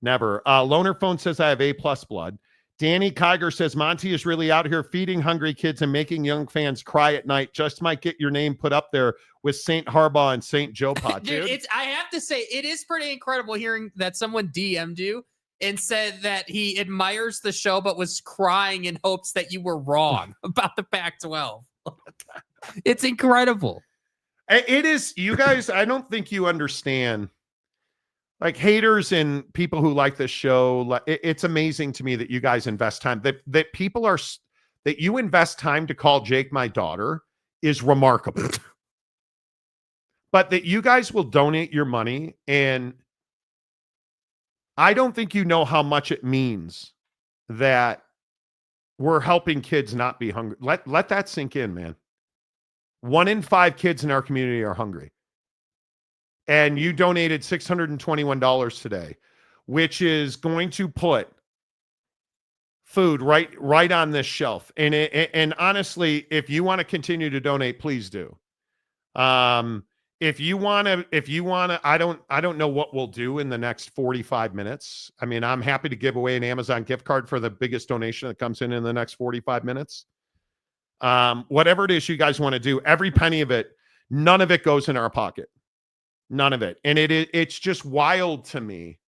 Never. Loner Phone says I have A+ blood. Danny Kiger says Monty is really out here feeding hungry kids and making young fans cry at night. Just might get your name put up there with St. Harbaugh and St. Joe Pot. Dude, I have to say, it is pretty incredible hearing that someone DM'd you and said that he admires the show but was crying in hopes that you were wrong about the Pac-12. It's incredible. It is. You guys, I don't think you understand. Like haters and people who like this show, it's amazing to me that you guys invest time. That people are, that you invest time to call Jake my daughter is remarkable. But that you guys will donate your money, and I don't think you know how much it means that we're helping kids not be hungry. Let that sink in, man. 1 in 5 kids in our community are hungry. And you donated $621 today, which is going to put food right on this shelf. And honestly, if you want to continue to donate, please do. If you want to, I don't know what we'll do in the next 45 minutes. I mean, I'm happy to give away an Amazon gift card for the biggest donation that comes in the next 45 minutes. Whatever it is you guys want to do, every penny of it, none of it goes in our pocket. None of it. And it's just wild to me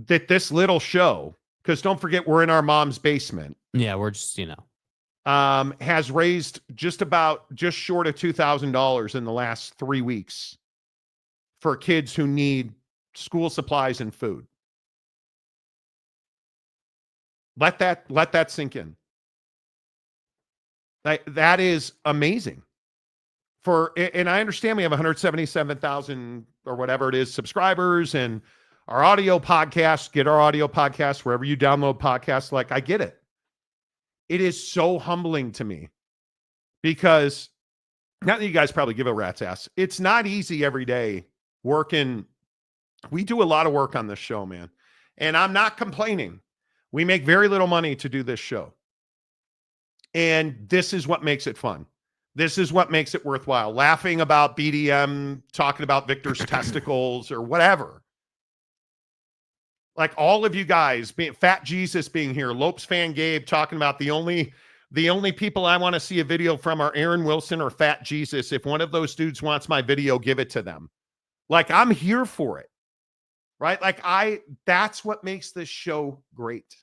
that this little show, because don't forget, we're in our mom's basement. Yeah, we're just, has raised just short of $2,000 in the last 3 weeks for kids who need school supplies and food. Let that sink in. That is amazing. And I understand we have 177,000 or whatever it is subscribers, and our audio podcast, get our audio podcast wherever you download podcasts. Like, I get it. It is so humbling to me because, not that you guys probably give a rat's ass, it's not easy every day working. We do a lot of work on this show, man. And I'm not complaining. We make very little money to do this show. And this is what makes it fun. This is what makes it worthwhile. Laughing about BDM, talking about Victor's testicles or whatever. Like all of you guys, Fat Jesus being here, Lopes fan Gabe talking about the only people I want to see a video from are Aaron Wilson or Fat Jesus. If one of those dudes wants my video, give it to them. Like, I'm here for it. Right? Like, that's what makes this show great.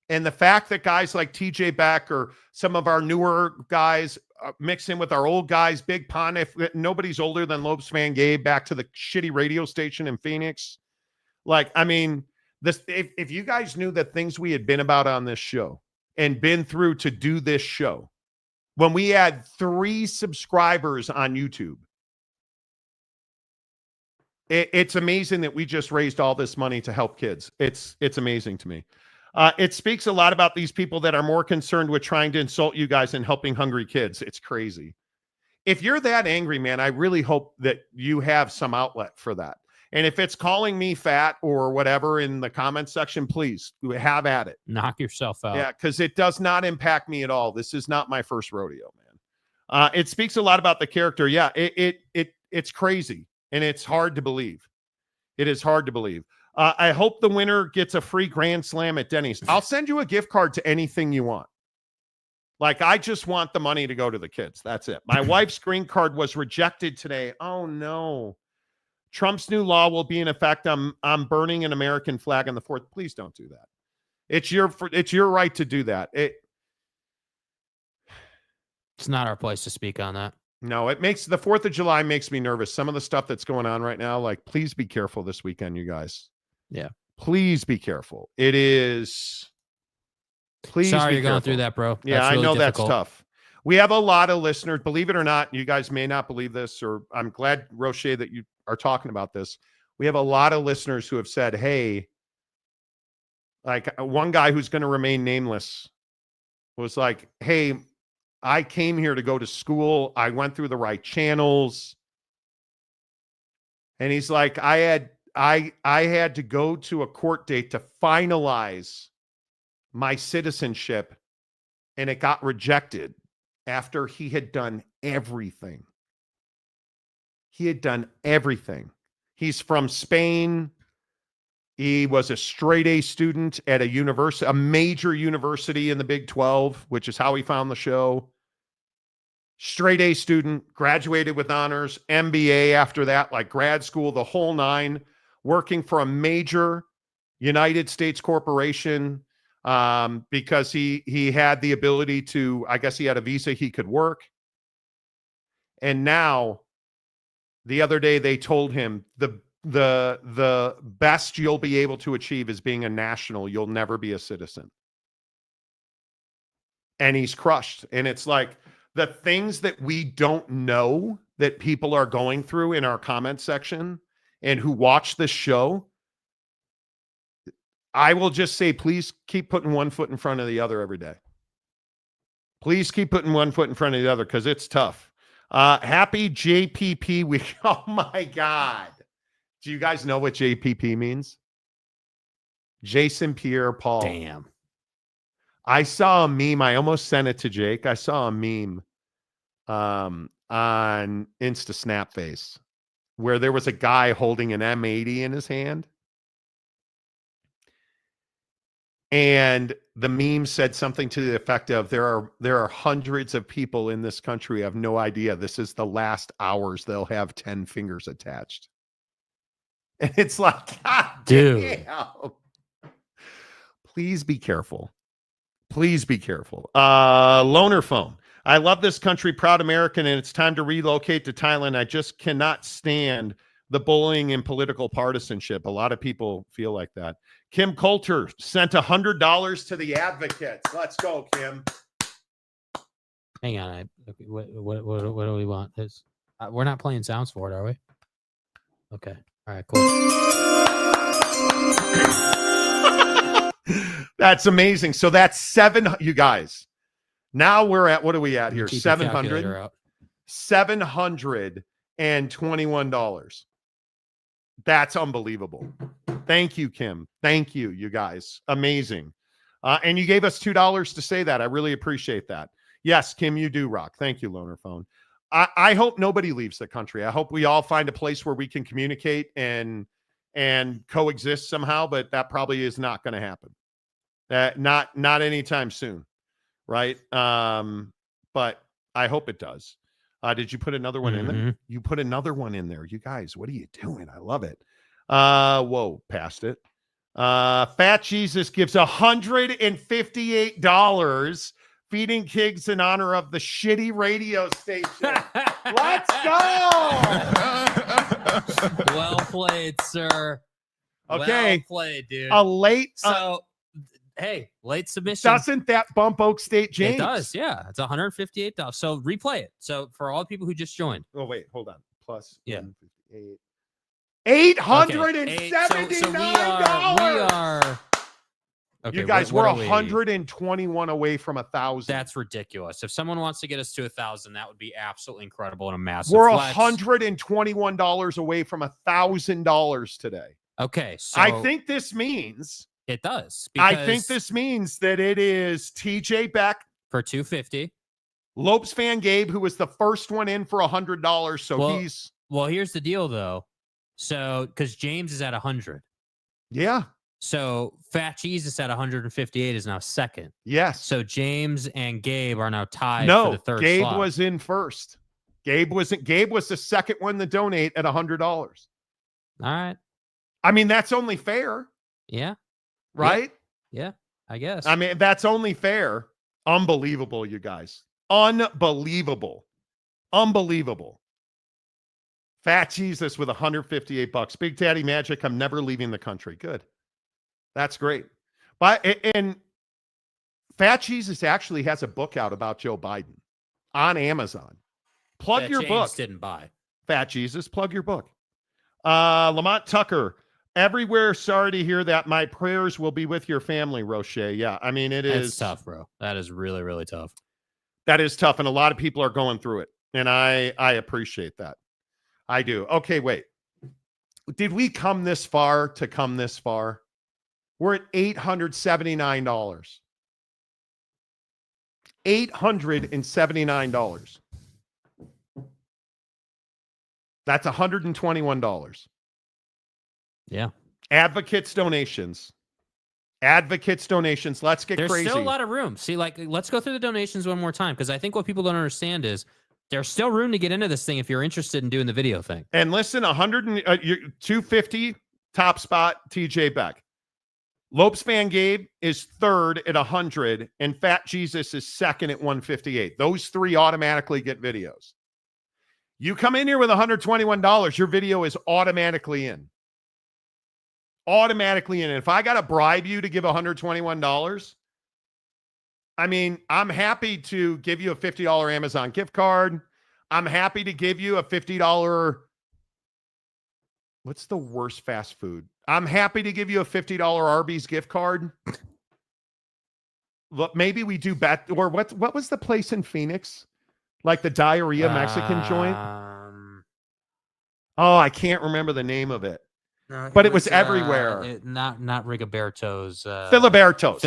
And the fact that guys like TJ Beck or some of our newer guys mix in with our old guys, Big Pun, if nobody's older than Lopes fan Gabe, back to the shitty radio station in Phoenix. Like, I mean, if you guys knew the things we had been about on this show and been through to do this show, when we had 3 subscribers on YouTube, it's amazing that we just raised all this money to help kids. It's amazing to me. It speaks a lot about these people that are more concerned with trying to insult you guys than helping hungry kids. It's crazy. if you're that angry, man, I really hope that you have some outlet for that. And if it's calling me fat or whatever in the comment section, please have at it. Knock yourself out. Yeah, because it does not impact me at all. This is not my first rodeo, man. It speaks a lot about the character. Yeah, it's crazy, and it's hard to believe. It is hard to believe. I hope the winner gets a free Grand Slam at Denny's. I'll send you a gift card to anything you want. Like, I just want the money to go to the kids. That's it. My wife's green card was rejected today. Oh, no. Trump's new law will be in effect. I'm burning an American flag on the 4th. Please don't do that. It's your right to do that. It's not our place to speak on that. No, it makes the 4th of July makes me nervous. Some of the stuff that's going on right now, like, please be careful this weekend, you guys. Yeah. Please be careful. It is. Please. Sorry be you're careful. going through that, bro. Yeah, that's really I know difficult. that's tough. We have a lot of listeners. Believe it or not, you guys may not believe this, or I'm glad, Roche, that you are talking about this. We have a lot of listeners who have said, hey, like one guy who's going to remain nameless was like, hey, I came here to go to school. I went through the right channels. And he's like, I had to go to a court date to finalize my citizenship, and it got rejected after he had done everything. He had done everything. He's from Spain. He was a straight A student at a university, a major university in the Big 12, which is how he found the show. Straight A student, graduated with honors, MBA after that, like grad school, the whole nine, working for a major United States corporation because he had the ability to, I guess he had a visa, he could work. And now, the other day, they told him the best you'll be able to achieve is being a national. You'll never be a citizen. And he's crushed. And it's like the things that we don't know that people are going through in our comment section and who watch this show. I will just say, please keep putting one foot in front of the other every day. Please keep putting one foot in front of the other because it's tough. Happy JPP week. Oh my God. Do you guys know what JPP means? Jason Pierre Paul. Damn. I saw a meme. I almost sent it to Jake. I saw a meme on Insta Snapface where there was a guy holding an M80 in his hand. And the meme said something to the effect of there are hundreds of people in this country who have no idea this is the last hours they'll have 10 fingers attached. And it's like, God dude. Damn. Please be careful. Please be careful. Loner phone. I love this country, proud American, and it's time to relocate to Thailand. I just cannot stand the bullying and political partisanship. A lot of people feel like that. Kim Coulter sent $100 to the Advocates. Let's go, Kim. Hang on. What do we want? We're not playing sounds for it, are we? Okay. All right, cool. That's amazing. So that's you guys. Now we're at, what are we at here? $721. That's unbelievable. Thank you, Kim. Thank you, you guys. Amazing. And you gave us $2 to say that. I really appreciate that. Yes, Kim, you do rock. Thank you, Loner Phone. I hope nobody leaves the country. I hope we all find a place where we can communicate and coexist somehow, but that probably is not going to happen. Not anytime soon, right? But I hope it does. Did you put another one in there? You put another one in there. You guys, what are you doing? I love it. Whoa, passed it. Fat Jesus gives $158 feeding kids in honor of the shitty radio station. Let's go. Well played, sir. Okay. Well played, dude. A late. Hey, late submission. Doesn't that bump Oak State James? It does, yeah. It's $158. So replay it. So for all the people who just joined. Oh, wait, hold on. Plus, yeah. $879. So we are Okay, You guys, what we're are we- 121 away from 1,000. That's ridiculous. If someone wants to get us to 1,000, that would be absolutely incredible and a massive We're flex. $121 away from $1,000 today. Okay, so I think this means it does. I think this means that it is TJ Beck for $250. Lopez fan Gabe, who was the first one in for $100. So well, here's the deal though. So because James is at 100. Yeah. So Fat Jesus at 158 is now second. Yes. So James and Gabe are now tied for the third Gabe slot. was in first. Gabe was the second one to donate at $100. All right. I mean, that's only fair. Yeah. Right? Yeah, I guess. I mean, that's only fair. Unbelievable, you guys. Unbelievable. Unbelievable. Fat Jesus with $158. Big Daddy Magic, I'm never leaving the country. Good. That's great. And Fat Jesus actually has a book out about Joe Biden on Amazon. Plug that your James book. Didn't buy. Fat Jesus, plug your book. Lamont Tucker, everywhere. Sorry to hear that. My prayers will be with your family, Roche. Yeah, I mean, It's tough, bro. That is really, really tough. That is tough, and a lot of people are going through it, and I appreciate that. I do. Okay, wait. Did we come this far to come this far? We're at $879. $879. That's $121. Yeah. Advocates donations. Let's get There's crazy. still a lot of room. See, like, let's go through the donations one more time, because I think what people don't understand is there's still room to get into this thing if you're interested in doing the video thing. And listen, 250 top spot, TJ Beck. Lopez fan Gabe is third at 100, and Fat Jesus is second at 158. Those three automatically get videos. You come in here with $121, your video is automatically in. Automatically in. And if I got to bribe you to give $121, I mean, I'm happy to give you a $50 Amazon gift card. I'm happy to give you a $50. What's the worst fast food? I'm happy to give you a $50 Arby's gift card. Look, maybe we do bet, or what was the place in Phoenix? Like the diarrhea Mexican joint? Oh, I can't remember the name of it. No, but it was everywhere. Not Rigoberto's. Filiberto's.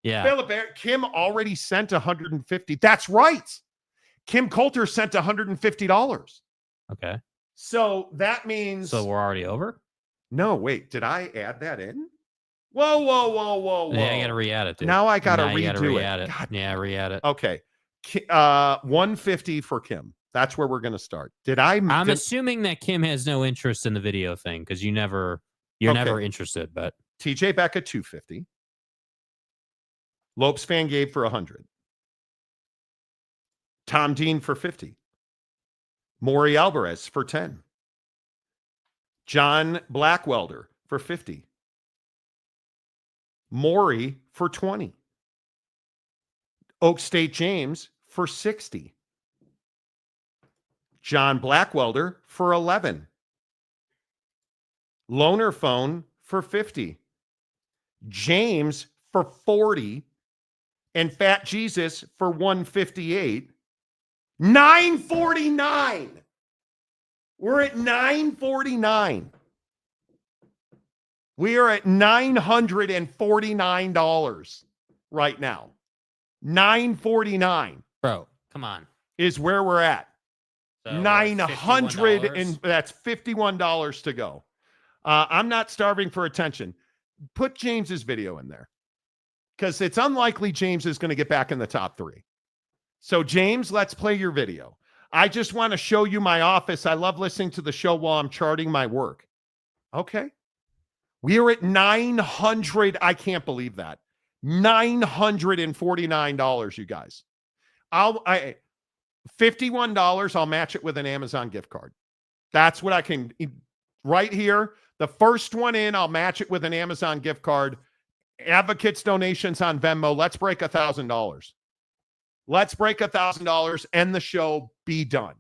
Yeah. Kim already sent $150. That's right. Kim Coulter sent $150. Okay. So that means. So we're already over? No, wait. Did I add that in? Whoa. Yeah, I got to re-add it, dude. Now I got to redo it. Yeah, re-add it. Okay. 150 for Kim. That's where we're going to start. I'm assuming that Kim has no interest in the video thing, because you're never interested, but TJ Beck at 250. Lopez fan Gabe for 100. Tom Dean for 50. Maury Alvarez for 10. John Blackwelder for 50. Maury for 20. Oak State James for 60. John Blackwelder for 11. Loner Phone for 50. James for 40. And Fat Jesus for 158. 949. We're at 949. We are at $949 right now. 949. Bro, come on. Is where we're at. So 900 and that's $51 to go. I'm not starving for attention. Put James's video in there, because it's unlikely James is going to get back in the top 3. So James, let's play your video. I just want to show you my office. I love listening to the show while I'm charting my work. Okay. We are at 900. I can't believe that. $949, you guys. $51, I'll match it with an Amazon gift card. That's what I can, right here. The first one in, I'll match it with an Amazon gift card. Advocates donations on Venmo. Let's break $1,000. Let's break $1,000. End the show. Be done.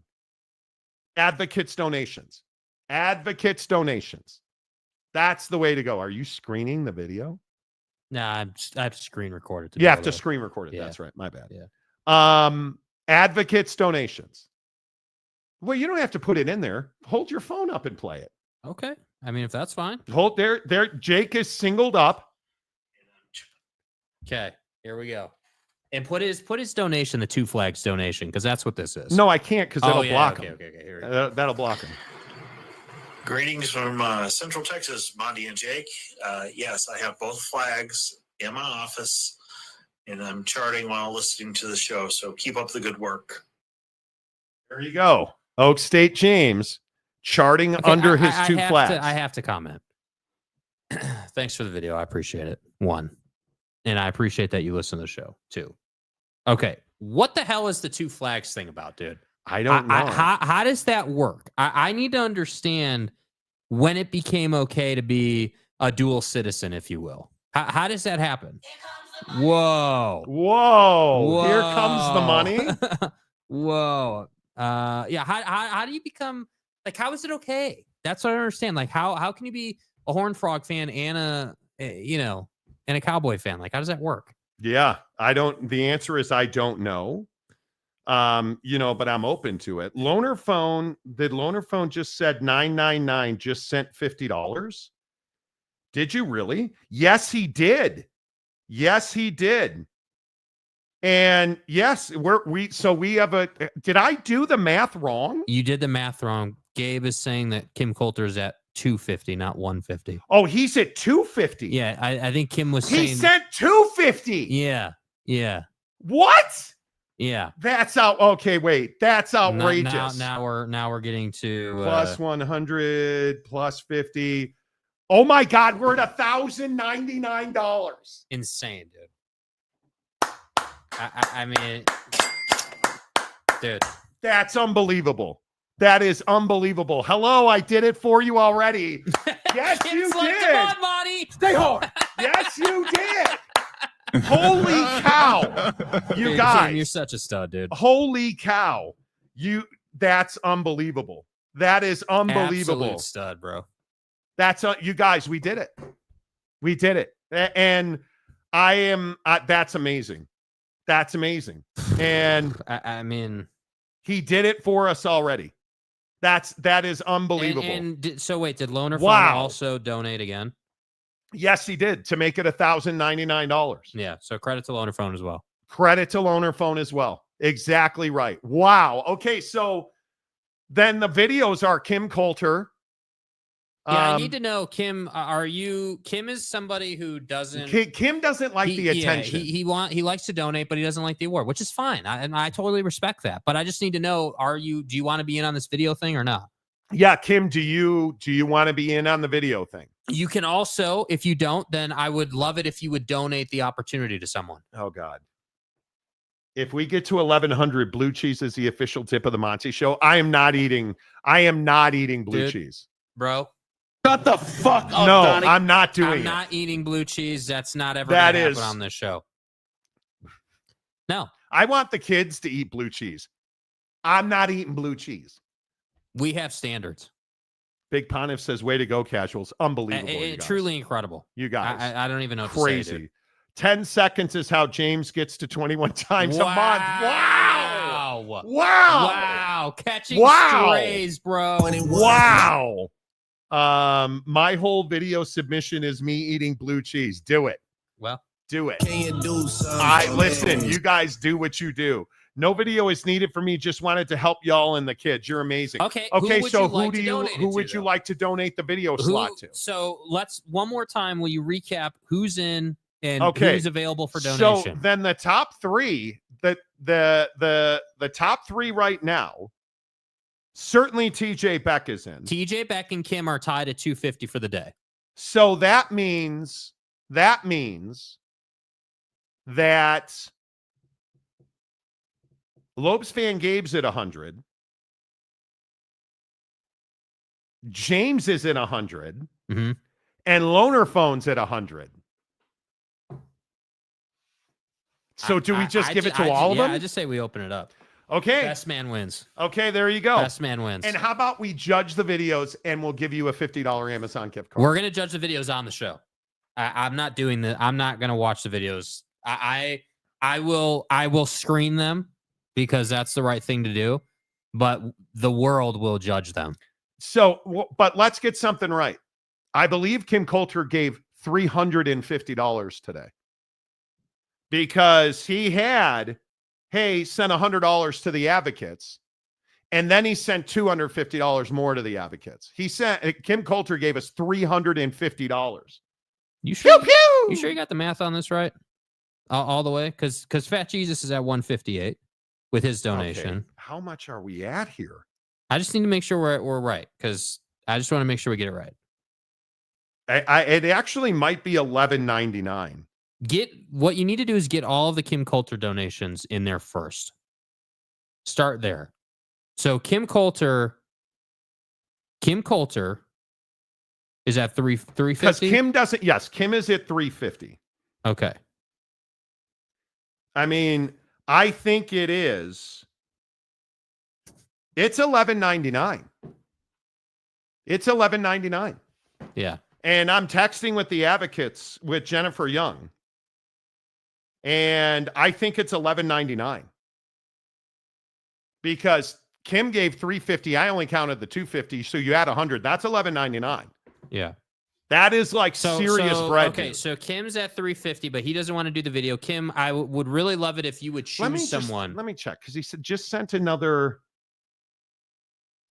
Advocates donations. Advocates donations. That's the way to go. Are you screening the video? Nah, I have to screen record it. You have to screen record it. Yeah. That's right. My bad. Yeah. Advocates donations. Well, you don't have to put it in there. Hold your phone up and play it. Okay. I mean, if that's fine. Hold there. Jake is singled up. Okay. Here we go. And put his donation, the 2 Flags donation, because that's what this is. No, I can't because that'll block him. Okay. Here we go. That'll block him. Greetings from Central Texas, Monty and Jake. Yes, I have both flags in my office, and I'm charting while listening to the show. So keep up the good work. There you go. Oak State James charting under his 2 flags. I have to comment. Thanks for the video. I appreciate it. 1. And I appreciate that you listen to the show, 2. Okay. What the hell is the 2 flags thing about, dude? I don't know. How does that work? I need to understand when it became okay to be a dual citizen, if you will. How does that happen? Whoa. Here comes the money. Whoa. Yeah. How do you become like? How is it okay? That's what I don't understand. Like, how can you be a Horned Frog fan and a Cowboy fan? Like, how does that work? Yeah, the answer is I don't know. But I'm open to it. Loner Phone just said 999 just sent $50. Did you really? Yes, he did. And yes, we have did I do the math wrong? You did the math wrong. Gabe is saying that Kim Coulter's at 250, not 150. Oh, he's at 250. Yeah, I think Kim was saying he sent 250. Yeah. What? Yeah. That's out. Okay, wait. That's outrageous. Now we're getting to plus 100 plus 50. Oh my God, we're at $1,099. Insane, dude. I mean, dude, that's unbelievable. That is unbelievable. Hello, I did it for you already. Yes, you did. Come on, Monty. Stay hard. Yes, you did. Holy cow. You dude, guys. Kim, you're such a stud, dude. Holy cow. That's unbelievable. That is unbelievable. Absolute stud, bro. That's you guys, we did it. We did it. And I am that's amazing. That's amazing. And I mean, he did it for us already. That is unbelievable. So wait, did Loner Phone also donate again? Yes, he did, to make it $1,099. Yeah, so credit to Loner Phone as well. Credit to Loner Phone as well. Exactly right. Wow. Okay, so then the videos are Kim Coulter. Yeah, I need to know, Kim. Kim is somebody who doesn't. Kim doesn't like the attention. He likes to donate, but he doesn't like the award, which is fine. And I totally respect that. But I just need to know: do you want to be in on this video thing or not? Yeah, Kim, do you want to be in on the video thing? You can also, if you don't, then I would love it if you would donate the opportunity to someone. Oh God. If we get to 1,100, blue cheese is the official tip of the Monty Show. I am not eating blue cheese, bro. Shut the fuck up, no, Donnie. I'm not doing it. I'm not eating blue cheese. That's not ever going to happen on this show. No. I want the kids to eat blue cheese. I'm not eating blue cheese. We have standards. Big Pontiff says, way to go, casuals. Unbelievable. Truly incredible. You guys. I don't even know what crazy. to say, dude. 10 seconds is how James gets to 21 times a month. Wow. Wow. Wow. Catching strays, bro. Wow. My whole video submission is me eating blue cheese. Do it. Well, do it. Can you do something? Listen, you guys do what you do. No video is needed for me. Just wanted to help y'all and the kids. You're amazing. Okay. So who would you like to donate the video slot to? So let's one more time. Will you recap who's in and who's available for donation? So then the top three, the top three right now. Certainly TJ Beck is in. TJ Beck and Kim are tied at 250 for the day. So that means that Lopez fan Gabe's at 100. James is at 100. Mm-hmm. And Loner Phone's at 100. So do we just give it to all of them? I just say we open it up. Okay. Best man wins. Okay, there you go. Best man wins. And how about we judge the videos and we'll give you a $50 Amazon gift card? We're going to judge the videos on the show. I'm not doing the. I'm not gonna watch the videos. I will screen them because that's the right thing to do. But the world will judge them. So, but let's get something right. I believe Kim Coulter gave $350 today because he had, hey, sent $100 to the advocates, and then he sent $250 more to the advocates. Kim Coulter gave us $350. You sure? Pew, pew! You sure you got the math on this right? All the way? Because Fat Jesus is at 158 with his donation. Okay. How much are we at here? I just need to make sure we're right because I just want to make sure we get it right. It actually might be $11.99. What you need to do is get all of the Kim Coulter donations in there first. Start there. So Kim Coulter is at 350. Because Kim doesn't. Yes, Kim is at 350. Okay. I mean, I think it is. It's $11.99. It's $11.99. Yeah. And I'm texting with the advocates with Jennifer Young. And I think it's $11.99. Because Kim gave $350. I only counted the $250. So you add $100. That's $11.99. Yeah. That is like serious bread. Okay, so Kim's at 350, but he doesn't want to do the video. Kim, I would really love it if you would choose someone. Let me check because he said just sent another.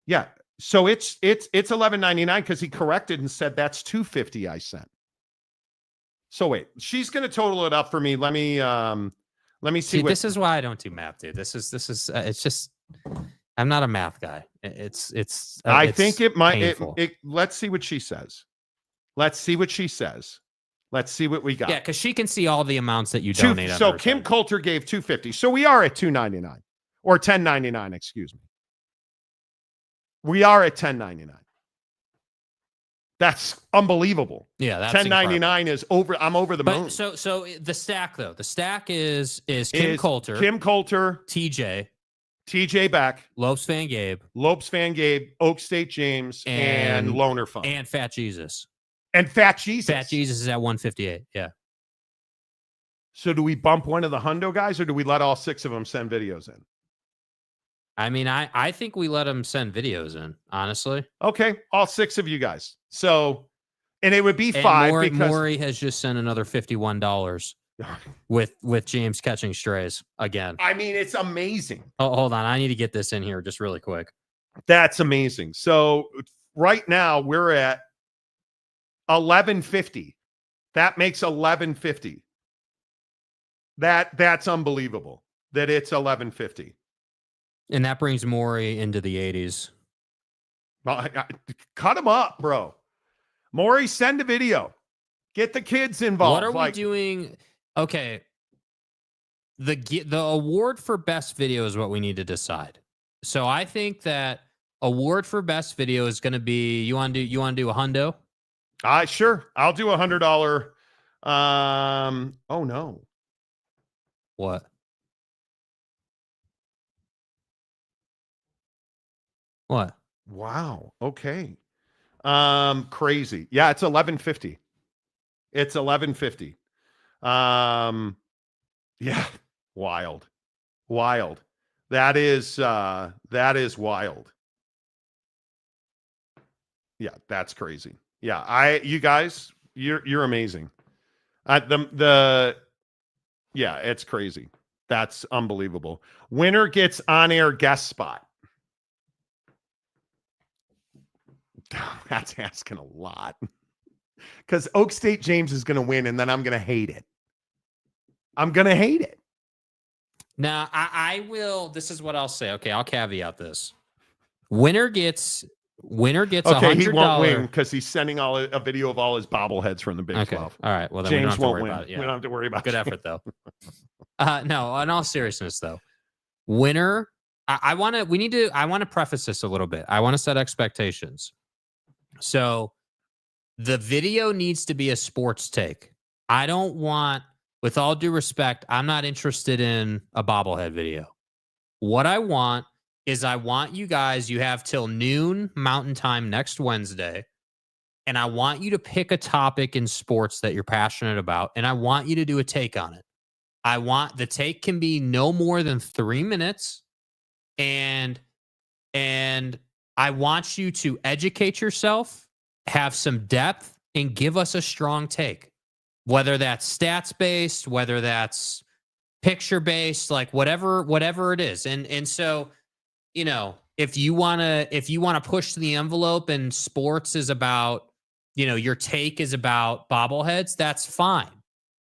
Yeah, so it's $11.99 because he corrected and said that's $250 I sent. So wait, she's gonna total it up for me. Let me see. This is why I don't do math, dude. This is it's just I'm not a math guy. I think it might. Let's see what she says. Let's see what she says. Let's see what we got. Yeah, because she can see all the amounts that you donate. So Kim Coulter gave $250. So we are at $2.99 or $10.99. Excuse me. We are at $10.99. That's unbelievable. Yeah, that's $10.99 is over. I'm over the moon. So the stack though. The stack is Kim Coulter, TJ Beck, Lopez Fan Gabe, Oak State James, and Loner Fund. And Fat Jesus. And Fat Jesus. Fat Jesus is at 158. Yeah. So do we bump one of the hundo guys or do we let all 6 of them send videos in? I mean, I think we let them send videos in, honestly. Okay. All 6 of you guys. So, and it would be 5 because Maury has just sent another $51 with James catching strays again. I mean, it's amazing. Oh, hold on. I need to get this in here just really quick. That's amazing. So right now we're at $11.50. That makes $11.50. That's unbelievable that it's $11.50. And that brings Maury into the 80s. Well, cut him up, bro. Maury, send a video. Get the kids involved. What are we doing? Okay. The award for best video is what we need to decide. So I think that award for best video is going to be, you want to do a hundo? Sure. I'll do $100. Oh no. What? What? Wow. Okay. Crazy. Yeah, it's $11.50. It's $11.50. Yeah. Wild. That is wild. Yeah, that's crazy. Yeah, you guys, you're amazing. Yeah, it's crazy. That's unbelievable. Winner gets on-air guest spot. That's asking a lot. Because Oak State James is going to win, and then I'm going to hate it. Now, I will. This is what I'll say. Okay, I'll caveat this. Winner gets $100. He won't win because he's sending a video of all his bobbleheads from the Big 12. All right. Well, then James we don't have to won't worry win. about it. Yeah. We don't have to worry about Good James. effort, though. No, in all seriousness, though, winner. I want to preface this a little bit. I want to set expectations. So the video needs to be a sports take. I don't want, with all due respect, I'm not interested in a bobblehead video. What I want is you guys, you have till noon Mountain Time next Wednesday and I want you to pick a topic in sports that you're passionate about, and I want you to do a take on it. The take can be no more than 3 minutes, and I want you to educate yourself, have some depth, and give us a strong take. Whether that's stats based, whether that's picture based, like whatever it is. And so, if you want to push the envelope and sports is about, your take is about bobbleheads, that's fine.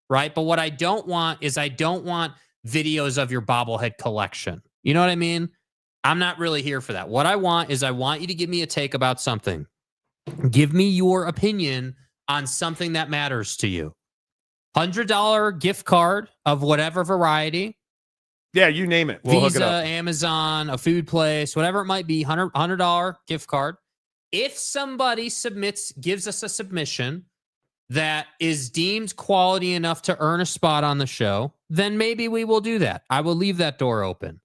Right? But what I don't want is videos of your bobblehead collection. You know what I mean? I'm not really here for that. What I want you to give me a take about something. Give me your opinion on something that matters to you. $100 gift card of whatever variety. Yeah, you name it. We'll Visa, hook it up. Amazon, a food place, whatever it might be, $100 gift card. If somebody gives us a submission that is deemed quality enough to earn a spot on the show, then maybe we will do that. I will leave that door open.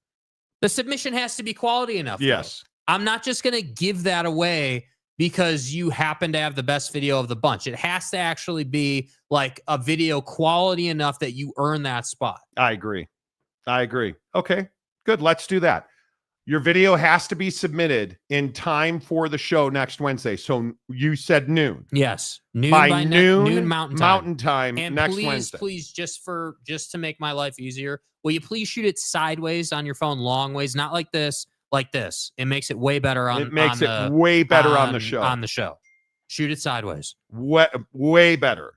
The submission has to be quality enough. Yes. Though. I'm not just going to give that away because you happen to have the best video of the bunch. It has to actually be like a video quality enough that you earn that spot. I agree. Okay, good. Let's do that. Your video has to be submitted in time for the show next Wednesday. So you said noon. Yes. Noon by noon Mountain Time. And next Wednesday. Please, just to make my life easier, will you please shoot it sideways on your phone, long ways, not like this. Like this. It makes it way better on the show. On the show. Shoot it sideways. Way better.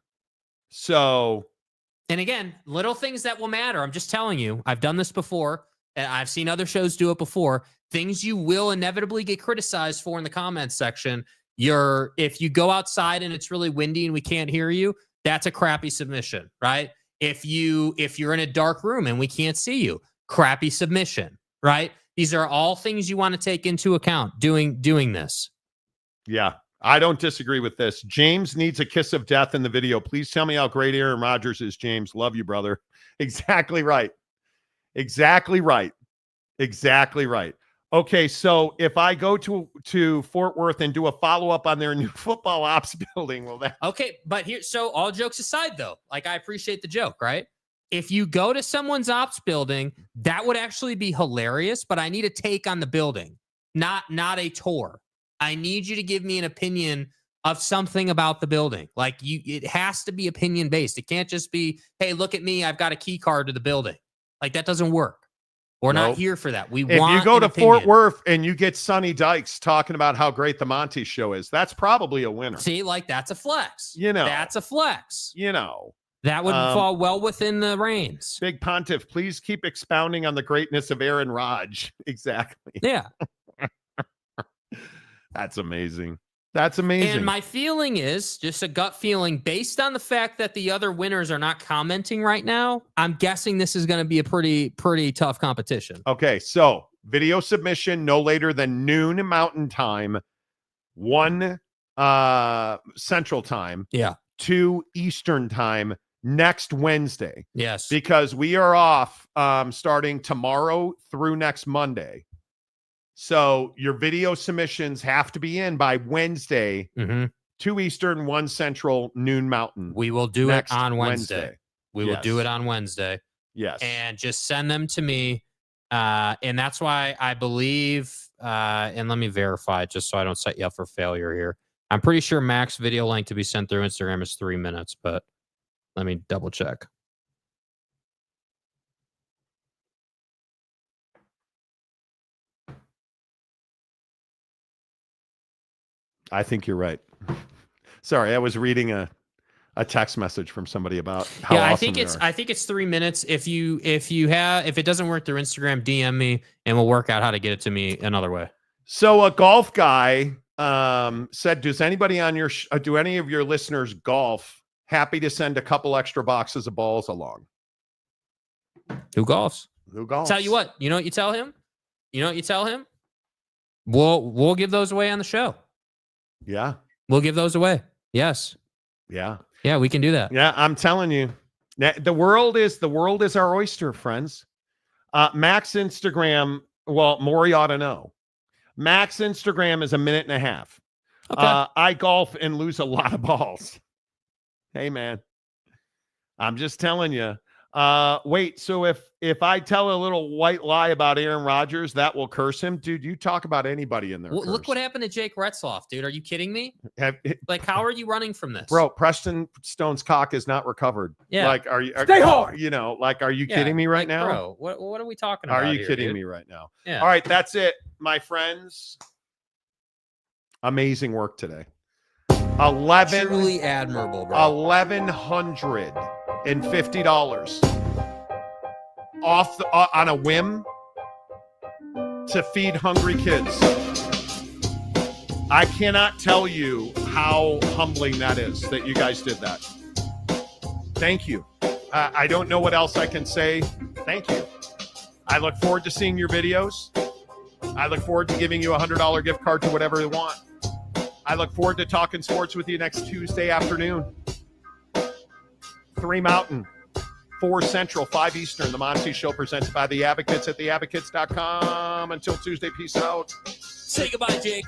So. And again, little things that will matter. I'm just telling you. I've done this before. And I've seen other shows do it before. Things you will inevitably get criticized for in the comments section. If you go outside and it's really windy and we can't hear you, that's a crappy submission, right? If you're in a dark room and we can't see you, crappy submission, right? These are all things you want to take into account doing this. Yeah, I don't disagree with this. James needs a kiss of death in the video. Please tell me how great Aaron Rodgers is, James. Love you, brother. Exactly right. Okay, so if I go to Fort Worth and do a follow-up on their new football ops building, will that... Okay, but so all jokes aside, though, like I appreciate the joke, right? If you go to someone's ops building, that would actually be hilarious, but I need a take on the building, not a tour. I need you to give me an opinion of something about the building. Like it has to be opinion based. It can't just be, hey, look at me, I've got a key card to the building. Like that doesn't work. We're not here for that. If you go to Fort Worth and you get Sonny Dykes talking about how great the Monty Show is, that's probably a winner. See, like that's a flex. That's a flex. That would fall well within the reins. Big Pontiff, please keep expounding on the greatness of Aaron Rodgers. Exactly. Yeah. That's amazing. And my feeling is just a gut feeling based on the fact that the other winners are not commenting right now. I'm guessing this is going to be a pretty tough competition. Okay. So video submission no later than noon Mountain Time, 1 Central Time. Yeah. 2 Eastern Time next Wednesday. Yes. Because we are off starting tomorrow through next Monday. So your video submissions have to be in by Wednesday, 2 Eastern, 1 Central, noon Mountain. We will do it on Wednesday. We will do it on Wednesday. Yes. And just send them to me. And that's why I believe, and let me verify just so I don't set you up for failure here. I'm pretty sure max video length to be sent through Instagram is 3 minutes, but let me double check. I think you're right. Sorry, I was reading a text message from somebody about how awesome I think it's 3 minutes. If it doesn't work through Instagram, DM me and we'll work out how to get it to me another way. So a golf guy said, "Does anybody on your do any of your listeners golf? Happy to send a couple extra boxes of balls along." Who golfs? Tell you what. You know what you tell him? We'll give those away on the show. Yeah. We'll give those away. Yes. Yeah. Yeah, we can do that. Yeah, I'm telling you. The world is our oyster, friends. Mac's Instagram, well, Maury ought to know. Mac's Instagram is 1.5 minutes. Okay. I golf and lose a lot of balls. Hey, man. I'm just telling you. Wait, so if I tell a little white lie about Aaron Rodgers, that will curse him? Dude, you talk about anybody in there. Well, look what happened to Jake Retzloff, dude. Are you kidding me? Like, how are you running from this? Bro, Preston Stone's cock is not recovered. Yeah. Like, Stay hard. You know, like, are you kidding me right now? Bro, what are we talking about? Are you here, kidding dude? me right now? Yeah. All right, that's it, my friends. Amazing work today. Truly admirable, bro. $1,150 off on a whim to feed hungry kids. I cannot tell you how humbling that is that you guys did that. Thank you. I don't know what else I can say. Thank you. I look forward to seeing your videos. I look forward to giving you a $100 gift card to whatever you want. I look forward to talking sports with you next Tuesday afternoon. 3 Mountain, 4 Central, 5 Eastern. The Monty Show presented by The Advocates at theadvocates.com. Until Tuesday, peace out. Say goodbye, Jake.